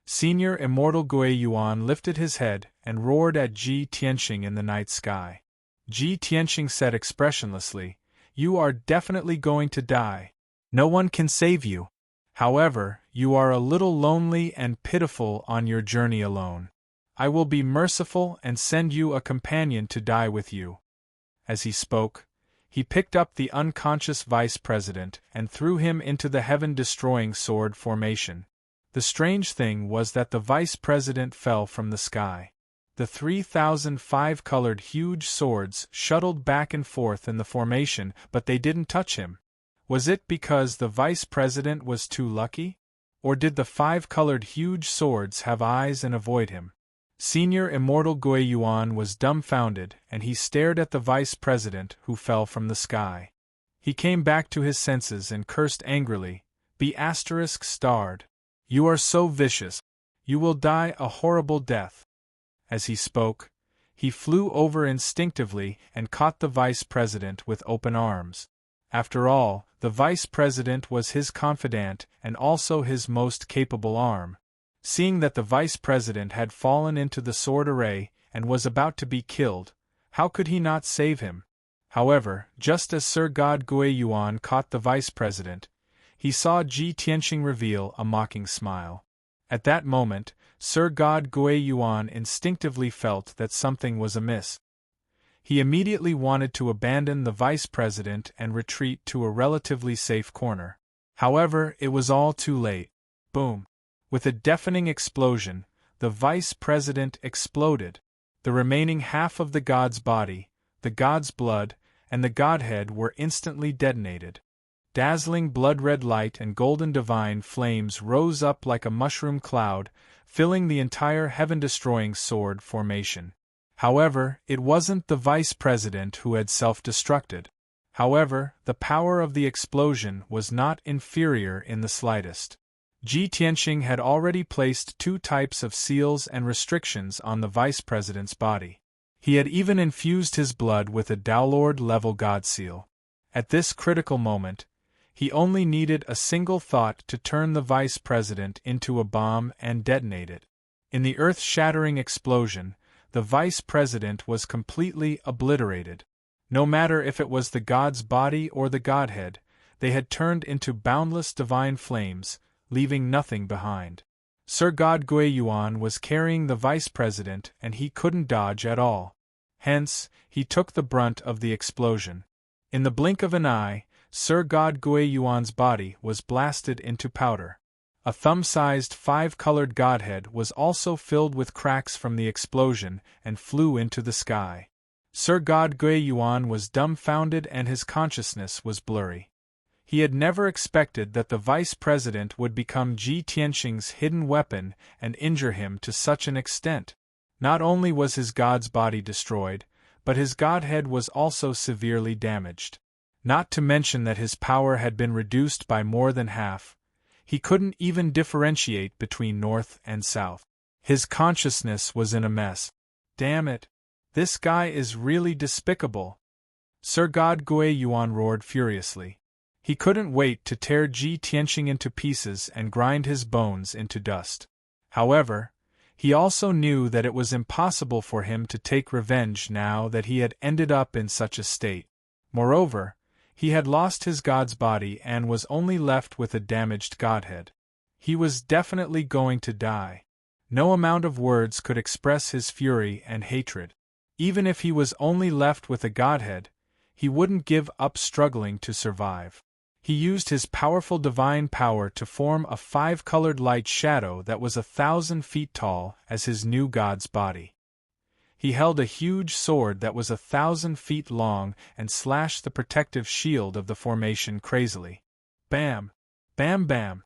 Senior Immortal Gui Yuan lifted his head and roared at Ji Tianxing in the night sky. Ji Tianxing said expressionlessly, "You are definitely going to die. No one can save you. However, you are a little lonely and pitiful on your journey alone. I will be merciful and send you a companion to die with you." As he spoke, He picked up the unconscious vice president and threw him into the heaven-destroying sword formation. The strange thing was that the vice president fell from the sky. The 3005 colored huge swords shuttled back and forth in the formation, but they didn't touch him. Was it because the vice president was too lucky? Or did the 5 colored huge swords have eyes and avoid him? Senior Immortal Gui Yuan was dumbfounded, and he stared at the vice president who fell from the sky. He came back to his senses and cursed angrily, "Be ****. You are so vicious. You will die a horrible death." As he spoke, he flew over instinctively and caught the vice president with open arms. After all, the vice president was his confidant and also his most capable arm. Seeing that the vice president had fallen into the sword array and was about to be killed, how could he not save him? However, just as Sir God Gui Yuan caught the vice president, he saw Ji Tianxing reveal a mocking smile. At that moment, Sir God Gui Yuan instinctively felt that something was amiss. He immediately wanted to abandon the vice president and retreat to a relatively safe corner. However, it was all too late. Boom! With a deafening explosion, the vice president exploded. The remaining half of the god's body, the god's blood, and the godhead were instantly detonated. Dazzling blood-red light and golden divine flames rose up like a mushroom cloud, filling the entire heaven-destroying sword formation. However, it wasn't the vice president who had self-destructed. However, the power of the explosion was not inferior in the slightest. Ji Tianxing had already placed 2 types of seals and restrictions on the vice president's body. He had even infused his blood with a Downlord-level god seal. At this critical moment, he only needed a single thought to turn the vice president into a bomb and detonate it. In the earth-shattering explosion, the vice president was completely obliterated. No matter if it was the god's body or the godhead, they had turned into boundless divine flames, leaving nothing behind. Sir God Gui Yuan was carrying the vice president and he couldn't dodge at all. Hence, he took the brunt of the explosion. In the blink of an eye, Sir God Gui Yuan's body was blasted into powder. A thumb-sized 5-colored godhead was also filled with cracks from the explosion and flew into the sky. Sir God Gui Yuan was dumbfounded and his consciousness was blurry. He had never expected that the vice president would become Ji Tianxing's hidden weapon and injure him to such an extent. Not only was his god's body destroyed, but his godhead was also severely damaged. Not to mention that his power had been reduced by more than half. He couldn't even differentiate between north and south. His consciousness was in a mess. Damn it! This guy is really despicable! Sir God Gui Yuan roared furiously. He couldn't wait to tear Ji Tianxing into pieces and grind his bones into dust. However, he also knew that it was impossible for him to take revenge now that he had ended up in such a state. Moreover, he had lost his god's body and was only left with a damaged godhead. He was definitely going to die. No amount of words could express his fury and hatred. Even if he was only left with a godhead, he wouldn't give up struggling to survive. He used his powerful divine power to form a 5-colored light shadow that was 1,000 feet tall as his new god's body. He held a huge sword that was 1,000 feet long and slashed the protective shield of the formation crazily. Bam! Bam bam!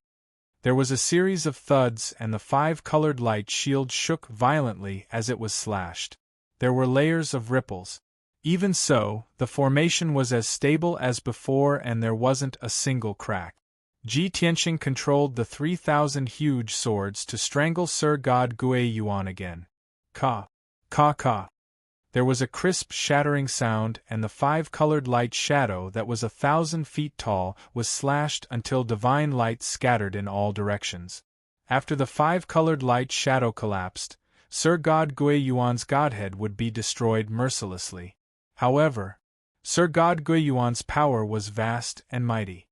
There was a series of thuds and the 5-colored light shield shook violently as it was slashed. There were layers of ripples. Even so, the formation was as stable as before and there wasn't a single crack. Ji Tianxing controlled the 3,000 huge swords to strangle Sir God Gui Yuan again. Ka! Ka ka! There was a crisp shattering sound and the 5-colored light shadow that was 1,000 feet tall was slashed until divine light scattered in all directions. After the 5-colored light shadow collapsed, Sir God Gui Yuan's godhead would be destroyed mercilessly. However, Sir God Gui Yuan's power was vast and mighty.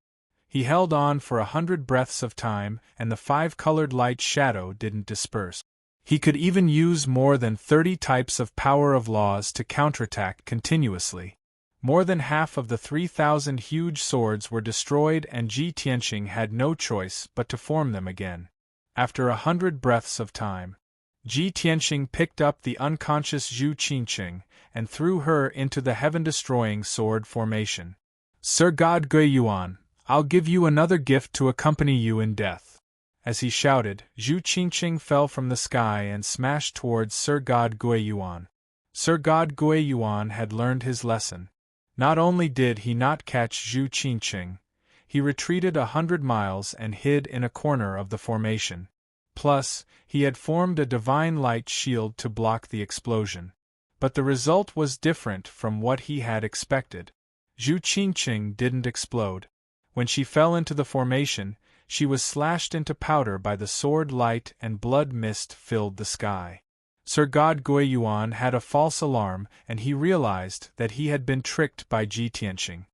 He held on for 100 breaths of time and the 5-colored light shadow didn't disperse. He could even use more than 30 types of power of laws to counterattack continuously. More than half of the 3,000 huge swords were destroyed, and Ji Tianqing had no choice but to form them again. After 100 breaths of time, Ji Tianqing picked up the unconscious Zhu Qingqing and threw her into the heaven-destroying sword formation. Sir God Guiyuan, I'll give you another gift to accompany you in death. As he shouted, Zhu Qingqing fell from the sky and smashed towards Sir God Guiyuan. Sir God Guiyuan had learned his lesson. Not only did he not catch Zhu Qingqing, he retreated 100 miles and hid in a corner of the formation. Plus, he had formed a divine light shield to block the explosion. But the result was different from what he had expected. Zhu Qingqing didn't explode. When she fell into the formation, she was slashed into powder by the sword light, and blood mist filled the sky. Sir God Guiyuan had a false alarm, and he realized that he had been tricked by Ji Tianqing.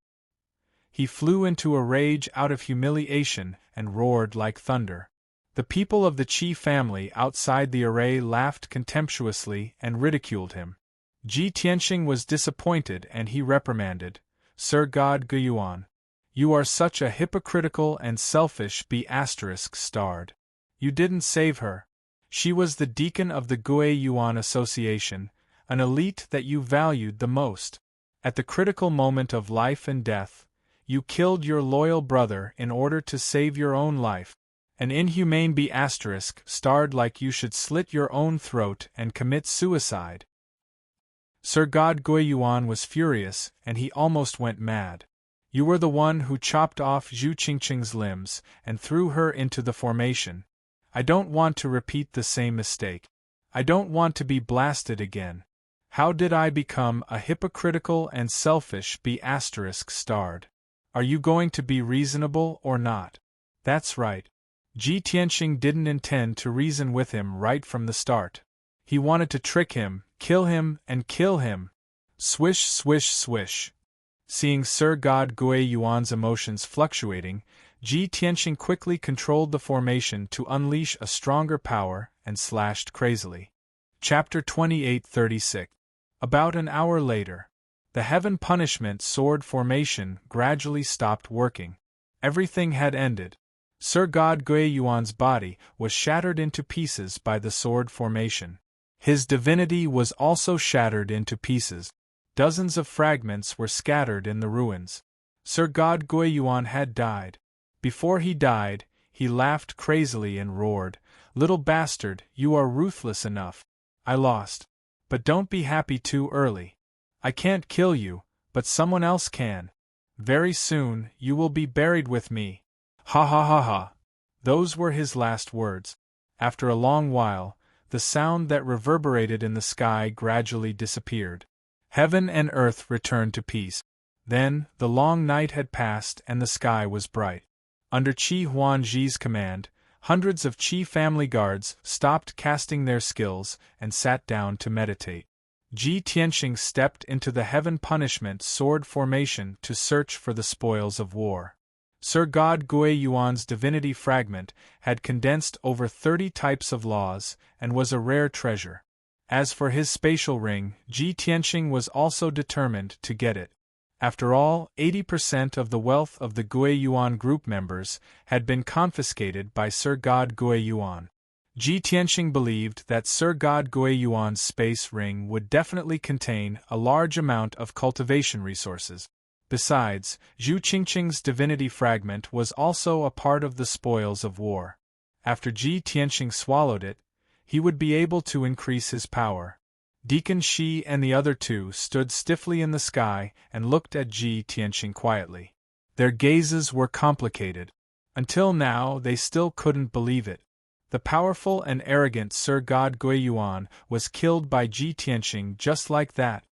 He flew into a rage out of humiliation and roared like thunder. The people of the Qi family outside the array laughed contemptuously and ridiculed him. Ji Tianqing was disappointed, and he reprimanded, Sir God Guiyuan, you are such a hypocritical and selfish B*****. You didn't save her. She was the deacon of the Guiyuan Association, an elite that you valued the most. At the critical moment of life and death, you killed your loyal brother in order to save your own life. An inhumane B**** like you should slit your own throat and commit suicide. Sir God Guiyuan was furious, and he almost went mad. You were the one who chopped off Zhu Qingqing's limbs and threw her into the formation. I don't want to repeat the same mistake. I don't want to be blasted again. How did I become a hypocritical and selfish B*****? Are you going to be reasonable or not? That's right. Ji Tianqing didn't intend to reason with him right from the start. He wanted to trick him, kill him, and kill him. Swish, swish, swish. Seeing Sir God Guiyuan's emotions fluctuating, Ji Tianqing quickly controlled the formation to unleash a stronger power and slashed crazily. Chapter 28:36. About an hour later, the Heaven Punishment sword formation gradually stopped working. Everything had ended. Sir God Guiyuan's body was shattered into pieces by the sword formation. His divinity was also shattered into pieces. Dozens of fragments were scattered in the ruins. Sir God Guiyuan had died. Before he died, he laughed crazily and roared, "Little bastard, you are ruthless enough. I lost. But don't be happy too early. I can't kill you, but someone else can. Very soon, you will be buried with me. Ha ha ha ha." Those were his last words. After a long while, the sound that reverberated in the sky gradually disappeared. Heaven and earth returned to peace. Then, the long night had passed and the sky was bright. Under Qi Huangji's command, hundreds of Qi family guards stopped casting their skills and sat down to meditate. Ji Tianqing stepped into the Heaven Punishment sword formation to search for the spoils of war. Sir God Guiyuan's divinity fragment had condensed over 30 types of laws and was a rare treasure. As for his spatial ring, Ji Tianqing was also determined to get it. After all, 80% of the wealth of the Guiyuan group members had been confiscated by Sir God Guiyuan. Ji Tianqing believed that Sir God Guiyuan's space ring would definitely contain a large amount of cultivation resources. Besides, Zhu Qingqing's divinity fragment was also a part of the spoils of war. After Ji Tianqing swallowed it, he would be able to increase his power. Deacon Shi and the other two stood stiffly in the sky and looked at Ji Tianqing quietly. Their gazes were complicated. Until now, they still couldn't believe it. The powerful and arrogant Sir God Guiyuan was killed by Ji Tianqing just like that.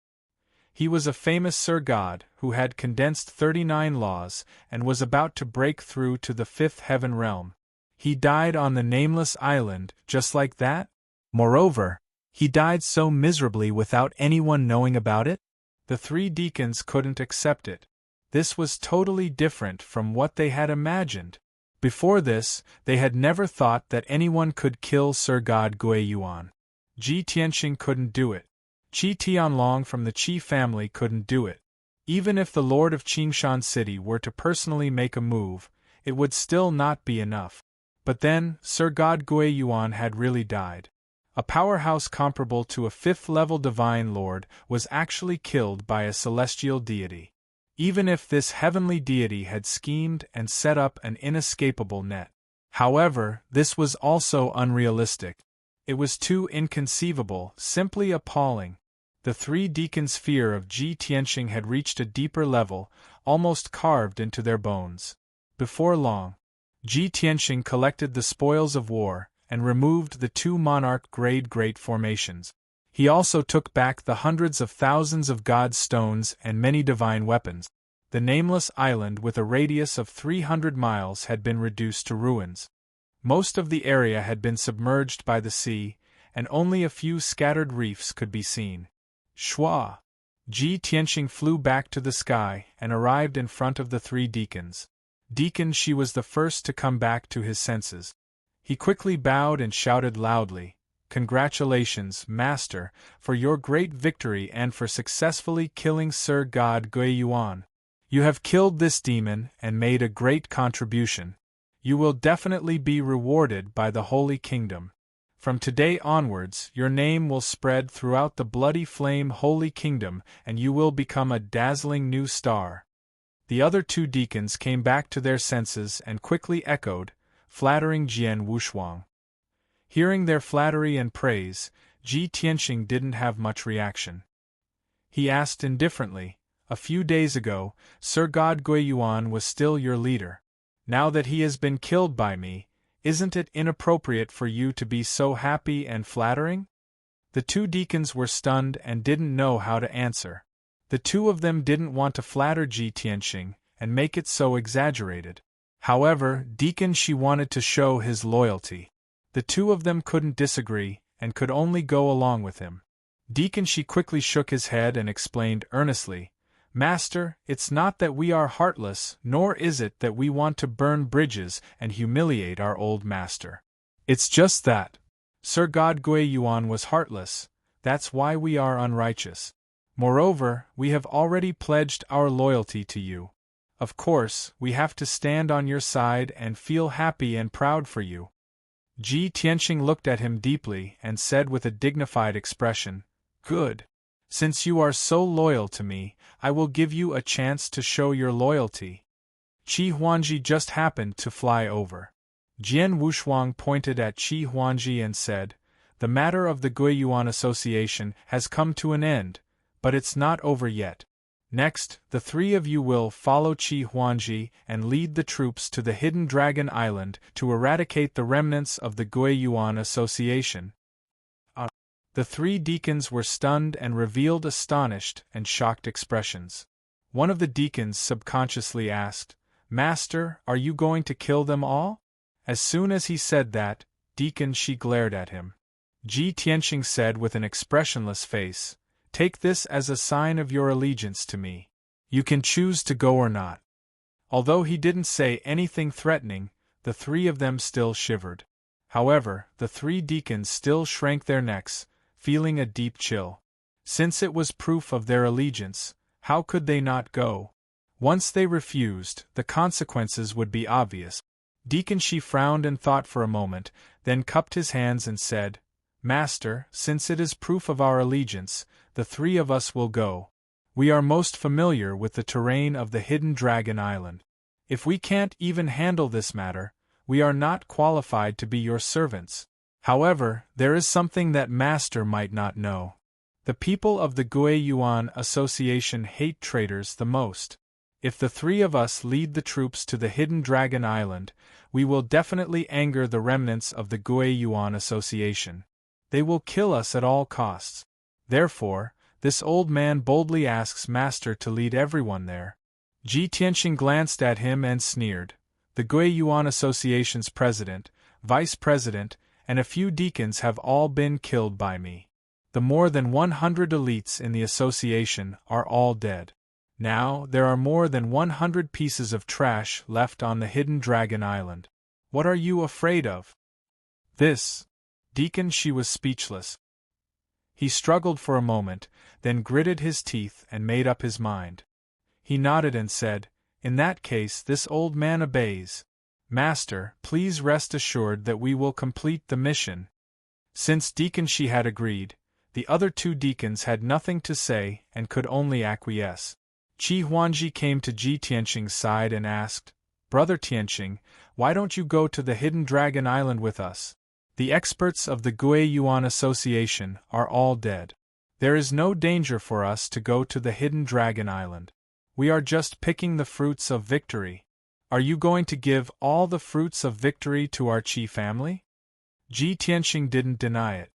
He was a famous Sir God who had condensed 39 laws and was about to break through to the 5th heaven realm. He died on the nameless island just like that? Moreover, he died so miserably without anyone knowing about it? The 3 deacons couldn't accept it. This was totally different from what they had imagined. Before this, they had never thought that anyone could kill Sir God Guiyuan. Ji Tianqing couldn't do it. Qi Tianlong from the Qi family couldn't do it. Even if the Lord of Qingshan City were to personally make a move, it would still not be enough. But then, Sir God Gui Yuan had really died. A powerhouse comparable to a fifth-level divine lord was actually killed by a celestial deity. Even if this heavenly deity had schemed and set up an inescapable net. However, this was also unrealistic. It was too inconceivable, simply appalling. The three deacons' fear of Ji Tianxing had reached a deeper level, almost carved into their bones. Before long, Ji Tianxing collected the spoils of war and removed the two monarch-grade great formations. He also took back the hundreds of thousands of god stones and many divine weapons. The nameless island with a radius of 300 miles had been reduced to ruins. Most of the area had been submerged by the sea, and only a few scattered reefs could be seen. Shua! Ji Tianxing flew back to the sky and arrived in front of the three deacons. Deacon Shi was the first to come back to his senses. He quickly bowed and shouted loudly, "Congratulations, Master, for your great victory and for successfully killing Sir God Gui Yuan. You have killed this demon and made a great contribution. You will definitely be rewarded by the Holy Kingdom. From today onwards, your name will spread throughout the bloody flame Holy Kingdom and you will become a dazzling new star." The other two deacons came back to their senses and quickly echoed, flattering Jian Wushuang. Hearing their flattery and praise, Ji Tianxing didn't have much reaction. He asked indifferently, "A few days ago, Sir God Gui Yuan was still your leader. Now that he has been killed by me, isn't it inappropriate for you to be so happy and flattering?" The two deacons were stunned and didn't know how to answer. The two of them didn't want to flatter Ji Tianxing and make it so exaggerated. However, Deacon Shi wanted to show his loyalty. The two of them couldn't disagree and could only go along with him. Deacon Shi quickly shook his head and explained earnestly, "Master, it's not that we are heartless, nor is it that we want to burn bridges and humiliate our old master. It's just that Sir God Gui Yuan was heartless, that's why we are unrighteous. Moreover, we have already pledged our loyalty to you. Of course, we have to stand on your side and feel happy and proud for you." Ji Tianxing looked at him deeply and said with a dignified expression, "Good. Since you are so loyal to me, I will give you a chance to show your loyalty." Qi Huangji just happened to fly over. Jian Wushuang pointed at Qi Huangji and said, "The matter of the Gui Yuan Association has come to an end, but it's not over yet. Next, the three of you will follow Qi Huangji and lead the troops to the Hidden Dragon Island to eradicate the remnants of the Gui Yuan Association." The three deacons were stunned and revealed astonished and shocked expressions. One of the deacons subconsciously asked, "Master, are you going to kill them all?" As soon as he said that, Deacon Shi glared at him. Ji Tianxing said with an expressionless face, "Take this as a sign of your allegiance to me. You can choose to go or not." Although he didn't say anything threatening, the three of them still shivered. However, the three deacons still shrank their necks, feeling a deep chill. Since it was proof of their allegiance, how could they not go? Once they refused, the consequences would be obvious. Deacon Shi frowned and thought for a moment, then cupped his hands and said, "Master, since it is proof of our allegiance, the three of us will go. We are most familiar with the terrain of the Hidden Dragon Island. If we can't even handle this matter, we are not qualified to be your servants. However, there is something that Master might not know. The people of the Gui Yuan Association hate traitors the most. If the three of us lead the troops to the Hidden Dragon Island, we will definitely anger the remnants of the Gui Yuan Association. They will kill us at all costs. Therefore, this old man boldly asks Master to lead everyone there." Ji Tianxing glanced at him and sneered. "The Gui Yuan Association's president, vice president, and a few deacons have all been killed by me. The more than 100 elites in the association are all dead. Now, there are more than 100 pieces of trash left on the Hidden Dragon Island. What are you afraid of?" This. Deacon Shi was speechless. He struggled for a moment, then gritted his teeth and made up his mind. He nodded and said, "In that case, this old man obeys. Master, please rest assured that we will complete the mission." Since Deacon Shi had agreed, the other two deacons had nothing to say and could only acquiesce. Qi Huangji came to Ji Tianqing's side and asked, "Brother Tianqing, why don't you go to the Hidden Dragon Island with us? The experts of the Gui Yuan Association are all dead. There is no danger for us to go to the Hidden Dragon Island. We are just picking the fruits of victory. Are you going to give all the fruits of victory to our Qi family?" Ji Tianqing didn't deny it.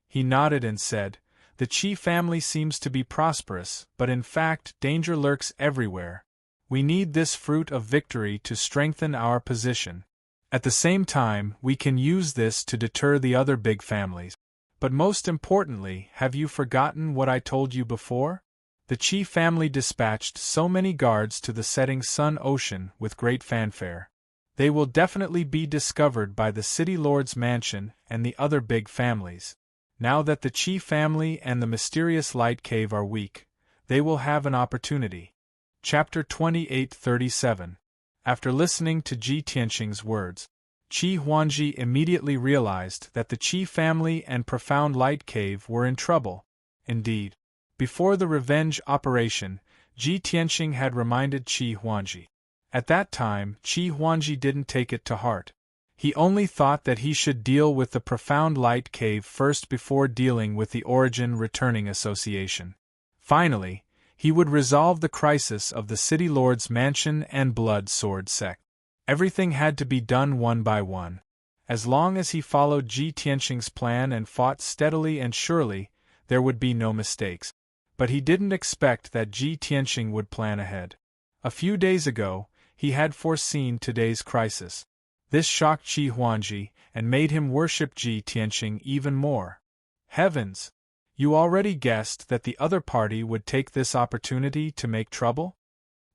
He nodded and said, "The Qi family seems to be prosperous, but in fact danger lurks everywhere. We need this fruit of victory to strengthen our position. At the same time, we can use this to deter the other big families. But most importantly, have you forgotten what I told you before? The Qi family dispatched so many guards to the setting sun ocean with great fanfare. They will definitely be discovered by the city lord's mansion and the other big families. Now that the Qi family and the mysterious light cave are weak, they will have an opportunity." Chapter 28:37. After listening to Ji Tianqing's words, Qi Huangji immediately realized that the Qi family and Profound Light Cave were in trouble. Indeed, before the revenge operation, Ji Tianqing had reminded Qi Huangji. At that time, Qi Huangji didn't take it to heart. He only thought that he should deal with the Profound Light Cave first before dealing with the Origin Returning Association. Finally, he would resolve the crisis of the City Lord's Mansion and Blood Sword sect. Everything had to be done one by one. As long as he followed Ji Tianqing's plan and fought steadily and surely, there would be no mistakes. But he didn't expect that Ji Tianqing would plan ahead. A few days ago, he had foreseen today's crisis. This shocked Qi Huangji and made him worship Ji Tianqing even more. Heavens! You already guessed that the other party would take this opportunity to make trouble?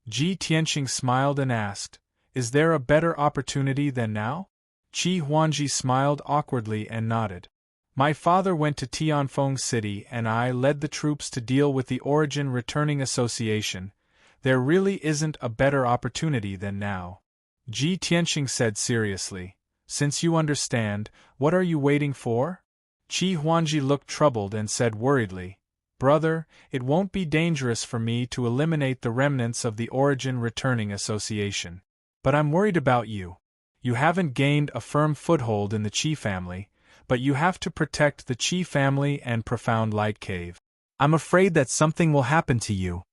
Ji Tianqing smiled and asked, "Is there a better opportunity than now?" Qi Huangji smiled awkwardly and nodded. "My father went to Tianfeng City and I led the troops to deal with the Origin Returning Association. There really isn't a better opportunity than now," Ji Tianqing said seriously. "Since you understand, what are you waiting for?" Qi Huangji looked troubled and said worriedly, "Brother, it won't be dangerous for me to eliminate the remnants of the Origin Returning Association. But I'm worried about you. You haven't gained a firm foothold in the Qi family, but you have to protect the Qi family and Profound Light Cave. I'm afraid that something will happen to you."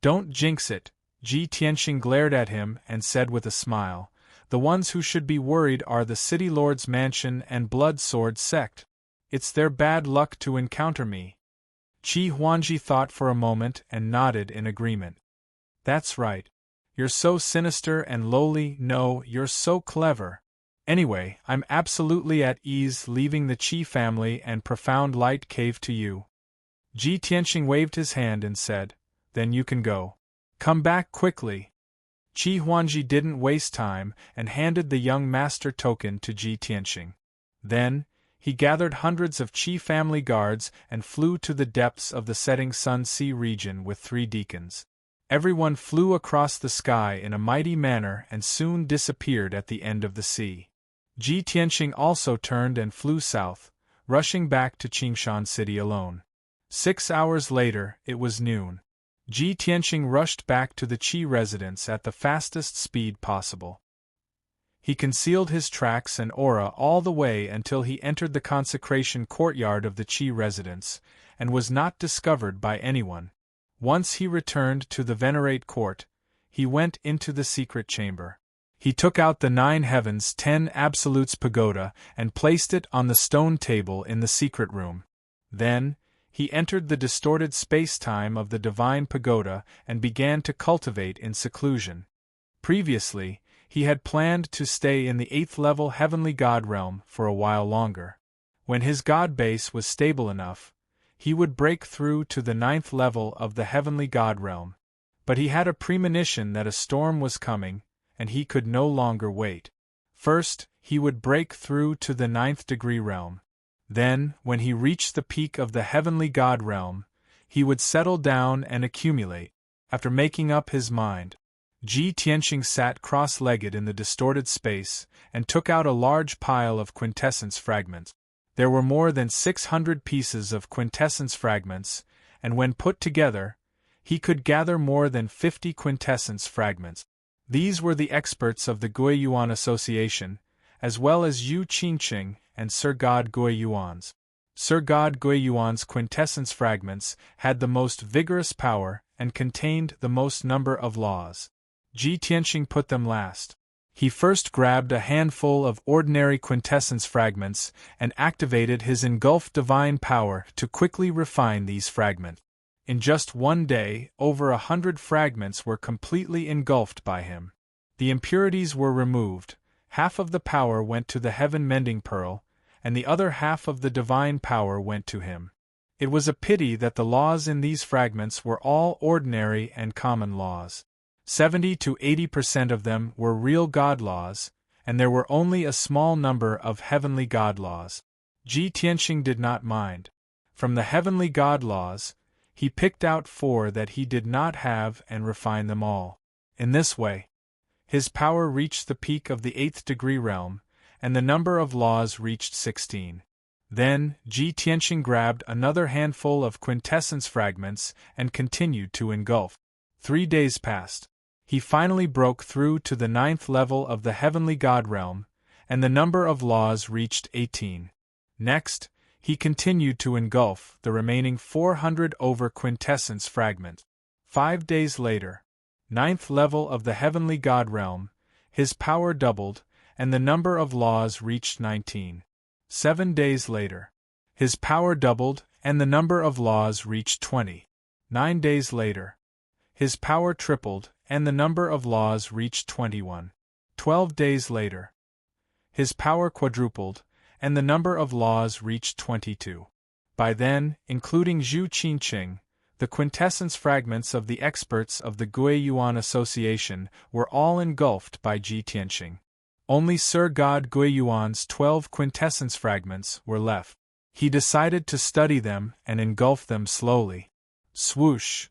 "Don't jinx it," Ji Tianqing glared at him and said with a smile. "The ones who should be worried are the City Lord's Mansion and Blood Sword sect. It's their bad luck to encounter me." Qi Huangji thought for a moment and nodded in agreement. "That's right. You're so sinister and lowly. No, you're so clever. Anyway, I'm absolutely at ease leaving the Qi family and Profound Light Cave to you." Ji Tianqing waved his hand and said, "Then you can go. Come back quickly." Qi Huangji didn't waste time and handed the young master token to Ji Tianqing. Then, he gathered hundreds of Qi family guards and flew to the depths of the setting sun sea region with 3 deacons. Everyone flew across the sky in a mighty manner and soon disappeared at the end of the sea. Ji Tianqing also turned and flew south, rushing back to Qingshan City alone. 6 hours later, it was noon. Ji Tianqing rushed back to the Qi residence at the fastest speed possible. He concealed his tracks and aura all the way until he entered the consecration courtyard of the Qi residence, and was not discovered by anyone. Once he returned to the Venerate court, he went into the secret chamber. He took out the 9 Heavens 10 Absolutes pagoda and placed it on the stone table in the secret room. Then, he entered the distorted space-time of the divine pagoda and began to cultivate in seclusion. Previously, he had planned to stay in the 8th level heavenly god realm for a while longer. When his god base was stable enough, he would break through to the 9th level of the heavenly god realm. But he had a premonition that a storm was coming, and he could no longer wait. First, he would break through to the 9th degree realm. Then, when he reached the peak of the heavenly god realm, he would settle down and accumulate. After making up his mind, Ji Tianqing sat cross-legged in the distorted space and took out a large pile of quintessence fragments. There were more than 600 pieces of quintessence fragments, and when put together, he could gather more than 50 quintessence fragments. These were the experts of the Guiyuan Association, as well as Yu Qingqing and Sir God Guiyuan's. Sir God Guiyuan's quintessence fragments had the most vigorous power and contained the most number of laws. Ji Tianqing put them last. He first grabbed a handful of ordinary quintessence fragments and activated his engulfed divine power to quickly refine these fragments. In just one day, over 100 fragments were completely engulfed by him. The impurities were removed, half of the power went to the heaven-mending pearl, and the other half of the divine power went to him. It was a pity that the laws in these fragments were all ordinary and common laws. 70 to 80% of them were real God laws, and there were only a small number of heavenly God laws. Ji Tianqing did not mind. From the heavenly God laws, he picked out 4 that he did not have and refined them all. In this way, his power reached the peak of the 8th degree realm, and the number of laws reached 16. Then, Ji Tianqing grabbed another handful of quintessence fragments and continued to engulf. 3 days passed. He finally broke through to the 9th level of the heavenly God realm, and the number of laws reached 18. Next, he continued to engulf the remaining 400 over quintessence fragments. 5 days later, 9th level of the heavenly God realm, his power doubled, and the number of laws reached 19. 7 days later, his power doubled, and the number of laws reached 20. 9 days later, his power tripled, and the number of laws reached 21. 12 days later, his power quadrupled, and the number of laws reached 22. By then, including Yu Qingqing, the quintessence fragments of the experts of the Guiyuan Association were all engulfed by Ji Tianqing. Only Sir God Guiyuan's 12 quintessence fragments were left. He decided to study them and engulf them slowly. Swoosh!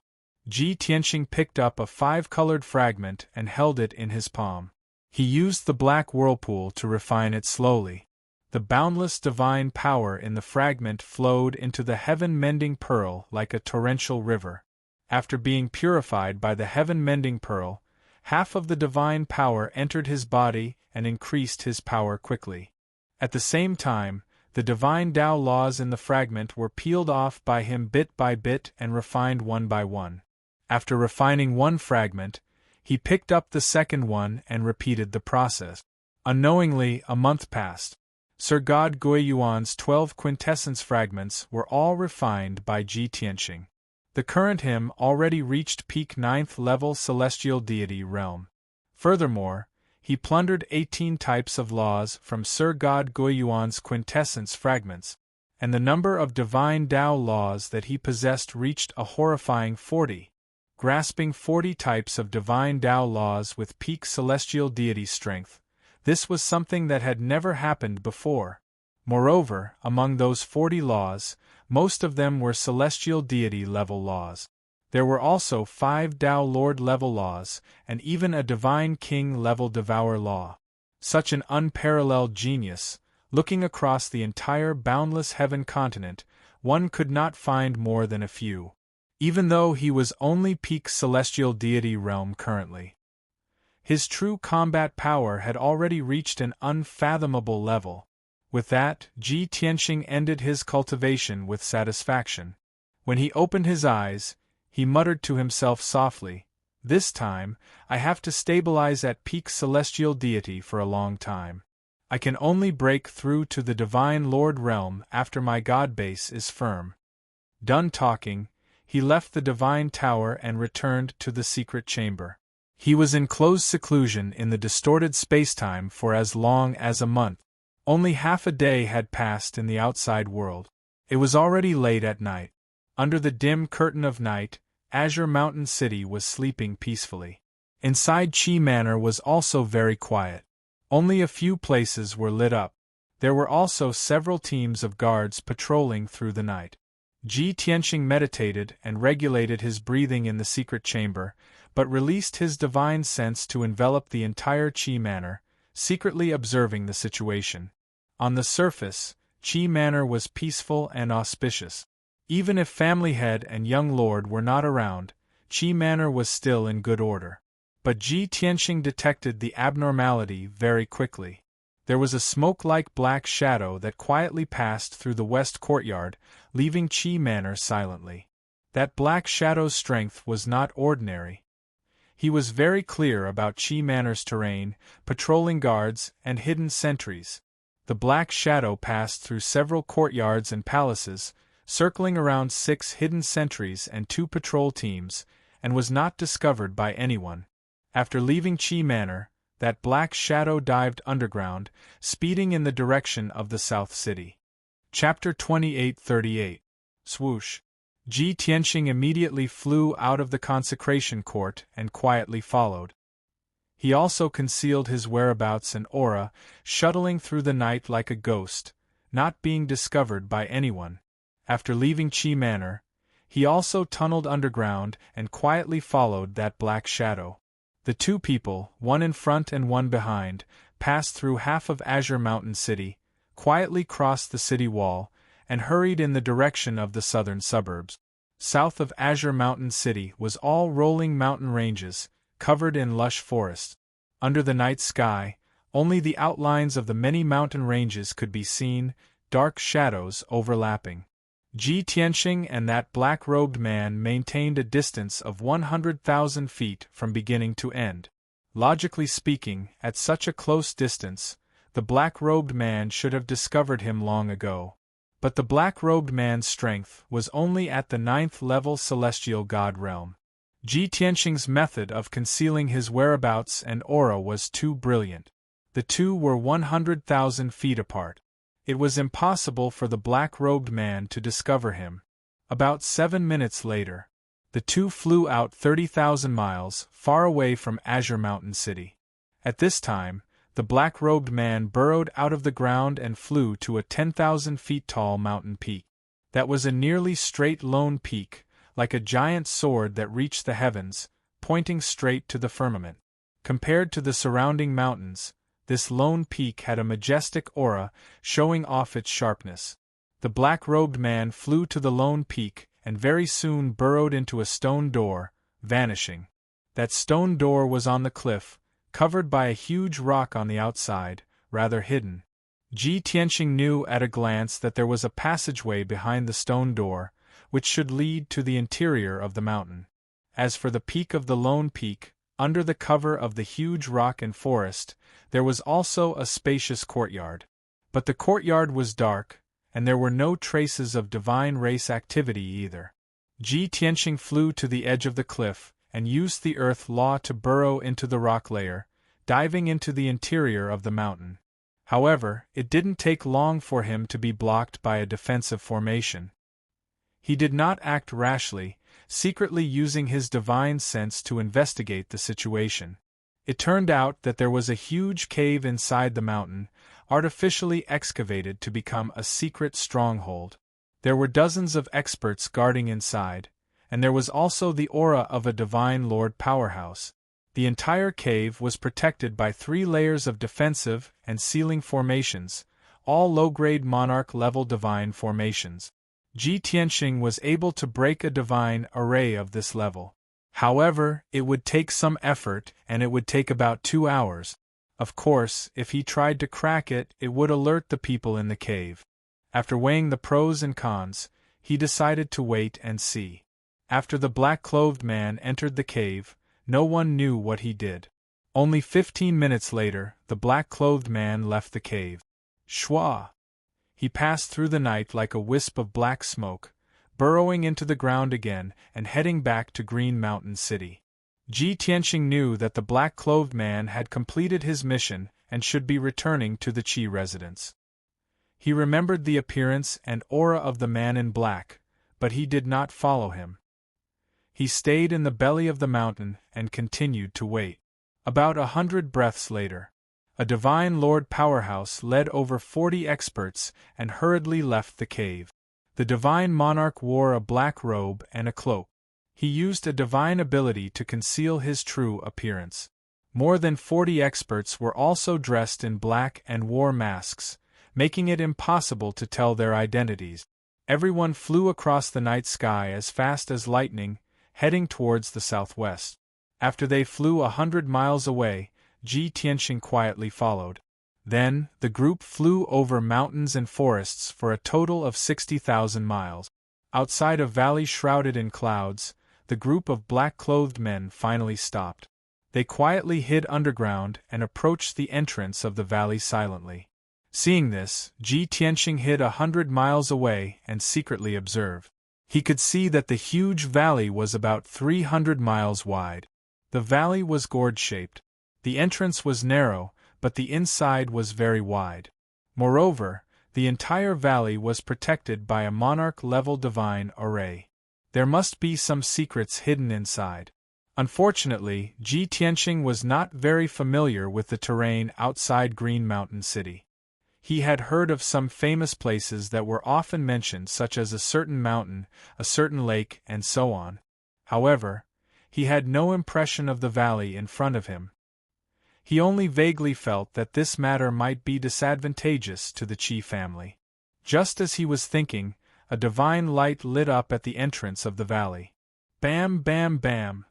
Ji Tianqing picked up a 5-colored fragment and held it in his palm. He used the black whirlpool to refine it slowly. The boundless divine power in the fragment flowed into the heaven-mending pearl like a torrential river. After being purified by the heaven-mending pearl, half of the divine power entered his body and increased his power quickly. At the same time, the divine Tao laws in the fragment were peeled off by him bit by bit and refined one by one. After refining one fragment, he picked up the second one and repeated the process. Unknowingly, a month passed. Sir God Guiyuan's 12 quintessence fragments were all refined by Ji Tianqing. The current him already reached peak 9th level celestial deity realm. Furthermore, he plundered 18 types of laws from Sir God Guiyuan's quintessence fragments, and the number of divine Tao laws that he possessed reached a horrifying 40. Grasping 40 types of divine Tao laws with peak celestial deity strength, this was something that had never happened before. Moreover, among those 40 laws, most of them were celestial deity level laws. There were also 5 Tao Lord level laws, and even a divine king level devour law. Such an unparalleled genius, looking across the entire boundless heaven continent, one could not find more than a few. Even though he was only peak celestial deity realm currently, his true combat power had already reached an unfathomable level. With that, Ji Tianqing ended his cultivation with satisfaction. When he opened his eyes, he muttered to himself softly, "This time, I have to stabilize at peak celestial deity for a long time. I can only break through to the divine Lord realm after my god base is firm." Done talking, he left the divine tower and returned to the secret chamber. He was in close seclusion in the distorted spacetime for as long as a month. Only half a day had passed in the outside world. It was already late at night. Under the dim curtain of night, Azure Mountain City was sleeping peacefully. Inside Qi Manor was also very quiet. Only a few places were lit up. There were also several teams of guards patrolling through the night. Ji Tianxing meditated and regulated his breathing in the secret chamber, but released his divine sense to envelop the entire Qi Manor, secretly observing the situation. On the surface, Qi Manor was peaceful and auspicious. Even if family head and young lord were not around, Qi Manor was still in good order. But Ji Tianxing detected the abnormality very quickly. There was a smoke-like black shadow that quietly passed through the west courtyard, leaving Qi Manor silently. That black shadow's strength was not ordinary. He was very clear about Qi Manor's terrain, patrolling guards, and hidden sentries. The black shadow passed through several courtyards and palaces, circling around 6 hidden sentries and 2 patrol teams, and was not discovered by anyone. After leaving Qi Manor, that black shadow dived underground, speeding in the direction of the South City. Chapter 28:38. Swoosh. Ji Tianxing immediately flew out of the consecration court and quietly followed. He also concealed his whereabouts and aura, shuttling through the night like a ghost, not being discovered by anyone. After leaving Qi Manor, he also tunneled underground and quietly followed that black shadow. The 2 people, one in front and one behind, passed through half of Azure Mountain City, quietly crossed the city wall, and hurried in the direction of the southern suburbs. South of Azure Mountain City was all rolling mountain ranges, covered in lush forests. Under the night sky, only the outlines of the many mountain ranges could be seen, dark shadows overlapping. Ji Tianxing and that black-robed man maintained a distance of 100,000 feet from beginning to end. Logically speaking, at such a close distance, the black-robed man should have discovered him long ago. But the black-robed man's strength was only at the 9th level celestial god realm. Ji Tianxing's method of concealing his whereabouts and aura was too brilliant. The 2 were 100,000 feet apart. It was impossible for the black-robed man to discover him. About 7 minutes later, the 2 flew out 30,000 miles, far away from Azure Mountain City. At this time, the black-robed man burrowed out of the ground and flew to a 10,000 feet tall mountain peak. That was a nearly straight lone peak, like a giant sword that reached the heavens, pointing straight to the firmament. Compared to the surrounding mountains, this lone peak had a majestic aura, showing off its sharpness. The black-robed man flew to the lone peak and very soon burrowed into a stone door, vanishing. That stone door was on the cliff, covered by a huge rock on the outside, rather hidden. Ji Tianxing knew at a glance that there was a passageway behind the stone door, which should lead to the interior of the mountain. As for the peak of the lone peak, under the cover of the huge rock and forest, there was also a spacious courtyard. But the courtyard was dark, and there were no traces of divine race activity either. Ji Tianxing flew to the edge of the cliff, and used the earth law to burrow into the rock layer, diving into the interior of the mountain. However, it didn't take long for him to be blocked by a defensive formation. He did not act rashly, secretly using his divine sense to investigate the situation. It turned out that there was a huge cave inside the mountain, artificially excavated to become a secret stronghold. There were dozens of experts guarding inside, and there was also the aura of a divine lord powerhouse. The entire cave was protected by 3 layers of defensive and sealing formations, all low-grade monarch-level divine formations. Ji Tianxing was able to break a divine array of this level. However, it would take some effort, and it would take about 2 hours. Of course, if he tried to crack it, it would alert the people in the cave. After weighing the pros and cons, he decided to wait and see. After the black-clothed man entered the cave, no one knew what he did. Only 15 minutes later, the black-clothed man left the cave. Shwa! He passed through the night like a wisp of black smoke, burrowing into the ground again and heading back to Green Mountain City. Ji Tianxing knew that the black-clothed man had completed his mission and should be returning to the Qi residence. He remembered the appearance and aura of the man in black, but he did not follow him. He stayed in the belly of the mountain and continued to wait. About 100 breaths later, a divine lord powerhouse led over 40 experts and hurriedly left the cave. The divine monarch wore a black robe and a cloak. He used a divine ability to conceal his true appearance. More than 40 experts were also dressed in black and wore masks, making it impossible to tell their identities. Everyone flew across the night sky as fast as lightning, heading towards the southwest. After they flew 100 miles away, Ji Tianxing quietly followed. Then, the group flew over mountains and forests for a total of 60,000 miles. Outside a valley shrouded in clouds, the group of black-clothed men finally stopped. They quietly hid underground and approached the entrance of the valley silently. Seeing this, Ji Tianxing hid 100 miles away and secretly observed. He could see that the huge valley was about 300 miles wide. The valley was gourd-shaped. The entrance was narrow, but the inside was very wide. Moreover, the entire valley was protected by a monarch-level divine array. There must be some secrets hidden inside. Unfortunately, Ji Tianxing was not very familiar with the terrain outside Green Mountain City. He had heard of some famous places that were often mentioned, such as a certain mountain, a certain lake, and so on. However, he had no impression of the valley in front of him. He only vaguely felt that this matter might be disadvantageous to the Qi family. Just as he was thinking, a divine light lit up at the entrance of the valley. Bam, bam, bam.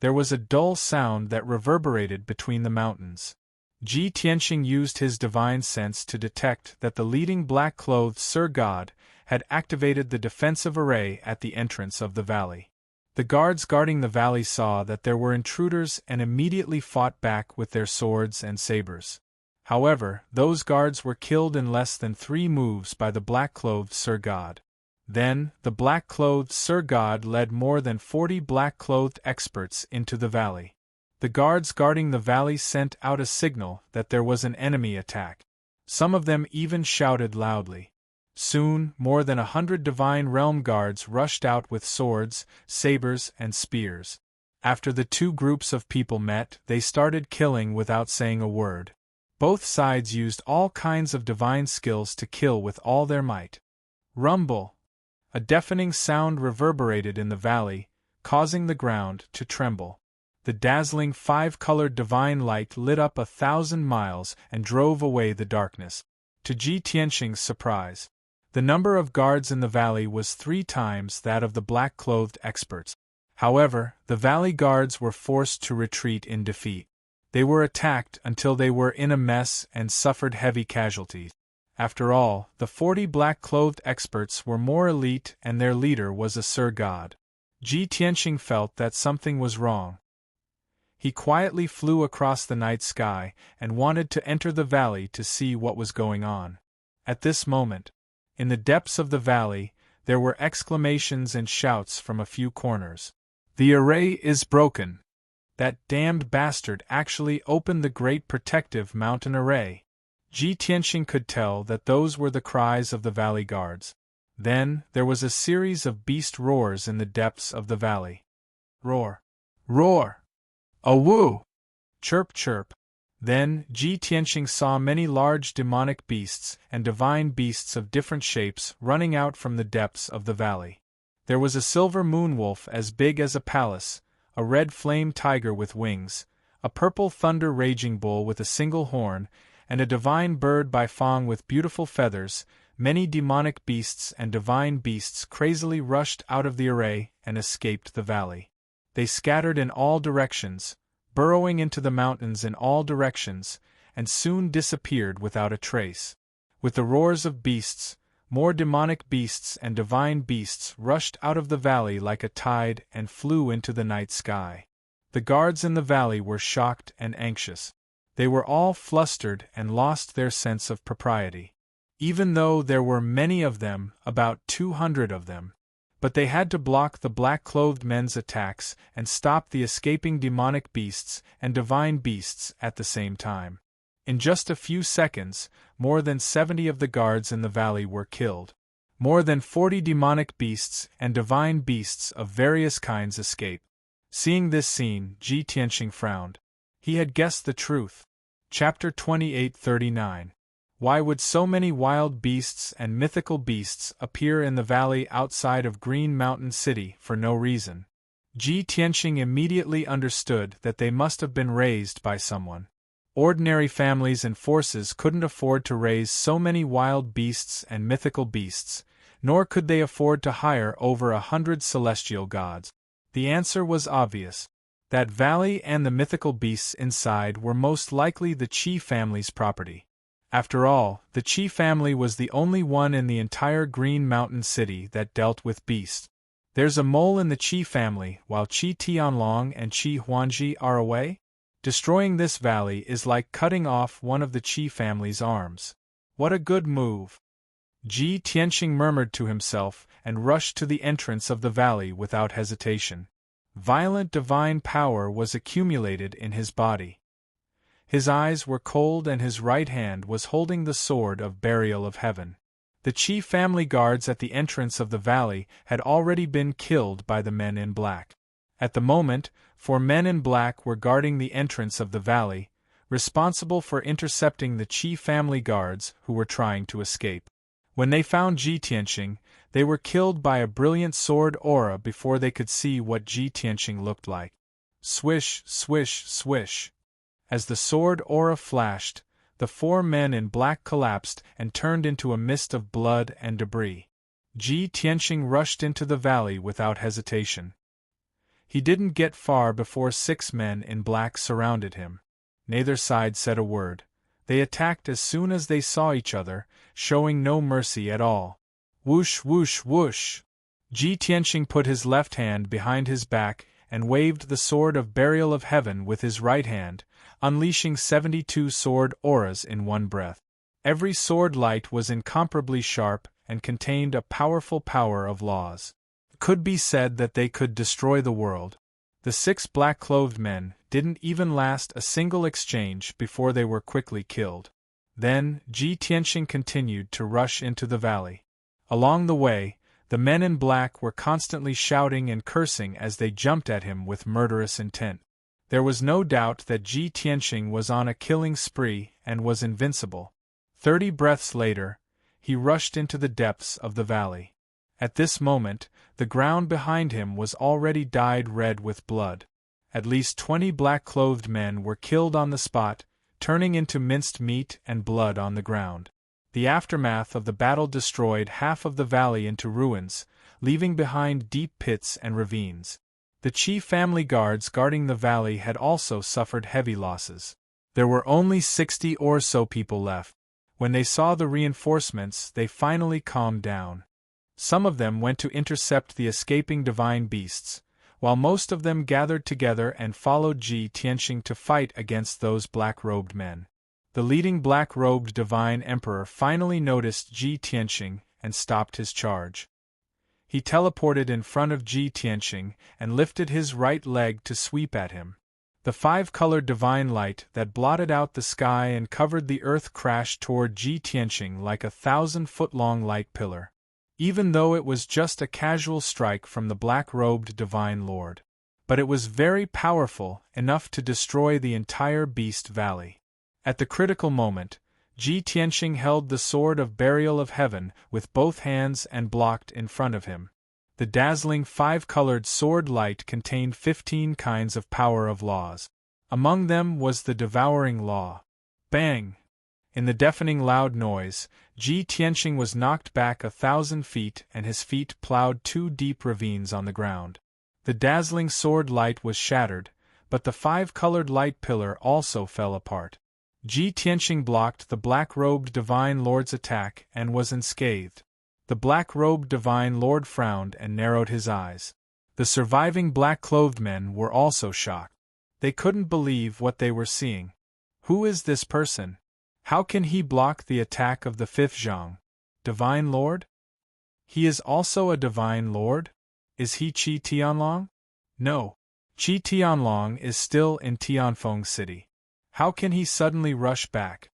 There was a dull sound that reverberated between the mountains. Ji Tianxing used his divine sense to detect that the leading black-clothed Sir God had activated the defensive array at the entrance of the valley. The guards guarding the valley saw that there were intruders and immediately fought back with their swords and sabers. However, those guards were killed in less than 3 moves by the black-clothed Sir God. Then, the black-clothed Sir God led more than 40 black-clothed experts into the valley. The guards guarding the valley sent out a signal that there was an enemy attack. Some of them even shouted loudly. Soon, more than 100 Divine Realm guards rushed out with swords, sabers, and spears. After the two groups of people met, they started killing without saying a word. Both sides used all kinds of divine skills to kill with all their might. Rumble! A deafening sound reverberated in the valley, causing the ground to tremble. The dazzling 5-colored divine light lit up 1,000 miles and drove away the darkness. To Ji Tianxing's surprise, the number of guards in the valley was 3 times that of the black-clothed experts. However, the valley guards were forced to retreat in defeat. They were attacked until they were in a mess and suffered heavy casualties. After all, the 40 black-clothed experts were more elite and their leader was a Sir God. Ji Tianxing felt that something was wrong. He quietly flew across the night sky and wanted to enter the valley to see what was going on. At this moment, in the depths of the valley, there were exclamations and shouts from a few corners. The array is broken. That damned bastard actually opened the great protective mountain array. Ji Tianxing could tell that those were the cries of the valley guards. Then, there was a series of beast roars in the depths of the valley. Roar! Roar! Awoo! Chirp, chirp. Then, Ji Tianxing saw many large demonic beasts and divine beasts of different shapes running out from the depths of the valley. There was a silver moonwolf as big as a palace, a red flame tiger with wings, a purple thunder raging bull with a single horn, and a divine bird by Fang with beautiful feathers. Many demonic beasts and divine beasts crazily rushed out of the array and escaped the valley. They scattered in all directions, burrowing into the mountains in all directions, and soon disappeared without a trace. With the roars of beasts, more demonic beasts and divine beasts rushed out of the valley like a tide and flew into the night sky. The guards in the valley were shocked and anxious. They were all flustered and lost their sense of propriety. Even though there were many of them, about 200 of them. But they had to block the black-clothed men's attacks and stop the escaping demonic beasts and divine beasts at the same time. In just a few seconds, more than 70 of the guards in the valley were killed. More than 40 demonic beasts and divine beasts of various kinds escaped. Seeing this scene, Ji Tianxing frowned. He had guessed the truth. Chapter 2839. Why would so many wild beasts and mythical beasts appear in the valley outside of Green Mountain City for no reason? Ji Tianqing immediately understood that they must have been raised by someone. Ordinary families and forces couldn't afford to raise so many wild beasts and mythical beasts, nor could they afford to hire over 100 celestial gods. The answer was obvious. That valley and the mythical beasts inside were most likely the Qi family's property. After all, the Qi family was the only one in the entire Green Mountain City that dealt with beasts. There's a mole in the Qi family while Qi Tianlong and Qi Huanji are away? Destroying this valley is like cutting off one of the Qi family's arms. What a good move! Ji Tianqing murmured to himself and rushed to the entrance of the valley without hesitation. Violent divine power was accumulated in his body. His eyes were cold and his right hand was holding the sword of burial of heaven. The Qi family guards at the entrance of the valley had already been killed by the men in black. At the moment, 4 men in black were guarding the entrance of the valley, responsible for intercepting the Qi family guards who were trying to escape. When they found Ji Tianqing, they were killed by a brilliant sword aura before they could see what Ji Tianqing looked like. Swish, swish, swish. As the sword aura flashed, the 4 men in black collapsed and turned into a mist of blood and debris. Ji Tianqing rushed into the valley without hesitation. He didn't get far before 6 men in black surrounded him. Neither side said a word. They attacked as soon as they saw each other, showing no mercy at all. Whoosh, whoosh, whoosh! Ji Tianqing put his left hand behind his back and waved the sword of burial of heaven with his right hand, unleashing 72 sword auras in one breath. Every sword light was incomparably sharp and contained a powerful power of laws. It could be said that they could destroy the world. The 6 black-clothed men didn't even last a single exchange before they were quickly killed. Then, Ji Tianqing continued to rush into the valley. Along the way, the men in black were constantly shouting and cursing as they jumped at him with murderous intent. There was no doubt that Ji Tianqing was on a killing spree and was invincible. 30 breaths later, he rushed into the depths of the valley. At this moment, the ground behind him was already dyed red with blood. At least 20 black-clothed men were killed on the spot, turning into minced meat and blood on the ground. The aftermath of the battle destroyed half of the valley into ruins, leaving behind deep pits and ravines. The Qi family guards guarding the valley had also suffered heavy losses. There were only 60 or so people left. When they saw the reinforcements, they finally calmed down. Some of them went to intercept the escaping divine beasts, while most of them gathered together and followed Ji Tianqing to fight against those black-robed men. The leading black-robed divine emperor finally noticed Ji Tianqing and stopped his charge. He teleported in front of Ji Tianqing and lifted his right leg to sweep at him. The 5-colored divine light that blotted out the sky and covered the earth crashed toward Ji Tianqing like a 1,000-foot-long light pillar. Even though it was just a casual strike from the black-robed divine lord. But it was very powerful, enough to destroy the entire Beast Valley. At the critical moment, Ji Tianqing held the sword of burial of heaven with both hands and blocked in front of him. The dazzling 5-colored sword light contained 15 kinds of power of laws. Among them was the devouring law. Bang! In the deafening loud noise, Ji Tianqing was knocked back 1,000 feet and his feet plowed 2 deep ravines on the ground. The dazzling sword light was shattered, but the 5-colored light pillar also fell apart. Ji Tianqing blocked the black-robed divine lord's attack and was unscathed. The black-robed divine lord frowned and narrowed his eyes. The surviving black-clothed men were also shocked. They couldn't believe what they were seeing. Who is this person? How can he block the attack of the 5th Zhang? Divine Lord? He is also a Divine Lord? Is he Qi Tianlong? No. Qi Tianlong is still in Tianfeng City. How can he suddenly rush back?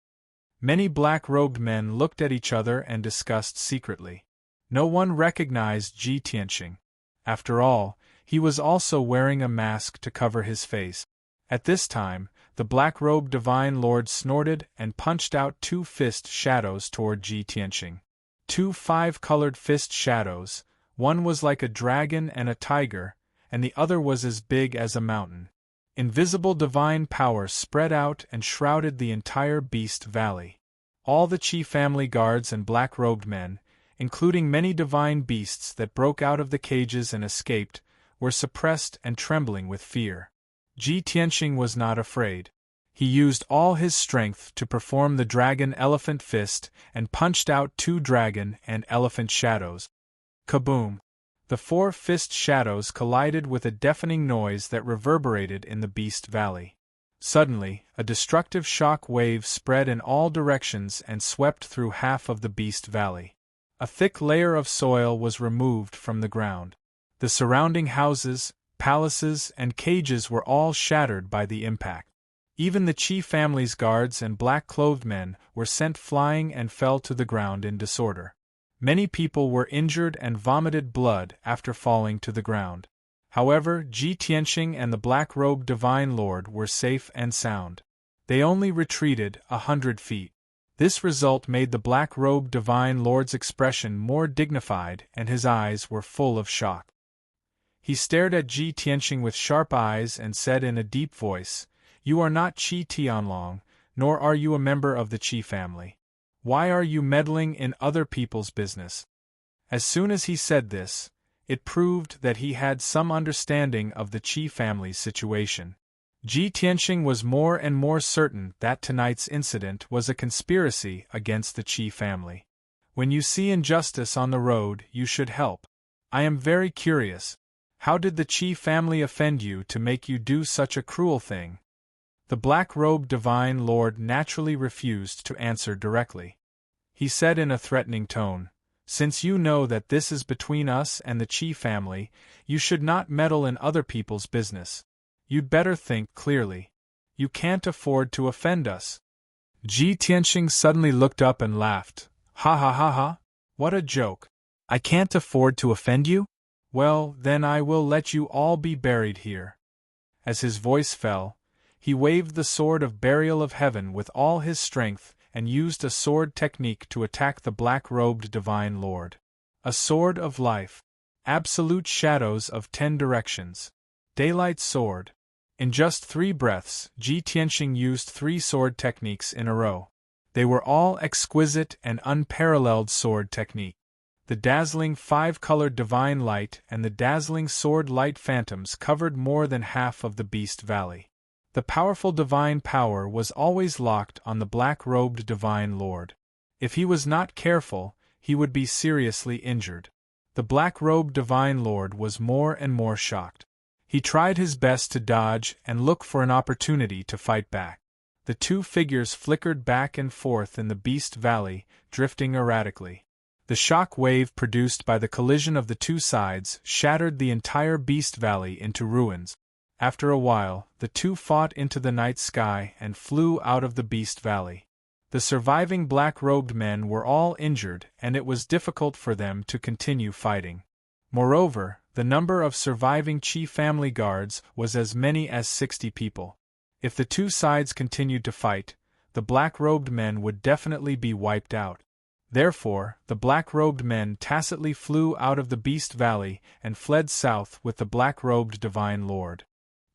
Many black-robed men looked at each other and discussed secretly. No one recognized Ji Tianqing. After all, he was also wearing a mask to cover his face. At this time, the black-robed divine lord snorted and punched out two fist shadows toward Ji Tianqing. Two five-colored fist shadows, one was like a dragon and a tiger, and the other was as big as a mountain. Invisible divine power spread out and shrouded the entire Beast Valley. All the Qi family guards and black-robed men, including many divine beasts that broke out of the cages and escaped, were suppressed and trembling with fear. Ji Tianqing was not afraid. He used all his strength to perform the dragon-elephant fist and punched out two dragon and elephant shadows. Kaboom! The four fist shadows collided with a deafening noise that reverberated in the Beast Valley. Suddenly, a destructive shock wave spread in all directions and swept through half of the Beast Valley. A thick layer of soil was removed from the ground. The surrounding houses, palaces, and cages were all shattered by the impact. Even the Qi family's guards and black-clothed men were sent flying and fell to the ground in disorder. Many people were injured and vomited blood after falling to the ground. However, Ji Tianqing and the black-robed divine lord were safe and sound. They only retreated 100 feet. This result made the black-robed divine lord's expression more dignified and his eyes were full of shock. He stared at Ji Tianqing with sharp eyes and said in a deep voice, "You are not Qi Tianlong, nor are you a member of the Qi family. Why are you meddling in other people's business?" As soon as he said this, it proved that he had some understanding of the Qi family's situation. Ji Tianqing was more and more certain that tonight's incident was a conspiracy against the Qi family. When you see injustice on the road, you should help. I am very curious. How did the Qi family offend you to make you do such a cruel thing? The black-robed divine lord naturally refused to answer directly. He said in a threatening tone, "Since you know that this is between us and the Qi family, you should not meddle in other people's business. You'd better think clearly. You can't afford to offend us." Ji Tianqing suddenly looked up and laughed. "Ha ha ha ha! What a joke! I can't afford to offend you? Well, then I will let you all be buried here." As his voice fell, he waved the sword of burial of heaven with all his strength and used a sword technique to attack the black-robed divine lord. A sword of life. Absolute shadows of 10 directions. Daylight sword. In just 3 breaths, Ji Tianqing used 3 sword techniques in a row. They were all exquisite and unparalleled sword technique. The dazzling 5-colored divine light and the dazzling sword light phantoms covered more than half of the Beast Valley. The powerful divine power was always locked on the black-robed divine lord. If he was not careful, he would be seriously injured. The black-robed divine lord was more and more shocked. He tried his best to dodge and look for an opportunity to fight back. The two figures flickered back and forth in the Beast Valley, drifting erratically. The shock wave produced by the collision of the two sides shattered the entire Beast Valley into ruins. After a while, the two fought into the night sky and flew out of the Beast Valley. The surviving black-robed men were all injured and it was difficult for them to continue fighting. Moreover, the number of surviving Qi family guards was as many as 60 people. If the two sides continued to fight, the black-robed men would definitely be wiped out. Therefore, the black-robed men tacitly flew out of the Beast Valley and fled south with the black-robed divine lord.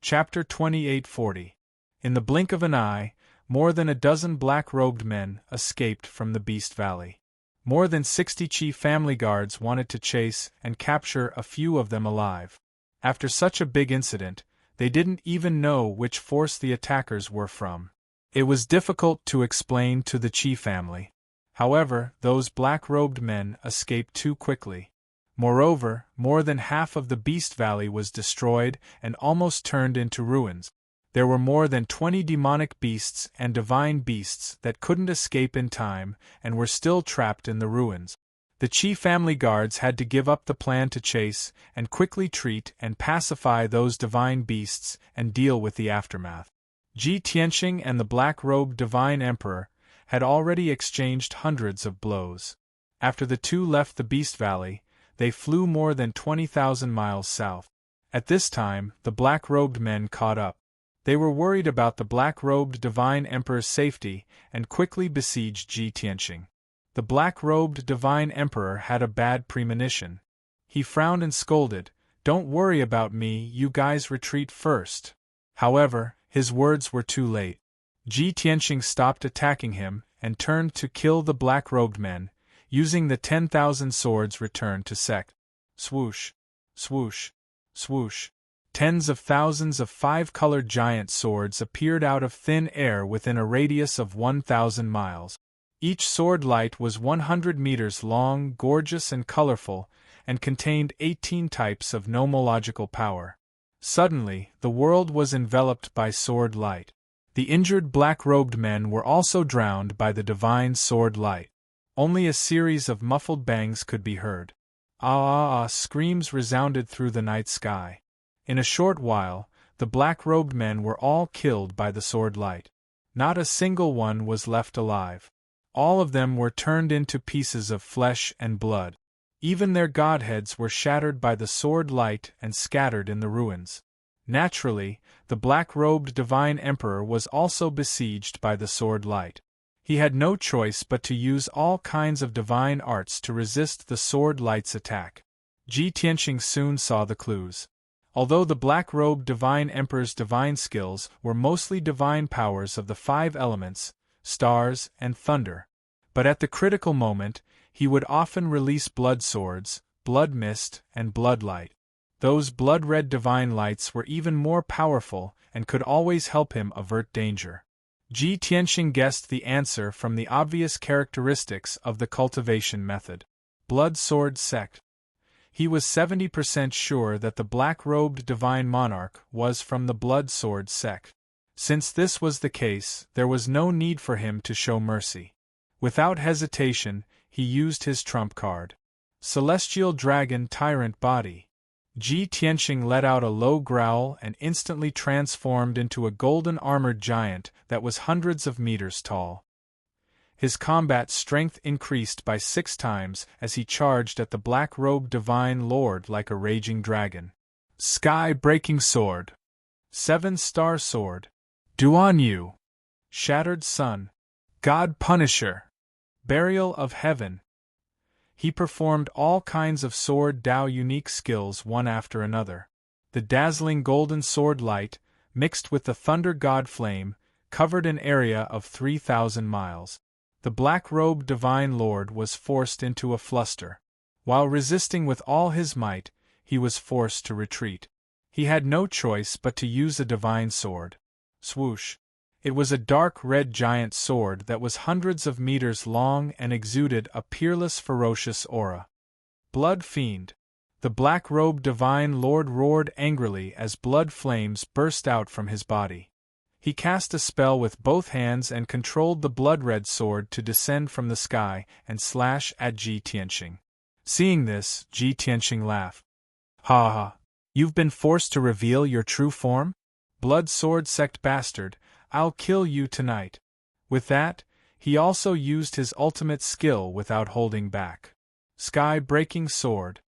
Chapter 2840. In the blink of an eye, more than a dozen black-robed men escaped from the Beast Valley. More than 60 Qi family guards wanted to chase and capture a few of them alive. After such a big incident, they didn't even know which force the attackers were from. It was difficult to explain to the Qi family. However, those black-robed men escaped too quickly. Moreover, more than half of the Beast Valley was destroyed and almost turned into ruins. There were more than 20 demonic beasts and divine beasts that couldn't escape in time and were still trapped in the ruins. The Qi family guards had to give up the plan to chase and quickly treat and pacify those divine beasts and deal with the aftermath. Ji Tianqing and the black-robed divine emperor had already exchanged hundreds of blows. After the two left the Beast Valley, they flew more than 20,000 miles south. At this time, the black-robed men caught up. They were worried about the black-robed Divine Emperor's safety and quickly besieged Ji Tianqing. The black-robed Divine Emperor had a bad premonition. He frowned and scolded, "Don't worry about me, you guys retreat first." However, his words were too late. Ji Tianqing stopped attacking him and turned to kill the black-robed men, using the 10,000 swords returned to sect. Swoosh, swoosh, swoosh. Tens of thousands of five-colored giant swords appeared out of thin air within a radius of 1,000 miles. Each sword light was 100 meters long, gorgeous and colorful, and contained 18 types of nomological power. Suddenly, the world was enveloped by sword light. The injured black-robed men were also drowned by the divine sword light. Only a series of muffled bangs could be heard. Ah! Screams resounded through the night sky. In a short while, the black-robed men were all killed by the sword light. Not a single one was left alive. All of them were turned into pieces of flesh and blood. Even their godheads were shattered by the sword light and scattered in the ruins. Naturally, the black-robed Divine Emperor was also besieged by the sword light. He had no choice but to use all kinds of divine arts to resist the sword light's attack. Ji Tianqing soon saw the clues. Although the black-robed Divine Emperor's divine skills were mostly divine powers of the 5 elements, stars, and thunder. But at the critical moment, he would often release blood swords, blood mist, and blood light. Those blood-red divine lights were even more powerful and could always help him avert danger. Ji Tianqing guessed the answer from the obvious characteristics of the cultivation method. Blood sword sect. He was 70% sure that the black-robed divine monarch was from the blood sword sect. Since this was the case, there was no need for him to show mercy. Without hesitation, he used his trump card. Celestial Dragon Tyrant Body. Ji Tianqing let out a low growl and instantly transformed into a golden armored giant that was hundreds of meters tall. His combat strength increased by 6 times as he charged at the black-robed Divine Lord like a raging dragon. Sky-breaking sword. 7-star sword. Duan Yu. Shattered sun. God Punisher. Burial of heaven. He performed all kinds of sword Dao unique skills one after another. The dazzling golden sword light, mixed with the thunder god flame, covered an area of 3,000 miles. The black-robed Divine Lord was forced into a fluster. While resisting with all his might, he was forced to retreat. He had no choice but to use a divine sword. Swoosh. It was a dark red giant sword that was hundreds of meters long and exuded a peerless ferocious aura. Blood Fiend. The black-robed Divine Lord roared angrily as blood flames burst out from his body. He cast a spell with both hands and controlled the blood-red sword to descend from the sky and slash at Ji Tianqing. Seeing this, Ji Tianqing laughed. "Ha ha! You've been forced to reveal your true form? Blood sword sect bastard, I'll kill you tonight." With that, he also used his ultimate skill without holding back. Sky-breaking sword.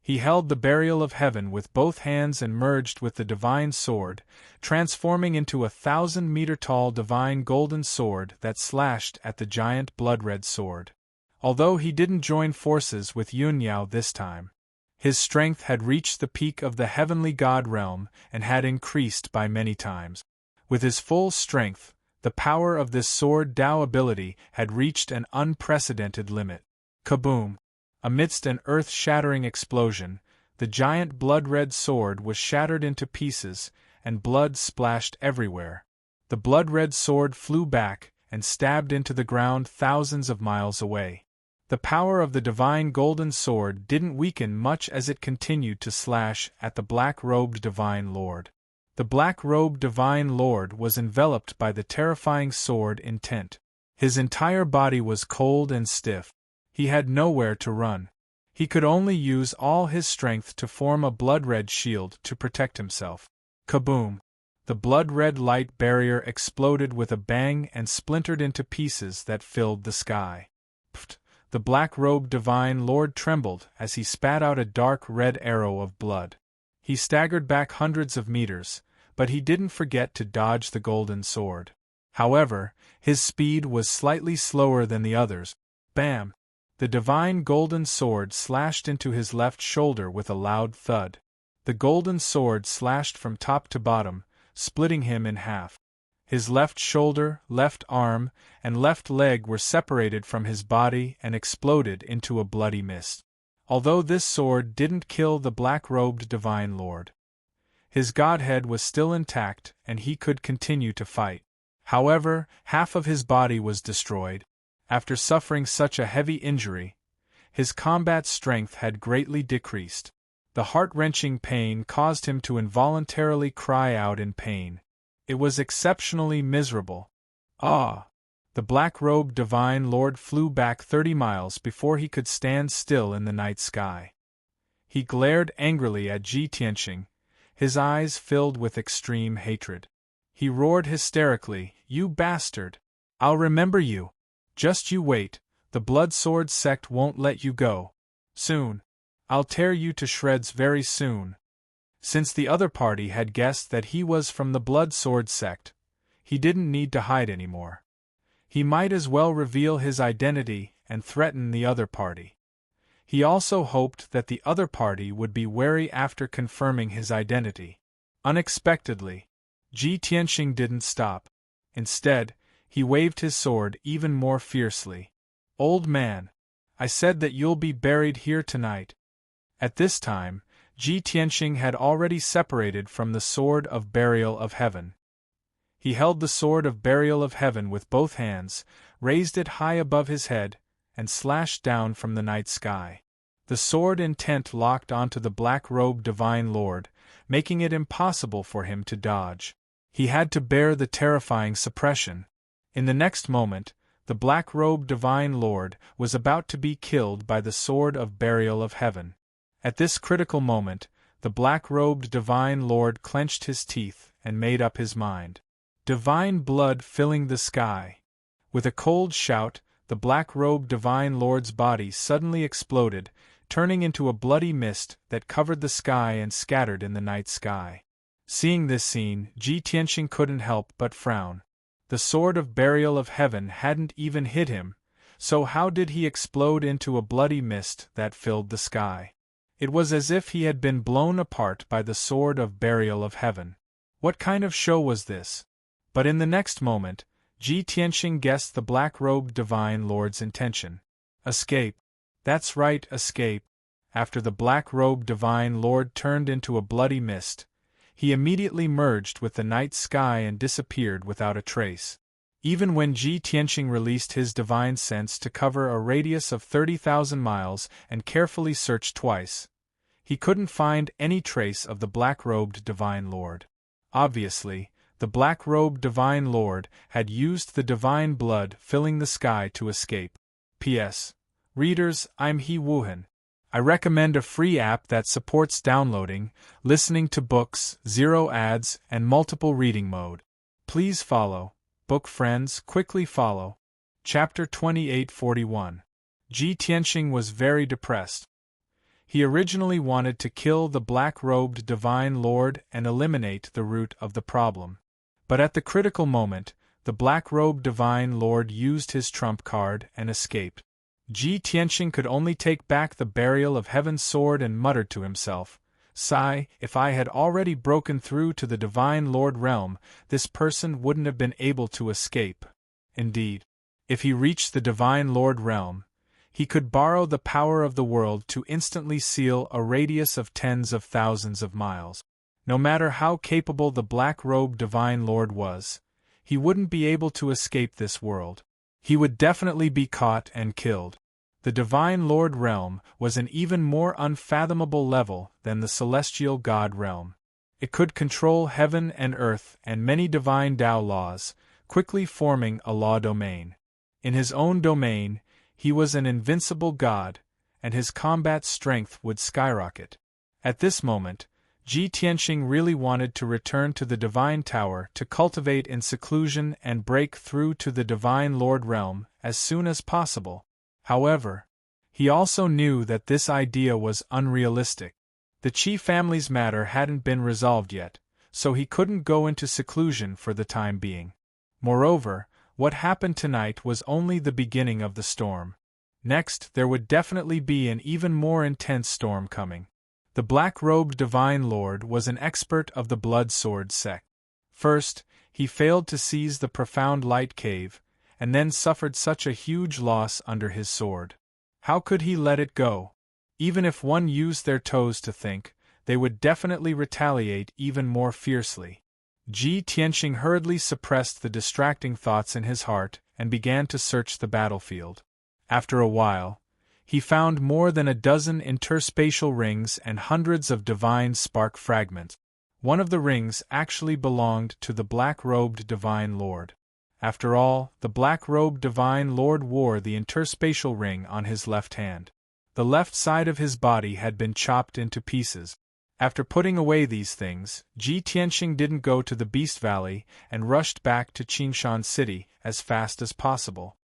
He held the burial of heaven with both hands and merged with the divine sword, transforming into a 1,000-meter-tall divine golden sword that slashed at the giant blood-red sword. Although he didn't join forces with Yunyao this time, his strength had reached the peak of the heavenly god realm and had increased by many times. With his full strength, the power of this sword Dao ability had reached an unprecedented limit. Kaboom! Amidst an earth-shattering explosion, the giant blood-red sword was shattered into pieces, and blood splashed everywhere. The blood-red sword flew back and stabbed into the ground thousands of miles away. The power of the divine golden sword didn't weaken much as it continued to slash at the black-robed Divine Lord. The black-robed Divine Lord was enveloped by the terrifying sword intent. His entire body was cold and stiff. He had nowhere to run. He could only use all his strength to form a blood-red shield to protect himself. Kaboom! The blood-red light barrier exploded with a bang and splintered into pieces that filled the sky. Pfft! The black-robed Divine Lord trembled as he spat out a dark red arrow of blood. He staggered back hundreds of meters, but he didn't forget to dodge the golden sword. However, his speed was slightly slower than the others. Bam! The divine golden sword slashed into his left shoulder with a loud thud. The golden sword slashed from top to bottom, splitting him in half. His left shoulder, left arm, and left leg were separated from his body and exploded into a bloody mist. Although this sword didn't kill the black-robed divine lord, his godhead was still intact and he could continue to fight. However, half of his body was destroyed. After suffering such a heavy injury, his combat strength had greatly decreased. The heart-wrenching pain caused him to involuntarily cry out in pain. It was exceptionally miserable. Ah! The black-robed divine lord flew back 30 miles before he could stand still in the night sky. He glared angrily at Ji Tianqing, his eyes filled with extreme hatred. He roared hysterically, "You bastard! I'll remember you! Just you wait, the Blood Sword sect won't let you go. Soon. I'll tear you to shreds very soon." Since the other party had guessed that he was from the Blood Sword sect, he didn't need to hide anymore. He might as well reveal his identity and threaten the other party. He also hoped that the other party would be wary after confirming his identity. Unexpectedly, Ji Tianqing didn't stop. Instead, he waved his sword even more fiercely. "Old man, I said that you'll be buried here tonight." At this time, Ji Tianqing had already separated from the Sword of Burial of Heaven. He held the Sword of Burial of Heaven with both hands, raised it high above his head, and slashed down from the night sky. The sword intent locked onto the black-robed divine lord, making it impossible for him to dodge. He had to bear the terrifying suppression. In the next moment, the black-robed divine lord was about to be killed by the Sword of Burial of Heaven. At this critical moment, the black-robed divine lord clenched his teeth and made up his mind. Divine blood filling the sky. With a cold shout, the black-robed divine lord's body suddenly exploded, turning into a bloody mist that covered the sky and scattered in the night sky. Seeing this scene, Ji Tianqing couldn't help but frown. The Sword of Burial of Heaven hadn't even hit him, so how did he explode into a bloody mist that filled the sky? It was as if he had been blown apart by the Sword of Burial of Heaven. What kind of show was this? But in the next moment, Ji Tianqing guessed the black-robed divine lord's intention. Escape. That's right, escape. After the black-robed divine lord turned into a bloody mist, he immediately merged with the night sky and disappeared without a trace. Even when Ji Tianqing released his divine sense to cover a radius of 30,000 miles and carefully searched twice, he couldn't find any trace of the black-robed divine lord. Obviously, the black-robed divine lord had used the divine blood filling the sky to escape. P.S. Readers, I'm He Wuhan. I recommend a free app that supports downloading, listening to books, zero ads, and multiple reading mode. Please follow. Book friends, quickly follow. Chapter 2841. Ji Tianqing was very depressed. He originally wanted to kill the black-robed divine lord and eliminate the root of the problem. But at the critical moment, the black-robed divine lord used his trump card and escaped. Ji Tianqing could only take back the Burial of Heaven's sword and muttered to himself, "Sigh, if I had already broken through to the divine lord realm, this person wouldn't have been able to escape." Indeed, if he reached the divine lord realm, he could borrow the power of the world to instantly seal a radius of tens of thousands of miles. No matter how capable the black-robed divine lord was, he wouldn't be able to escape this world. He would definitely be caught and killed. The divine lord realm was an even more unfathomable level than the celestial god realm. It could control heaven and earth and many divine Tao laws, quickly forming a law domain. In his own domain, he was an invincible god, and his combat strength would skyrocket. At this moment, Ji Tianqing really wanted to return to the Divine Tower to cultivate in seclusion and break through to the Divine Lord realm as soon as possible. However, he also knew that this idea was unrealistic. The Qi family's matter hadn't been resolved yet, so he couldn't go into seclusion for the time being. Moreover, what happened tonight was only the beginning of the storm. Next, there would definitely be an even more intense storm coming. The black-robed Divine Lord was an expert of the blood sword sect. First, he failed to seize the profound light cave, and then suffered such a huge loss under his sword. How could he let it go? Even if one used their toes to think, they would definitely retaliate even more fiercely. Ji Tianxing hurriedly suppressed the distracting thoughts in his heart and began to search the battlefield. After a while, he found more than a dozen interspatial rings and hundreds of divine spark fragments. One of the rings actually belonged to the black-robed Divine Lord. After all, the black-robed Divine Lord wore the interspatial ring on his left hand. The left side of his body had been chopped into pieces. After putting away these things, Ji Tianxing didn't go to the Beast Valley and rushed back to Qingshan City as fast as possible.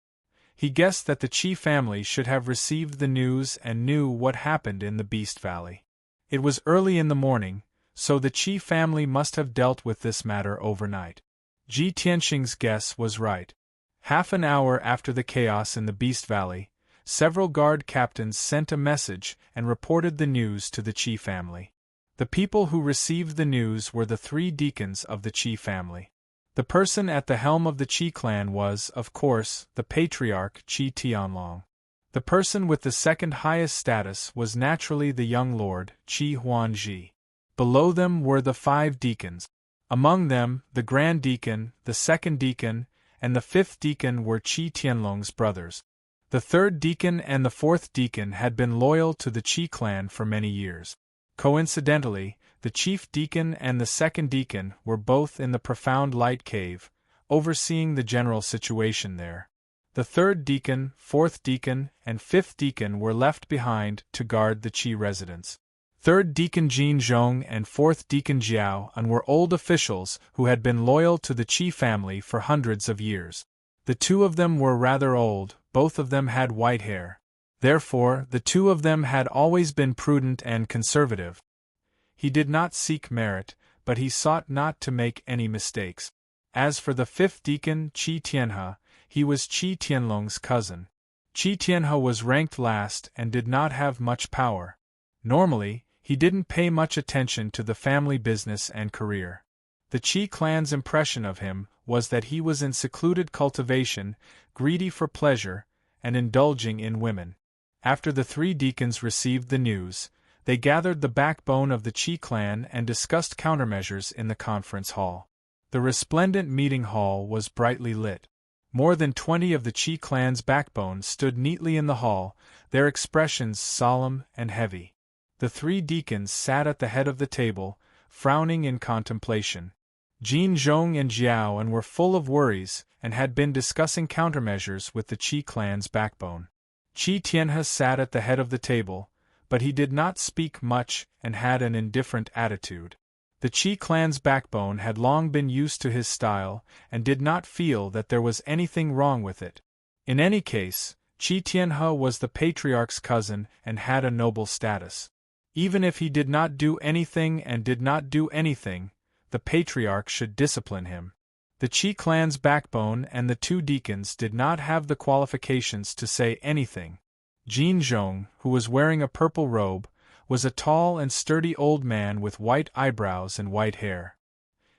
He guessed that the Qi family should have received the news and knew what happened in the Beast Valley. It was early in the morning, so the Qi family must have dealt with this matter overnight. Ji Tianxing's guess was right. Half an hour after the chaos in the Beast Valley, several guard captains sent a message and reported the news to the Qi family. The people who received the news were the 3 deacons of the Qi family. The person at the helm of the Qi clan was, of course, the patriarch Qi Tianlong. The person with the second highest status was naturally the young lord, Qi Huanji. Below them were the 5 deacons. Among them, the grand deacon, the second deacon, and the 5th deacon were Qi Tianlong's brothers. The 3rd deacon and the 4th deacon had been loyal to the Qi clan for many years. Coincidentally, the chief deacon and the second deacon were both in the profound light cave, overseeing the general situation there. The 3rd deacon, 4th deacon, and 5th deacon were left behind to guard the Qi residence. 3rd deacon Jin Zhong and 4th deacon Jiao An were old officials who had been loyal to the Qi family for hundreds of years. The 2 of them were rather old, both of them had white hair. Therefore, the 2 of them had always been prudent and conservative. He did not seek merit, but he sought not to make any mistakes. As for the 5th deacon, Qi Tianhe, he was Qi Tianlong's cousin. Qi Tianhe was ranked last and did not have much power. Normally, he didn't pay much attention to the family business and career. The Qi clan's impression of him was that he was in secluded cultivation, greedy for pleasure, and indulging in women. After the 3 deacons received the news, they gathered the backbone of the Qi clan and discussed countermeasures in the conference hall. The resplendent meeting hall was brightly lit. More than 20 of the Qi clan's backbone stood neatly in the hall, their expressions solemn and heavy. The 3 deacons sat at the head of the table, frowning in contemplation. Jin Zhong and Jiao An were full of worries and had been discussing countermeasures with the Qi clan's backbone. Qi Tianhe sat at the head of the table, but he did not speak much and had an indifferent attitude. The Qi clan's backbone had long been used to his style and did not feel that there was anything wrong with it. In any case, Qi Tianhe was the patriarch's cousin and had a noble status. Even if he did not do anything and did not do anything, the patriarch should discipline him. The Qi clan's backbone and the 2 deacons did not have the qualifications to say anything. Jin Zhong, who was wearing a purple robe, was a tall and sturdy old man with white eyebrows and white hair.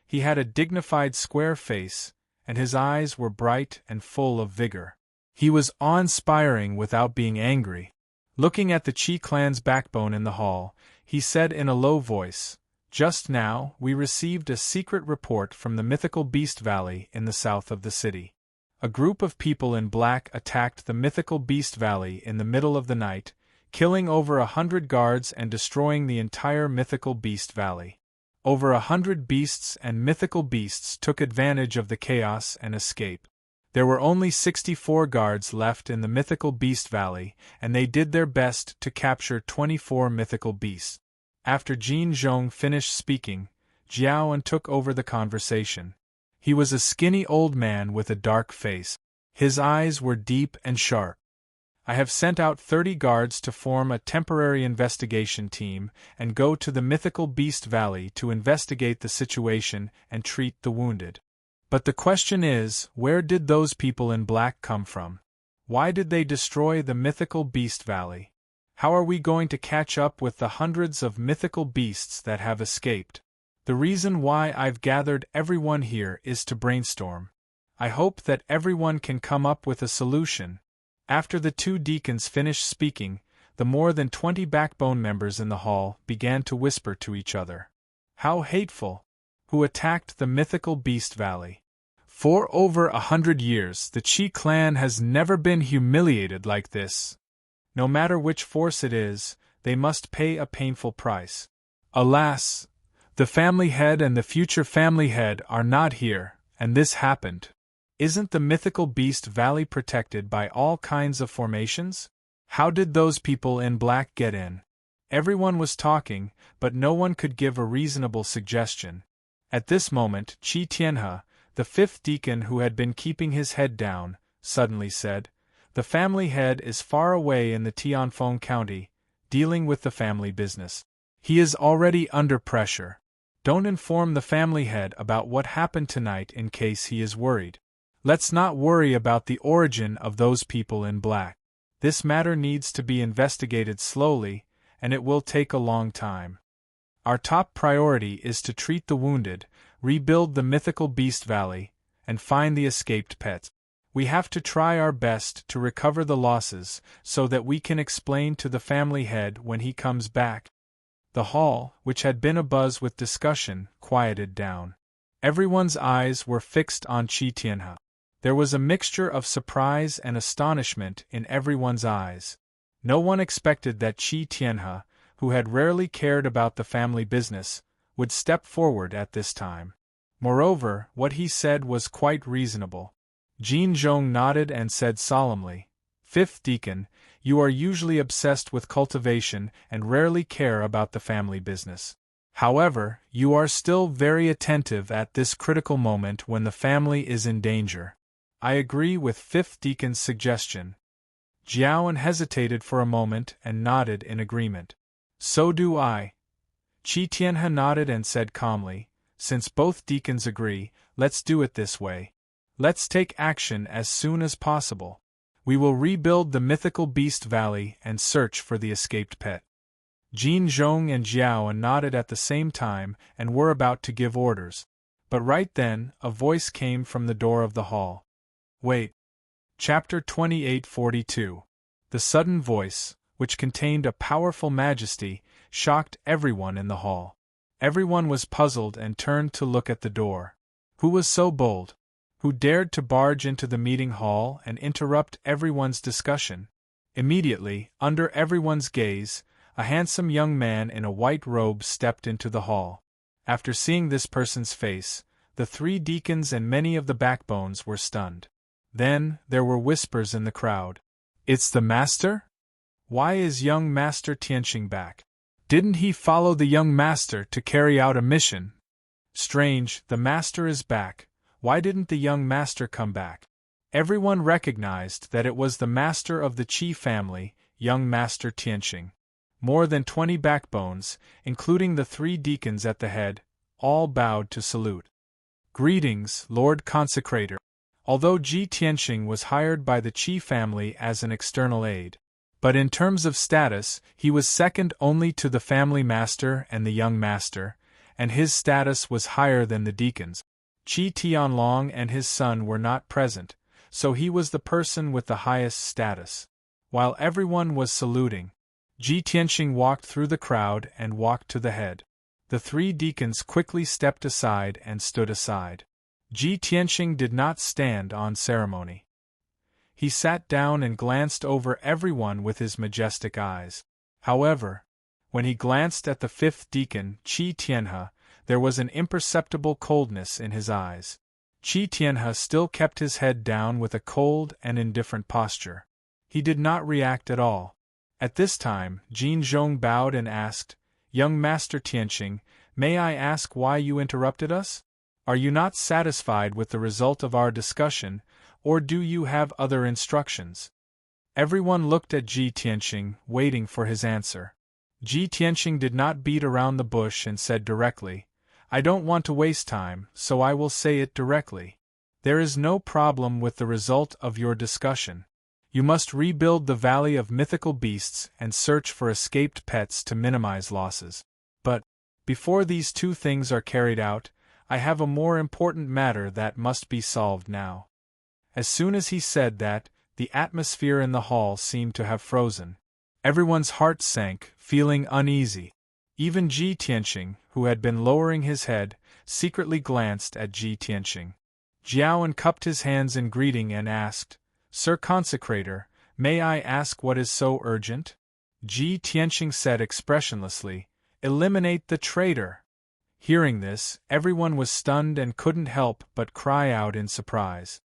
He had a dignified square face, and his eyes were bright and full of vigor. He was awe-inspiring without being angry. Looking at the Qi clan's backbone in the hall, he said in a low voice, "Just now, we received a secret report from the mythical Beast Valley in the south of the city. A group of people in black attacked the mythical Beast Valley in the middle of the night, killing over 100 guards and destroying the entire mythical Beast Valley. Over 100 beasts and mythical beasts took advantage of the chaos and escaped. There were only 64 guards left in the mythical Beast Valley, and they did their best to capture 24 mythical beasts." After Jin Zhong finished speaking, Jiao An took over the conversation. He was a skinny old man with a dark face. His eyes were deep and sharp. I have sent out 30 guards to form a temporary investigation team and go to the mythical Beast Valley to investigate the situation and treat the wounded. But the question is, where did those people in black come from? Why did they destroy the mythical Beast Valley? How are we going to catch up with the hundreds of mythical beasts that have escaped? The reason why I've gathered everyone here is to brainstorm. I hope that everyone can come up with a solution. After the two deacons finished speaking, the more than 20 backbone members in the hall began to whisper to each other. How hateful! Who attacked the mythical Beast Valley? For over 100 years, the Chi clan has never been humiliated like this. No matter which force it is, they must pay a painful price. Alas! The family head and the future family head are not here, and this happened. Isn't the mythical Beast Valley protected by all kinds of formations? How did those people in black get in? Everyone was talking, but no one could give a reasonable suggestion. At this moment, Chi Tianhe, the fifth deacon who had been keeping his head down, suddenly said, "The family head is far away in the Tianfeng County, dealing with the family business. He is already under pressure. Don't inform the family head about what happened tonight in case he is worried. Let's not worry about the origin of those people in black. This matter needs to be investigated slowly, and it will take a long time. Our top priority is to treat the wounded, rebuild the mythical Beast Valley, and find the escaped pets. We have to try our best to recover the losses so that we can explain to the family head when he comes back." The hall, which had been abuzz with discussion, quieted down. Everyone's eyes were fixed on Chi Tianhe. There was a mixture of surprise and astonishment in everyone's eyes. No one expected that Chi Tianhe, who had rarely cared about the family business, would step forward at this time. Moreover, what he said was quite reasonable. Jin Zhong nodded and said solemnly, "Fifth Deacon, you are usually obsessed with cultivation and rarely care about the family business. However, you are still very attentive at this critical moment when the family is in danger. I agree with Fifth Deacon's suggestion." Jiaoan hesitated for a moment and nodded in agreement. "So do I." Chi Tianhe nodded and said calmly, "Since both deacons agree, let's do it this way. Let's take action as soon as possible. We will rebuild the mythical Beast Valley and search for the escaped pet." Jin Zhong and Jiaoan nodded at the same time and were about to give orders. But right then, a voice came from the door of the hall. Wait. Chapter 2842. The sudden voice, which contained a powerful majesty, shocked everyone in the hall. Everyone was puzzled and turned to look at the door. Who was so bold? Who dared to barge into the meeting hall and interrupt everyone's discussion? Immediately, under everyone's gaze, a handsome young man in a white robe stepped into the hall. After seeing this person's face, the three deacons and many of the backbones were stunned. Then, there were whispers in the crowd. "It's the master? Why is young Master Tianqing back? Didn't he follow the young master to carry out a mission? Strange, the master is back. Why didn't the young master come back?" Everyone recognized that it was the master of the Qi family, young Master Tianqing. More than 20 backbones, including the three deacons at the head, all bowed to salute. "Greetings, Lord Consecrator." Although Ji Tianqing was hired by the Qi family as an external aide, but in terms of status, he was second only to the family master and the young master, and his status was higher than the deacons. Qi Tianlong and his son were not present, so he was the person with the highest status. While everyone was saluting, Ji Tianqing walked through the crowd and walked to the head. The three deacons quickly stepped aside and stood aside. Ji Tianqing did not stand on ceremony. He sat down and glanced over everyone with his majestic eyes. However, when he glanced at the fifth deacon, Chi Tianhe, there was an imperceptible coldness in his eyes. Chi Tianhe still kept his head down with a cold and indifferent posture. He did not react at all. At this time, Jin Zhong bowed and asked, "Young Master Tianqing, may I ask why you interrupted us? Are you not satisfied with the result of our discussion, or do you have other instructions?" Everyone looked at Ji Tianqing, waiting for his answer. Ji Tianqing did not beat around the bush and said directly, "I don't want to waste time, so I will say it directly. There is no problem with the result of your discussion. You must rebuild the Valley of Mythical Beasts and search for escaped pets to minimize losses. But, before these two things are carried out, I have a more important matter that must be solved now." As soon as he said that, the atmosphere in the hall seemed to have frozen. Everyone's heart sank, feeling uneasy. Even Ji Tianqing, who had been lowering his head, secretly glanced at Ji Tianqing. Jiaoan cupped his hands in greeting and asked, "Sir Consecrator, may I ask what is so urgent?" Ji Tianqing said expressionlessly, "Eliminate the traitor." Hearing this, everyone was stunned and couldn't help but cry out in surprise.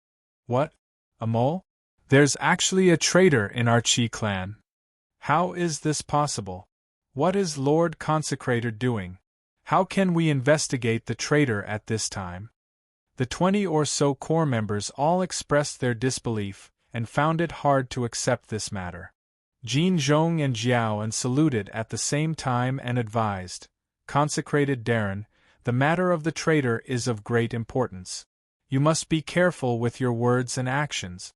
"What? A mole? There's actually a traitor in our Qi clan. How is this possible? What is Lord Consecrator doing? How can we investigate the traitor at this time?" The 20 or so core members all expressed their disbelief, and found it hard to accept this matter. Jin Zhong and Jiaoan saluted at the same time and advised, "Consecrated Darren, the matter of the traitor is of great importance. You must be careful with your words and actions."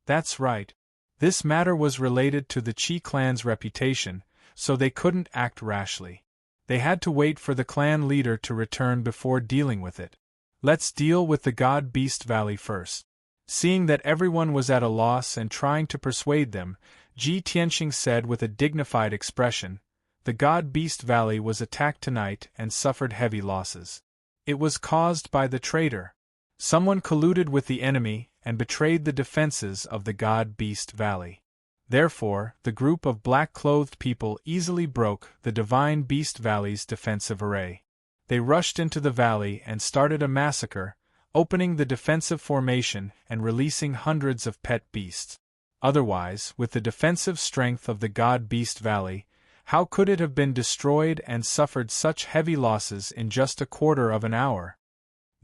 That's right. This matter was related to the Qi clan's reputation, so they couldn't act rashly. They had to wait for the clan leader to return before dealing with it. "Let's deal with the God Beast Valley first." Seeing that everyone was at a loss and trying to persuade them, Ji Tianqing said with a dignified expression, "The God Beast Valley was attacked tonight and suffered heavy losses. It was caused by the traitor. Someone colluded with the enemy and betrayed the defenses of the God Beast Valley. Therefore, the group of black-clothed people easily broke the Divine Beast Valley's defensive array. They rushed into the valley and started a massacre, opening the defensive formation and releasing hundreds of pet beasts. Otherwise, with the defensive strength of the God Beast Valley, how could it have been destroyed and suffered such heavy losses in just a quarter of an hour?"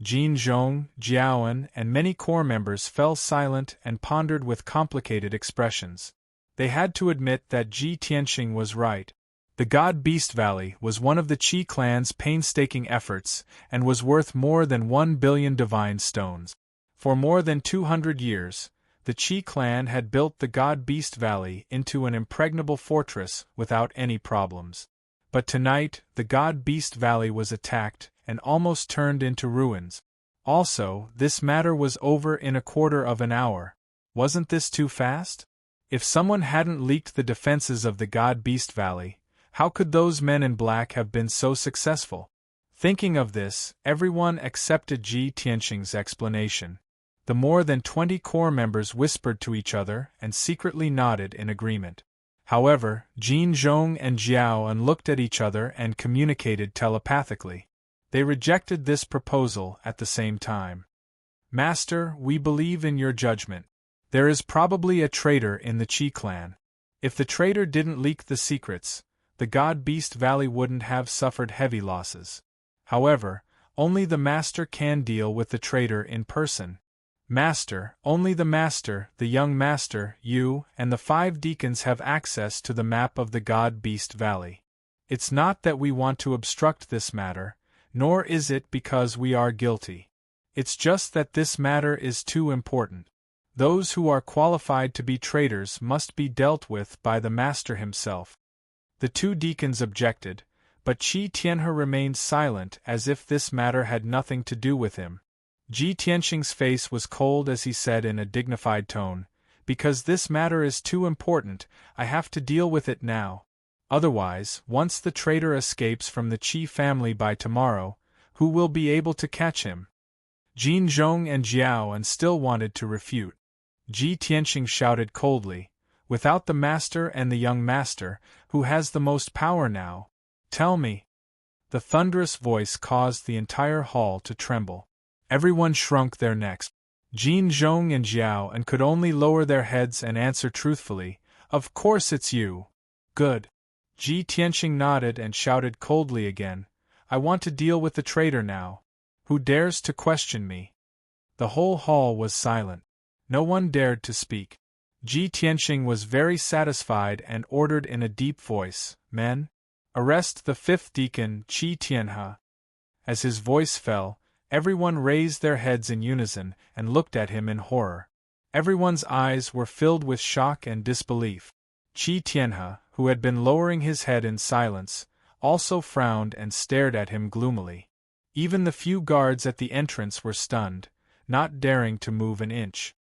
Jin Zhong, Jiaoan, and many core members fell silent and pondered with complicated expressions. They had to admit that Ji Tianqing was right. The God Beast Valley was one of the Qi clan's painstaking efforts and was worth more than 1 billion divine stones. For more than 200 years, the Qi clan had built the God Beast Valley into an impregnable fortress without any problems. But tonight, the God Beast Valley was attacked and almost turned into ruins. Also, this matter was over in a quarter of an hour. Wasn't this too fast? If someone hadn't leaked the defenses of the God Beast Valley, how could those men in black have been so successful? Thinking of this, everyone accepted Ji Tianqing's explanation. The more than 20 core members whispered to each other and secretly nodded in agreement. However, Jin Zhong and Jiaoan looked at each other and communicated telepathically. They rejected this proposal at the same time. "Master, we believe in your judgment. There is probably a traitor in the Qi clan. If the traitor didn't leak the secrets, the God Beast Valley wouldn't have suffered heavy losses. However, only the Master can deal with the traitor in person. Master, only the Master, the young Master, you, and the 5 deacons have access to the map of the God Beast Valley. It's not that we want to obstruct this matter, nor is it because we are guilty. It's just that this matter is too important. Those who are qualified to be traitors must be dealt with by the Master himself." The 2 deacons objected, but Qi Tianhe remained silent as if this matter had nothing to do with him. Ji Tianqing's face was cold as he said in a dignified tone, "Because this matter is too important, I have to deal with it now. Otherwise, once the traitor escapes from the Qi family by tomorrow, who will be able to catch him?" Jin Zhong and Jiaoan still wanted to refute. Ji Tianqing shouted coldly, "Without the Master and the young Master, who has the most power now? Tell me." The thunderous voice caused the entire hall to tremble. Everyone shrunk their necks. Jin Zhong and Jiaoan could only lower their heads and answer truthfully, "Of course it's you." "Good." Ji Tianqing nodded and shouted coldly again, "I want to deal with the traitor now. Who dares to question me?" The whole hall was silent. No one dared to speak. Ji Tianxing was very satisfied and ordered in a deep voice, "Men, arrest the fifth deacon, Qi Tianhe." As his voice fell, everyone raised their heads in unison and looked at him in horror. Everyone's eyes were filled with shock and disbelief. Qi Tianhe, who had been lowering his head in silence, also frowned and stared at him gloomily. Even the few guards at the entrance were stunned, not daring to move an inch.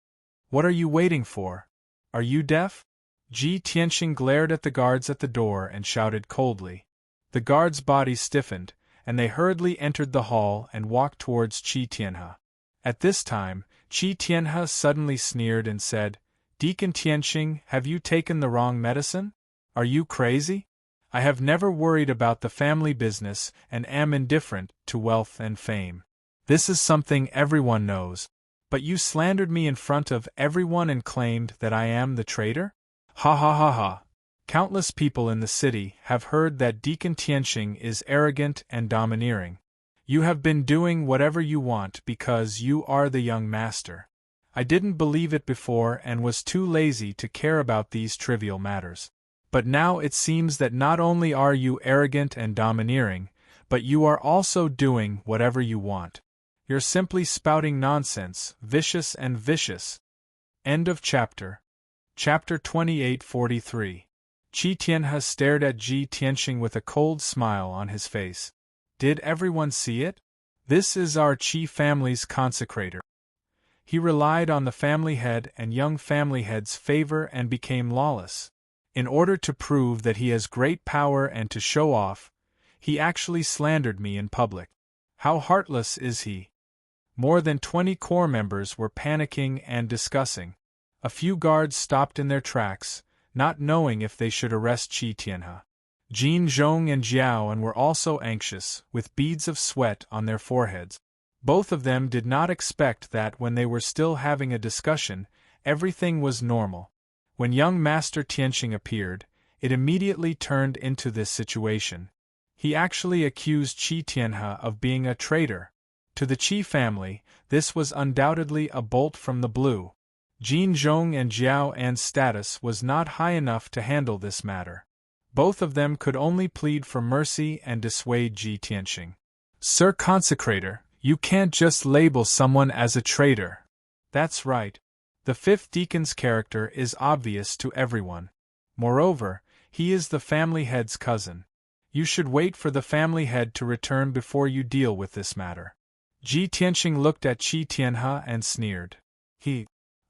"What are you waiting for? Are you deaf?" Ji Tianxing glared at the guards at the door and shouted coldly. The guards' bodies stiffened, and they hurriedly entered the hall and walked towards Qi Tianhe. At this time, Qi Tianhe suddenly sneered and said, "Deacon Tianxing, have you taken the wrong medicine? Are you crazy? I have never worried about the family business and am indifferent to wealth and fame. This is something everyone knows. But you slandered me in front of everyone and claimed that I am the traitor? Ha ha ha ha. Countless people in the city have heard that Deacon Tianxing is arrogant and domineering. You have been doing whatever you want because you are the young master. I didn't believe it before and was too lazy to care about these trivial matters. But now it seems that not only are you arrogant and domineering, but you are also doing whatever you want. You're simply spouting nonsense, vicious and vicious." End of chapter. Chapter 2843. Qi Tianhe stared at Ji Tianxing with a cold smile on his face. Did everyone see it? This is our Qi family's consecrator. He relied on the family head and young family head's favor and became lawless. In order to prove that he has great power and to show off, he actually slandered me in public. How heartless is he? More than 20 corps members were panicking and discussing. A few guards stopped in their tracks, not knowing if they should arrest Qi Tianhe. Jin Zhong and Jiaoan were also anxious, with beads of sweat on their foreheads. Both of them did not expect that when they were still having a discussion, everything was normal. When young Master Tianxing appeared, it immediately turned into this situation. He actually accused Qi Tianhe of being a traitor. To the Qi family, this was undoubtedly a bolt from the blue. Jin Zhong and Jiao An's status was not high enough to handle this matter. Both of them could only plead for mercy and dissuade Ji Tianxing. "Sir Consecrator, you can't just label someone as a traitor." "That's right. The fifth deacon's character is obvious to everyone. Moreover, he is the family head's cousin. You should wait for the family head to return before you deal with this matter." Ji Tianxing looked at Qi Tianhe and sneered.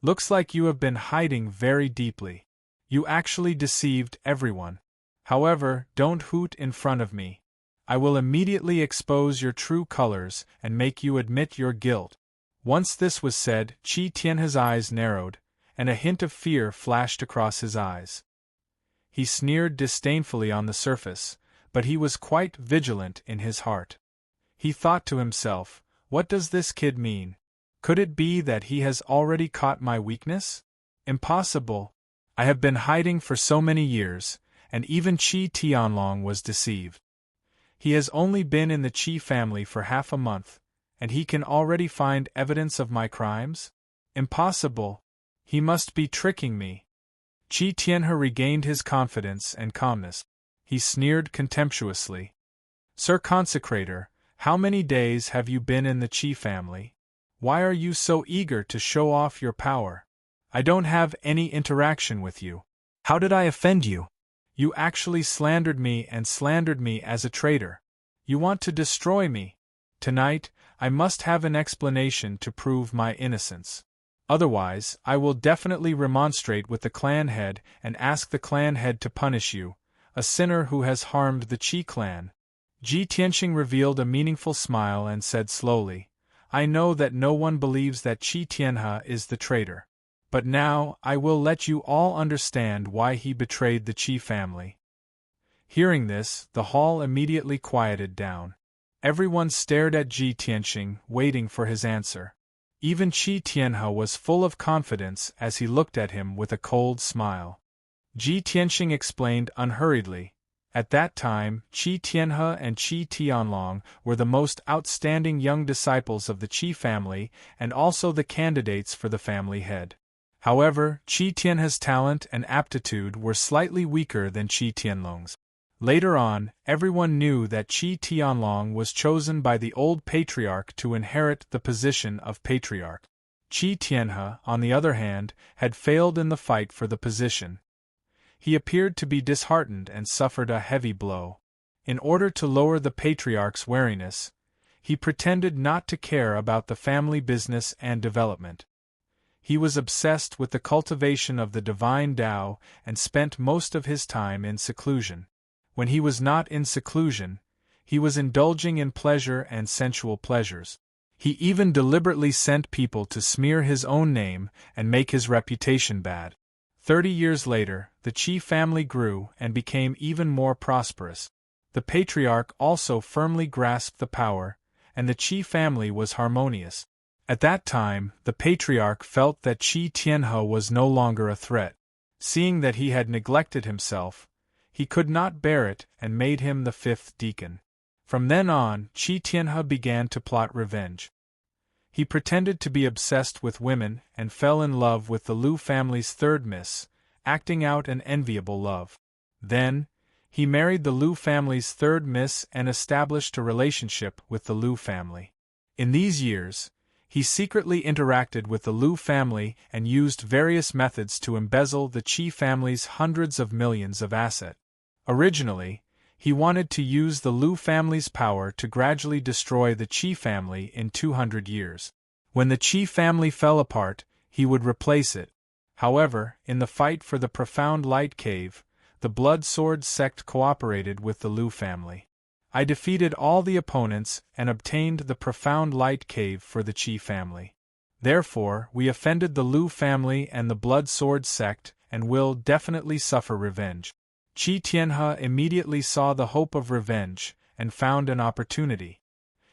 Looks like you have been hiding very deeply. You actually deceived everyone. However, don't hoot in front of me. I will immediately expose your true colors and make you admit your guilt." Once this was said, Qi Tianhe's eyes narrowed, and a hint of fear flashed across his eyes. He sneered disdainfully on the surface, but he was quite vigilant in his heart. He thought to himself, "What does this kid mean? Could it be that he has already caught my weakness? Impossible. I have been hiding for so many years, and even Qi Tianlong was deceived. He has only been in the Qi family for half a month, and he can already find evidence of my crimes? Impossible. He must be tricking me." Qi Tianhe regained his confidence and calmness. He sneered contemptuously. "Sir Consecrator, how many days have you been in the Qi family? Why are you so eager to show off your power? I don't have any interaction with you. How did I offend you? You actually slandered me and slandered me as a traitor. You want to destroy me. Tonight, I must have an explanation to prove my innocence. Otherwise, I will definitely remonstrate with the clan head and ask the clan head to punish you, a sinner who has harmed the Qi clan." Ji Tianxing revealed a meaningful smile and said slowly, "I know that no one believes that Qi Tianhe is the traitor. But now, I will let you all understand why he betrayed the Qi family." Hearing this, the hall immediately quieted down. Everyone stared at Ji Tianxing, waiting for his answer. Even Qi Tianhe was full of confidence as he looked at him with a cold smile. Ji Tianxing explained unhurriedly. At that time, Qi Tianhe and Qi Tianlong were the most outstanding young disciples of the Qi family and also the candidates for the family head. However, Qi Tianhe's talent and aptitude were slightly weaker than Qi Tianlong's. Later on, everyone knew that Qi Tianlong was chosen by the old patriarch to inherit the position of patriarch. Qi Tianhe, on the other hand, had failed in the fight for the position. He appeared to be disheartened and suffered a heavy blow. In order to lower the patriarch's wariness, he pretended not to care about the family business and development. He was obsessed with the cultivation of the divine Tao and spent most of his time in seclusion. When he was not in seclusion, he was indulging in pleasure and sensual pleasures. He even deliberately sent people to smear his own name and make his reputation bad. 30 years later, the Qi family grew and became even more prosperous. The patriarch also firmly grasped the power, and the Qi family was harmonious. At that time, the patriarch felt that Qi Tianhe was no longer a threat. Seeing that he had neglected himself, he could not bear it and made him the 5th deacon. From then on, Qi Tianhe began to plot revenge. He pretended to be obsessed with women and fell in love with the Liu family's 3rd miss, acting out an enviable love. Then, he married the Liu family's 3rd miss and established a relationship with the Liu family. In these years, he secretly interacted with the Liu family and used various methods to embezzle the Qi family's hundreds of millions of assets. Originally, he wanted to use the Liu family's power to gradually destroy the Qi family in 200 years. When the Qi family fell apart, he would replace it. However, in the fight for the profound light cave, the Blood Sword sect cooperated with the Liu family. I defeated all the opponents and obtained the profound light cave for the Qi family. Therefore, we offended the Liu family and the Blood Sword sect and will definitely suffer revenge. Qi Tianhe immediately saw the hope of revenge and found an opportunity.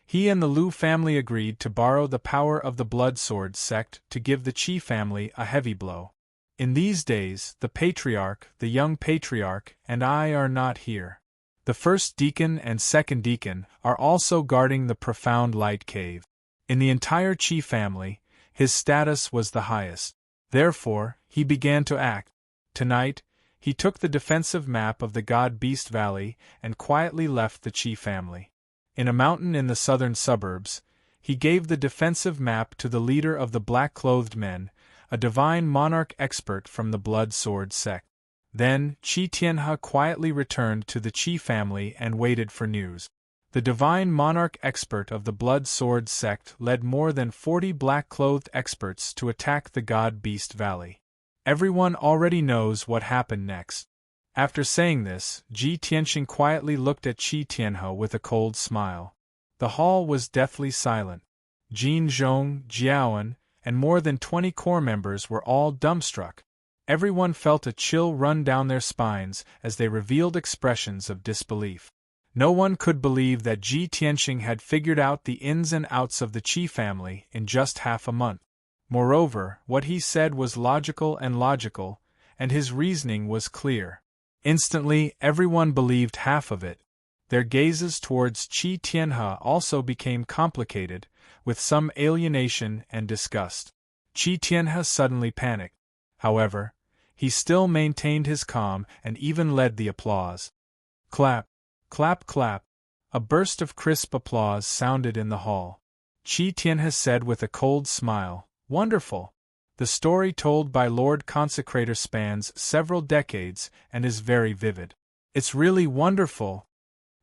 He and the Liu family agreed to borrow the power of the Blood Sword sect to give the Qi family a heavy blow. In these days, the patriarch, the young patriarch, and I are not here. The 1st deacon and 2nd deacon are also guarding the profound light cave. In the entire Qi family, his status was the highest. Therefore, he began to act. Tonight, he took the defensive map of the God Beast Valley and quietly left the Qi family. In a mountain in the southern suburbs, he gave the defensive map to the leader of the black-clothed men, a divine monarch expert from the Blood Sword sect. Then, Qi Tianhe quietly returned to the Qi family and waited for news. The divine monarch expert of the Blood Sword sect led more than 40 black-clothed experts to attack the God Beast Valley. Everyone already knows what happened next. After saying this, Ji Tianxing quietly looked at Qi Tianhe with a cold smile. The hall was deathly silent. Jin Zhong, Jiaoan, and more than 20 core members were all dumbstruck. Everyone felt a chill run down their spines as they revealed expressions of disbelief. No one could believe that Ji Tianxing had figured out the ins and outs of the Qi family in just half a month. Moreover, what he said was logical, and his reasoning was clear. Instantly, everyone believed half of it. Their gazes towards Qi Tianhe also became complicated, with some alienation and disgust. Qi Tianhe suddenly panicked. However, he still maintained his calm and even led the applause. Clap, clap, clap. A burst of crisp applause sounded in the hall. Qi Tianhe said with a cold smile, "Wonderful! The story told by Lord Consecrator spans several decades and is very vivid. It's really wonderful."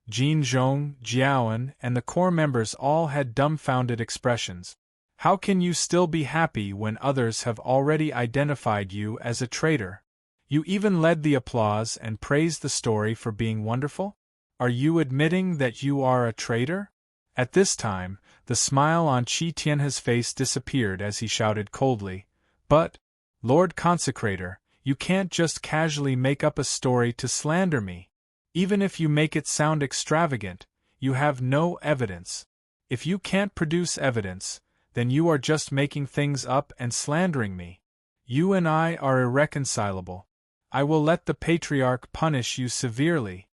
Jin Zhong, Jiaoan, and the core members all had dumbfounded expressions. How can you still be happy when others have already identified you as a traitor? You even led the applause and praised the story for being wonderful? Are you admitting that you are a traitor? At this time, the smile on Qi Tianhe's face disappeared as he shouted coldly, "But, Lord Consecrator, you can't just casually make up a story to slander me. Even if you make it sound extravagant, you have no evidence. If you can't produce evidence, then you are just making things up and slandering me. You and I are irreconcilable. I will let the patriarch punish you severely."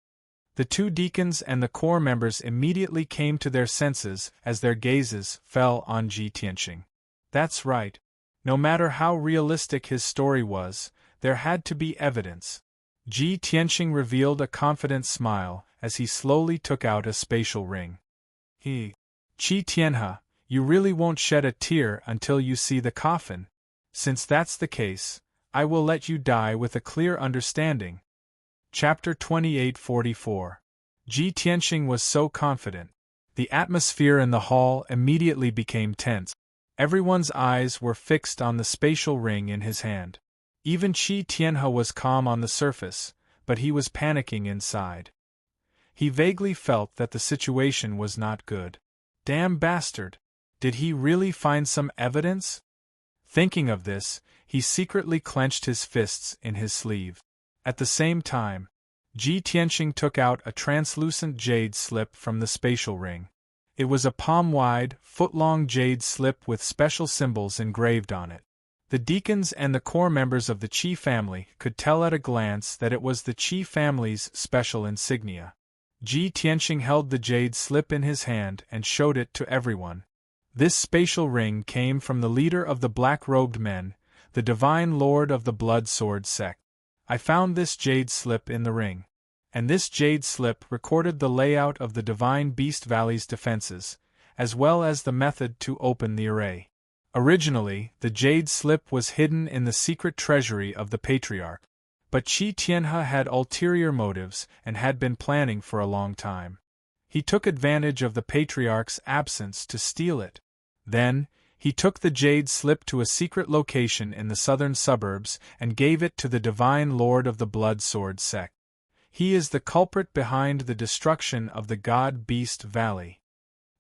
The 2 deacons and the core members immediately came to their senses as their gazes fell on Ji Tianxing. That's right. No matter how realistic his story was, there had to be evidence. Ji Tianxing revealed a confident smile as he slowly took out a spatial ring. Qi Tianhe, you really won't shed a tear until you see the coffin. Since that's the case, I will let you die with a clear understanding. Chapter 2844. Ji Tianxing was so confident. The atmosphere in the hall immediately became tense. Everyone's eyes were fixed on the spatial ring in his hand. Even Qi Tianhe was calm on the surface, but he was panicking inside. He vaguely felt that the situation was not good. Damn bastard! Did he really find some evidence? Thinking of this, he secretly clenched his fists in his sleeve. At the same time, Ji Tianxing took out a translucent jade slip from the spatial ring. It was a palm-wide, foot-long jade slip with special symbols engraved on it. The deacons and the core members of the Qi family could tell at a glance that it was the Qi family's special insignia. Ji Tianxing held the jade slip in his hand and showed it to everyone. This spatial ring came from the leader of the black-robed men, the divine lord of the blood sword sect. I found this jade slip in the ring. And this jade slip recorded the layout of the Divine Beast Valley's defenses, as well as the method to open the array. Originally, the jade slip was hidden in the secret treasury of the Patriarch. But Qi Tianhe had ulterior motives and had been planning for a long time. He took advantage of the Patriarch's absence to steal it. Then, he took the jade slip to a secret location in the southern suburbs and gave it to the Divine Lord of the Blood Sword sect. He is the culprit behind the destruction of the God-Beast Valley.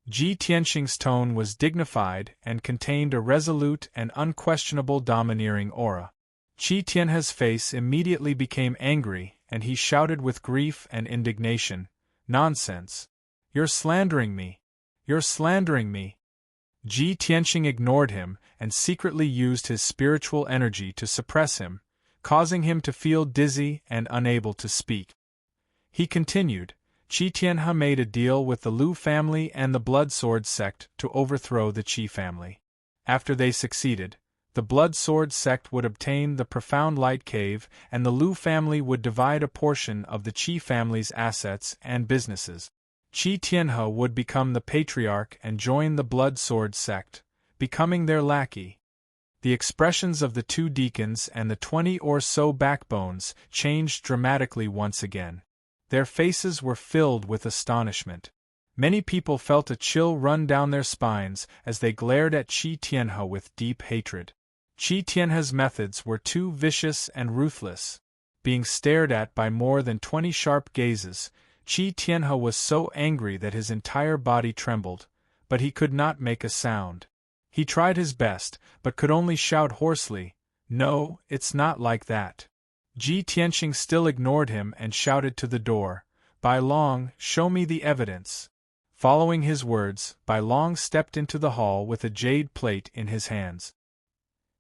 Ji Tianxing's tone was dignified and contained a resolute and unquestionable domineering aura. Qi Tianhe's face immediately became angry, and he shouted with grief and indignation, "Nonsense! You're slandering me! You're slandering me!" Ji Tianxing ignored him and secretly used his spiritual energy to suppress him, causing him to feel dizzy and unable to speak. He continued, Qi Tianhe made a deal with the Lu family and the Blood Sword sect to overthrow the Qi family. After they succeeded, the Blood Sword sect would obtain the Profound Light Cave and the Lu family would divide a portion of the Qi family's assets and businesses. Qi Tianhe would become the Patriarch and join the Blood Sword sect, becoming their lackey. The expressions of the two deacons and the 20 or so backbones changed dramatically once again. Their faces were filled with astonishment. Many people felt a chill run down their spines as they glared at Qi Tianhe with deep hatred. Qi Tianhe's methods were too vicious and ruthless. Being stared at by more than 20 sharp gazes, Qi Tianhe was so angry that his entire body trembled, but he could not make a sound. He tried his best, but could only shout hoarsely, "No, it's not like that." Ji Tianxing still ignored him and shouted to the door, "Bai Long, show me the evidence." Following his words, Bai Long stepped into the hall with a jade plate in his hands.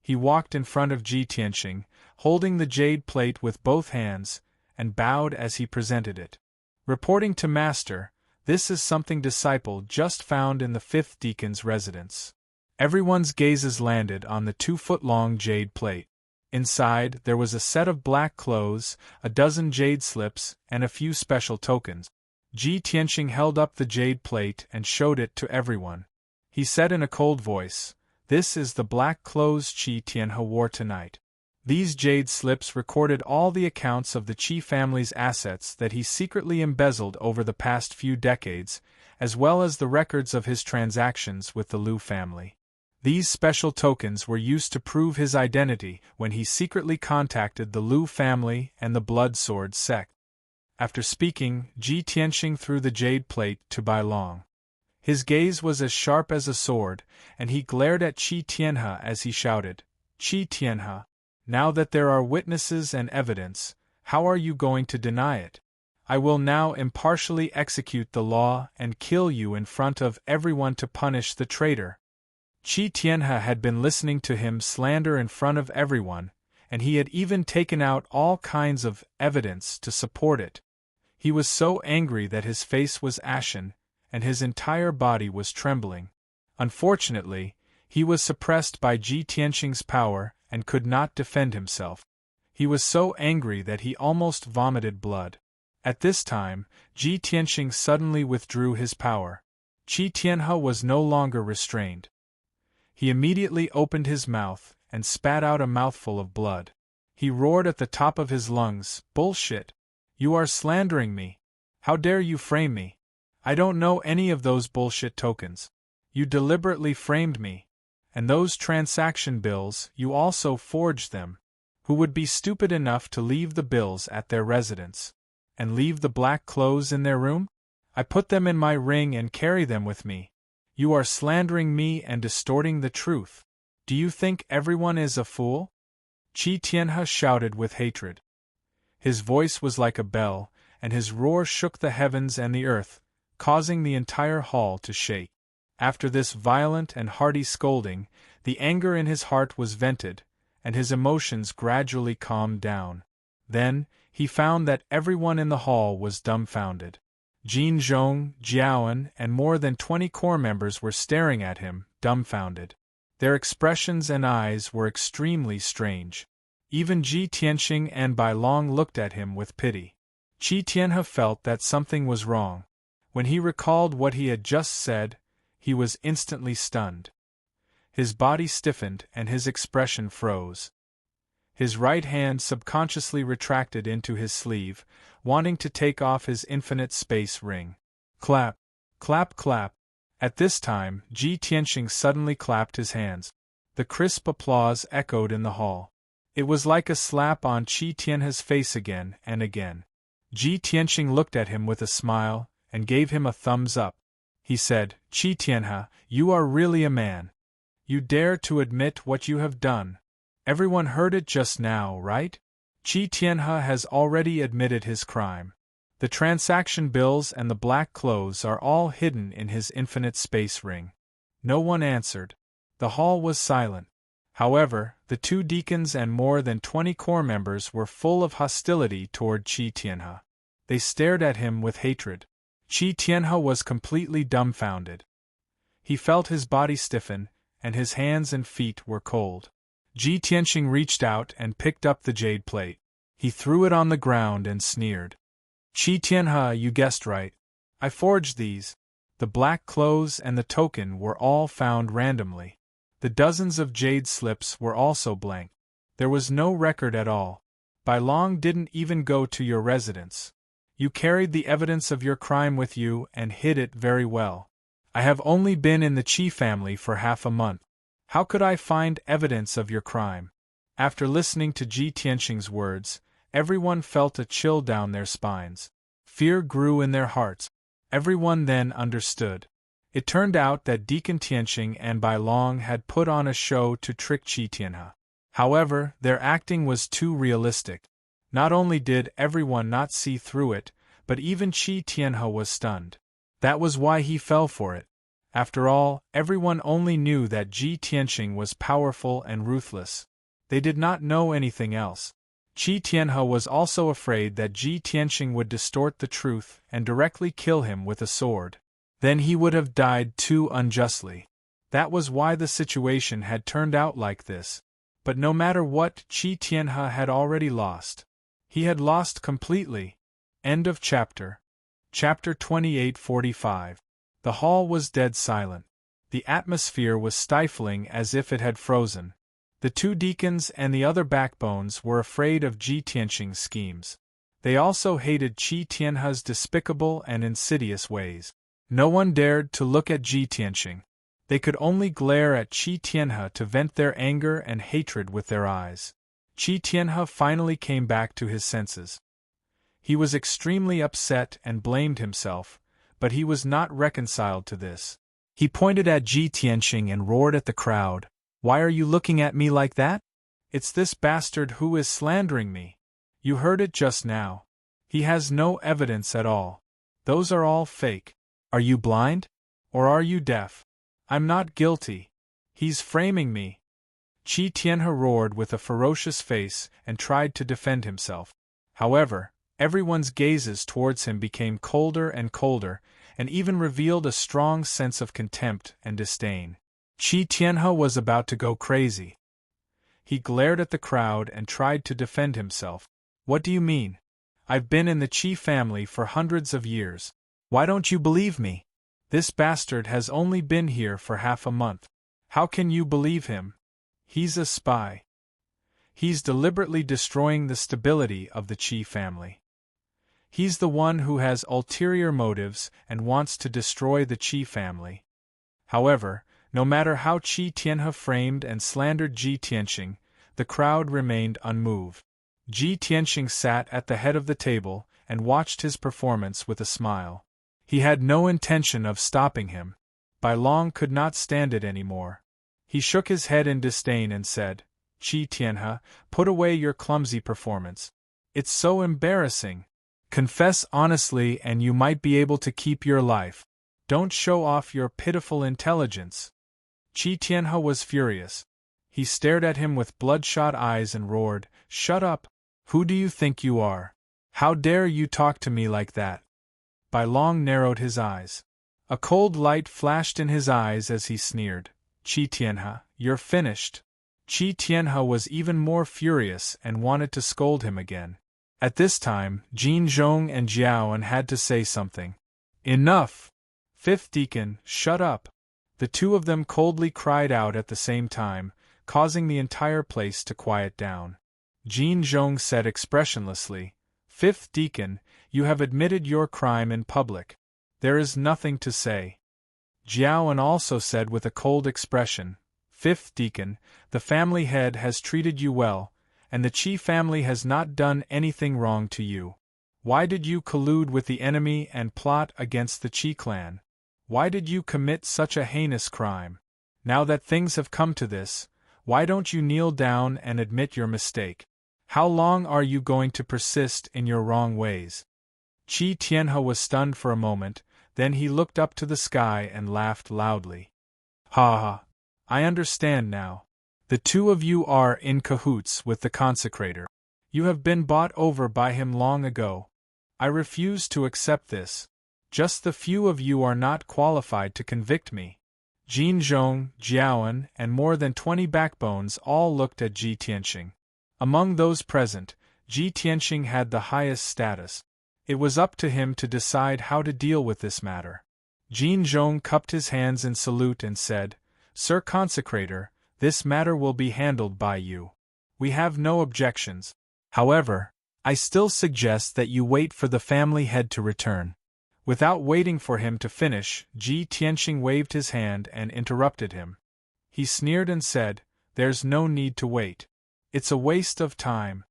He walked in front of Ji Tianxing, holding the jade plate with both hands, and bowed as he presented it. Reporting to Master, this is something disciple just found in the 5th deacon's residence. Everyone's gazes landed on the 2-foot-long jade plate. Inside, there was a set of black clothes, a dozen jade slips, and a few special tokens. Ji Tianxing held up the jade plate and showed it to everyone. He said in a cold voice, "This is the black clothes Qi Tianhe wore tonight." These jade slips recorded all the accounts of the Qi family's assets that he secretly embezzled over the past few decades, as well as the records of his transactions with the Lu family. These special tokens were used to prove his identity when he secretly contacted the Lu family and the Blood Sword sect. After speaking, Ji Tianxing threw the jade plate to Bai Long. His gaze was as sharp as a sword, and he glared at Qi Tianhe as he shouted, "Qi Tianhe, now that there are witnesses and evidence, how are you going to deny it? I will now impartially execute the law and kill you in front of everyone to punish the traitor." Qi Tianhe had been listening to him slander in front of everyone, and he had even taken out all kinds of evidence to support it. He was so angry that his face was ashen, and his entire body was trembling. Unfortunately, He was suppressed by Ji Tianxing's power and could not defend himself. He was so angry that he almost vomited blood. At this time, Ji Tianxing suddenly withdrew his power. Qi Tianhe was no longer restrained. He immediately opened his mouth and spat out a mouthful of blood. He roared at the top of his lungs, "Bullshit! You are slandering me! How dare you frame me? I don't know any of those bullshit tokens. You deliberately framed me. And those transaction bills, you also forged them. Who would be stupid enough to leave the bills at their residence? And leave the black clothes in their room? I put them in my ring and carry them with me. You are slandering me and distorting the truth. Do you think everyone is a fool?" Qi Tianhe shouted with hatred. His voice was like a bell, and his roar shook the heavens and the earth, causing the entire hall to shake. After this violent and hearty scolding, the anger in his heart was vented, and his emotions gradually calmed down. Then, he found that everyone in the hall was dumbfounded. Jin Zhong, Jiaoan, and more than 20 corps members were staring at him, dumbfounded. Their expressions and eyes were extremely strange. Even Ji Tianxing and Bai Long looked at him with pity. Qi Tianhe felt that something was wrong. When he recalled what he had just said, he was instantly stunned. His body stiffened and his expression froze. His right hand subconsciously retracted into his sleeve, wanting to take off his infinite space ring. Clap! Clap! Clap! At this time, Ji Tianxing suddenly clapped his hands. The crisp applause echoed in the hall. It was like a slap on Qi Tianhe's face again and again. Ji Tianxing looked at him with a smile, and gave him a thumbs up. He said, "Qi Tianhe, you are really a man. You dare to admit what you have done. Everyone heard it just now, right? Qi Tianhe has already admitted his crime. The transaction bills and the black clothes are all hidden in his infinite space ring." No one answered. The hall was silent. However, the 2 deacons and more than 20 corps members were full of hostility toward Qi Tianhe. They stared at him with hatred. Qi Tianhe was completely dumbfounded. He felt his body stiffen, and his hands and feet were cold. Ji Tianxing reached out and picked up the jade plate. He threw it on the ground and sneered. "Qi Tianhe, you guessed right. I forged these. The black clothes and the token were all found randomly. The dozens of jade slips were also blank. There was no record at all. Bai Long didn't even go to your residence. You carried the evidence of your crime with you and hid it very well. I have only been in the Qi family for half a month. How could I find evidence of your crime?" After listening to Ji Tianxing's words, everyone felt a chill down their spines. Fear grew in their hearts. Everyone then understood. It turned out that Deacon Tianxing and Bai Long had put on a show to trick Qi Tianhe. However, their acting was too realistic. Not only did everyone not see through it, but even Qi Tianhe was stunned. That was why he fell for it. After all, everyone only knew that Ji Tianxing was powerful and ruthless. They did not know anything else. Qi Tianhe was also afraid that Ji Tianxing would distort the truth and directly kill him with a sword. Then he would have died too unjustly. That was why the situation had turned out like this. But no matter what, Qi Tianhe had already lost. He had lost completely. End of chapter. Chapter 28:45. The hall was dead silent. The atmosphere was stifling as if it had frozen. The 2 deacons and the other backbones were afraid of Ji Tianxing's schemes. They also hated Qi Tianhe's despicable and insidious ways. No one dared to look at Ji Tianxing. They could only glare at Qi Tianhe to vent their anger and hatred with their eyes. Qi Tianhe finally came back to his senses. He was extremely upset and blamed himself, but he was not reconciled to this. He pointed at Ji Tianxing and roared at the crowd, "Why are you looking at me like that? It's this bastard who is slandering me. You heard it just now. He has no evidence at all. Those are all fake. Are you blind? Or are you deaf? I'm not guilty. He's framing me." Qi Tianhe roared with a ferocious face and tried to defend himself. However, everyone's gazes towards him became colder and colder, and even revealed a strong sense of contempt and disdain. Qi Tianhe was about to go crazy. He glared at the crowd and tried to defend himself. What do you mean? I've been in the Qi family for hundreds of years. Why don't you believe me? This bastard has only been here for half a month. How can you believe him? He's a spy. He's deliberately destroying the stability of the Qi family. He's the one who has ulterior motives and wants to destroy the Qi family. However, no matter how Qi Tianhe framed and slandered Ji Tianxing, the crowd remained unmoved. Ji Tianxing sat at the head of the table and watched his performance with a smile. He had no intention of stopping him. Bai Long could not stand it anymore. He shook his head in disdain and said, Qi Tianhe, put away your clumsy performance. It's so embarrassing. Confess honestly and you might be able to keep your life. Don't show off your pitiful intelligence. Qi Tianhe was furious. He stared at him with bloodshot eyes and roared, Shut up! Who do you think you are? How dare you talk to me like that? Bai Long narrowed his eyes. A cold light flashed in his eyes as he sneered, Qi Tianhe, you're finished. Qi Tianhe was even more furious and wanted to scold him again. At this time, Jin Zhong and Jiaoan had to say something. Enough! Fifth Deacon, shut up! The two of them coldly cried out at the same time, causing the entire place to quiet down. Jin Zhong said expressionlessly, Fifth Deacon, you have admitted your crime in public. There is nothing to say. Jiaoan also said with a cold expression, Fifth Deacon, the family head has treated you well, and the Qi family has not done anything wrong to you. Why did you collude with the enemy and plot against the Qi clan? Why did you commit such a heinous crime? Now that things have come to this, why don't you kneel down and admit your mistake? How long are you going to persist in your wrong ways? Qi Tianhe was stunned for a moment, then he looked up to the sky and laughed loudly. Ha ha! I understand now. The two of you are in cahoots with the consecrator. You have been bought over by him long ago. I refuse to accept this. Just the few of you are not qualified to convict me. Jin Zhong, Jiaoan, and more than 20 backbones all looked at Ji Tianxing. Among those present, Ji Tianxing had the highest status. It was up to him to decide how to deal with this matter. Jin Zhong cupped his hands in salute and said, Sir Consecrator, this matter will be handled by you. We have no objections. However, I still suggest that you wait for the family head to return. Without waiting for him to finish, Ji Tianxing waved his hand and interrupted him. He sneered and said, There's no need to wait. It's a waste of time.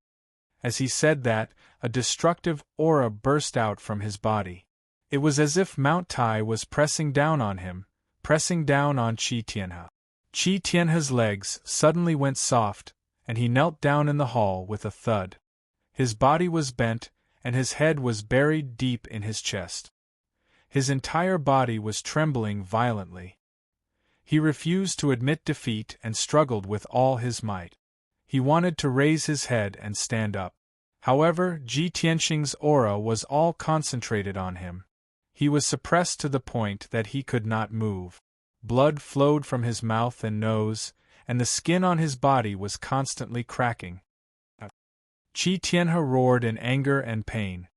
As he said that, a destructive aura burst out from his body. It was as if Mount Tai was pressing down on him, pressing down on Qi Tianhe. Qi Tianhe's legs suddenly went soft, and he knelt down in the hall with a thud. His body was bent, and his head was buried deep in his chest. His entire body was trembling violently. He refused to admit defeat and struggled with all his might. He wanted to raise his head and stand up. However, Ji Tianxing's aura was all concentrated on him. He was suppressed to the point that he could not move. Blood flowed from his mouth and nose, and the skin on his body was constantly cracking. Qi Tianhe roared in anger and pain.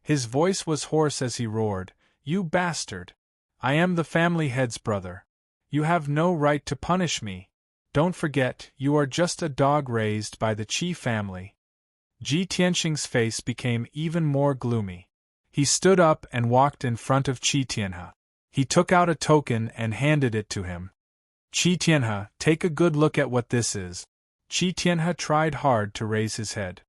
His voice was hoarse as he roared, You bastard! I am the family head's brother. You have no right to punish me. Don't forget, you are just a dog raised by the Qi family. Ji Tianxing's face became even more gloomy. He stood up and walked in front of Qi Tianhe. He took out a token and handed it to him. Qi Tianhe, take a good look at what this is. Qi Tianhe tried hard to raise his head.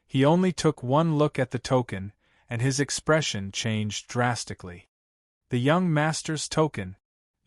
He only took one look at the token, and his expression changed drastically. The young master's token.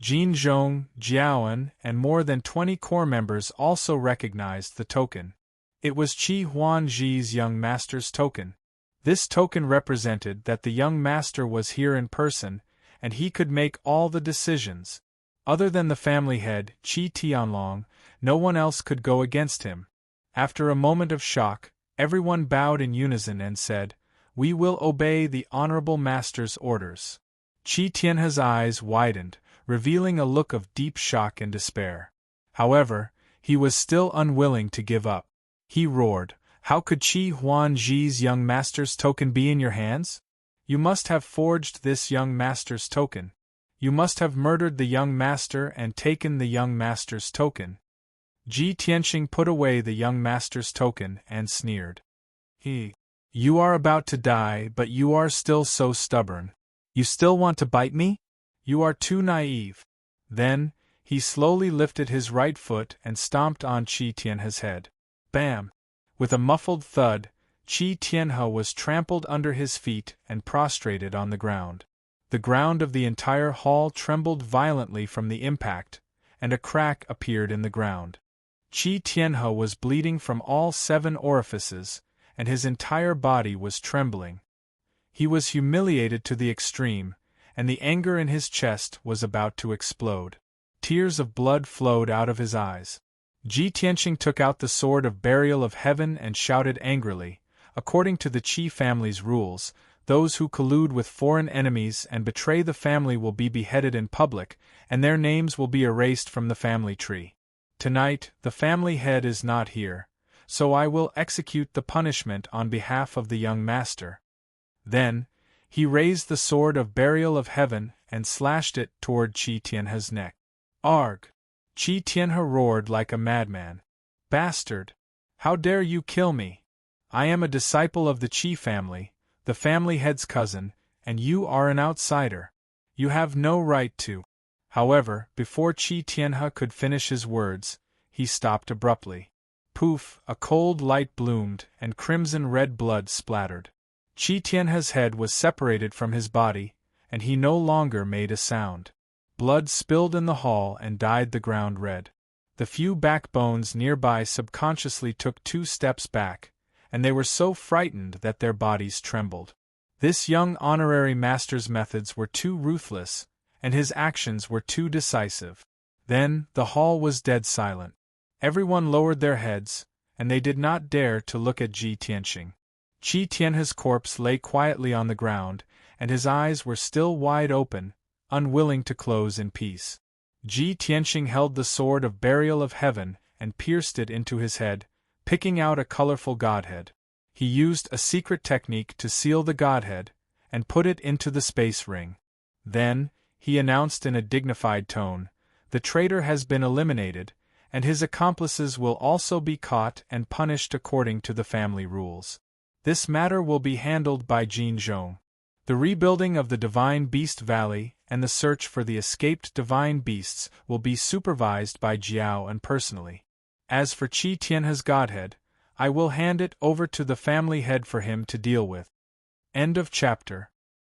Jin Zhong, Jiaoan, and more than 20 core members also recognized the token. It was Qi Huanji's young master's token. This token represented that the young master was here in person, and he could make all the decisions. Other than the family head, Qi Tianlong, no one else could go against him. After a moment of shock, everyone bowed in unison and said, We will obey the honorable master's orders. Qi Tianhe's eyes widened, revealing a look of deep shock and despair. However, he was still unwilling to give up. He roared, "How could Qi Huanji's young master's token be in your hands? You must have forged this young master's token. You must have murdered the young master and taken the young master's token." Ji Tianxing put away the young master's token and sneered. You are about to die, but you are still so stubborn. You still want to bite me? You are too naive. Then, he slowly lifted his right foot and stomped on Qi Tianhe's head. Bam! With a muffled thud, Qi Tianhe was trampled under his feet and prostrated on the ground. The ground of the entire hall trembled violently from the impact, and a crack appeared in the ground. Qi Tianhe was bleeding from all 7 orifices, and his entire body was trembling. He was humiliated to the extreme, and the anger in his chest was about to explode. Tears of blood flowed out of his eyes. Ji Tianxing took out the sword of burial of heaven and shouted angrily, "According to the Qi family's rules, those who collude with foreign enemies and betray the family will be beheaded in public, and their names will be erased from the family tree. Tonight, the family head is not here, so I will execute the punishment on behalf of the young master." Then, he raised the sword of burial of heaven and slashed it toward Qi Tianhe's neck. Arg! Qi Tianhe roared like a madman. "Bastard! How dare you kill me? I am a disciple of the Qi family, the family head's cousin, and you are an outsider. You have no right to." However, before Qi Tianhe could finish his words, he stopped abruptly. Poof! A cold light bloomed, and crimson-red blood splattered. Qi Tianhe's head was separated from his body, and he no longer made a sound. Blood spilled in the hall and dyed the ground red. The few backbones nearby subconsciously took 2 steps back, and they were so frightened that their bodies trembled. This young honorary master's methods were too ruthless, and his actions were too decisive. Then, the hall was dead silent. Everyone lowered their heads, and they did not dare to look at Ji Tianxing. Qi Tianhe's corpse lay quietly on the ground, and his eyes were still wide open, unwilling to close in peace. Ji Tianxing held the sword of burial of heaven and pierced it into his head, picking out a colorful godhead. He used a secret technique to seal the godhead, and put it into the space ring. Then, he announced in a dignified tone, "The traitor has been eliminated, and his accomplices will also be caught and punished according to the family rules. This matter will be handled by Jin Zhong. The rebuilding of the Divine Beast Valley and the search for the escaped divine beasts will be supervised by Jiao and personally. As for Qi Tianhe's godhead, I will hand it over to the family head for him to deal with." End of chapter.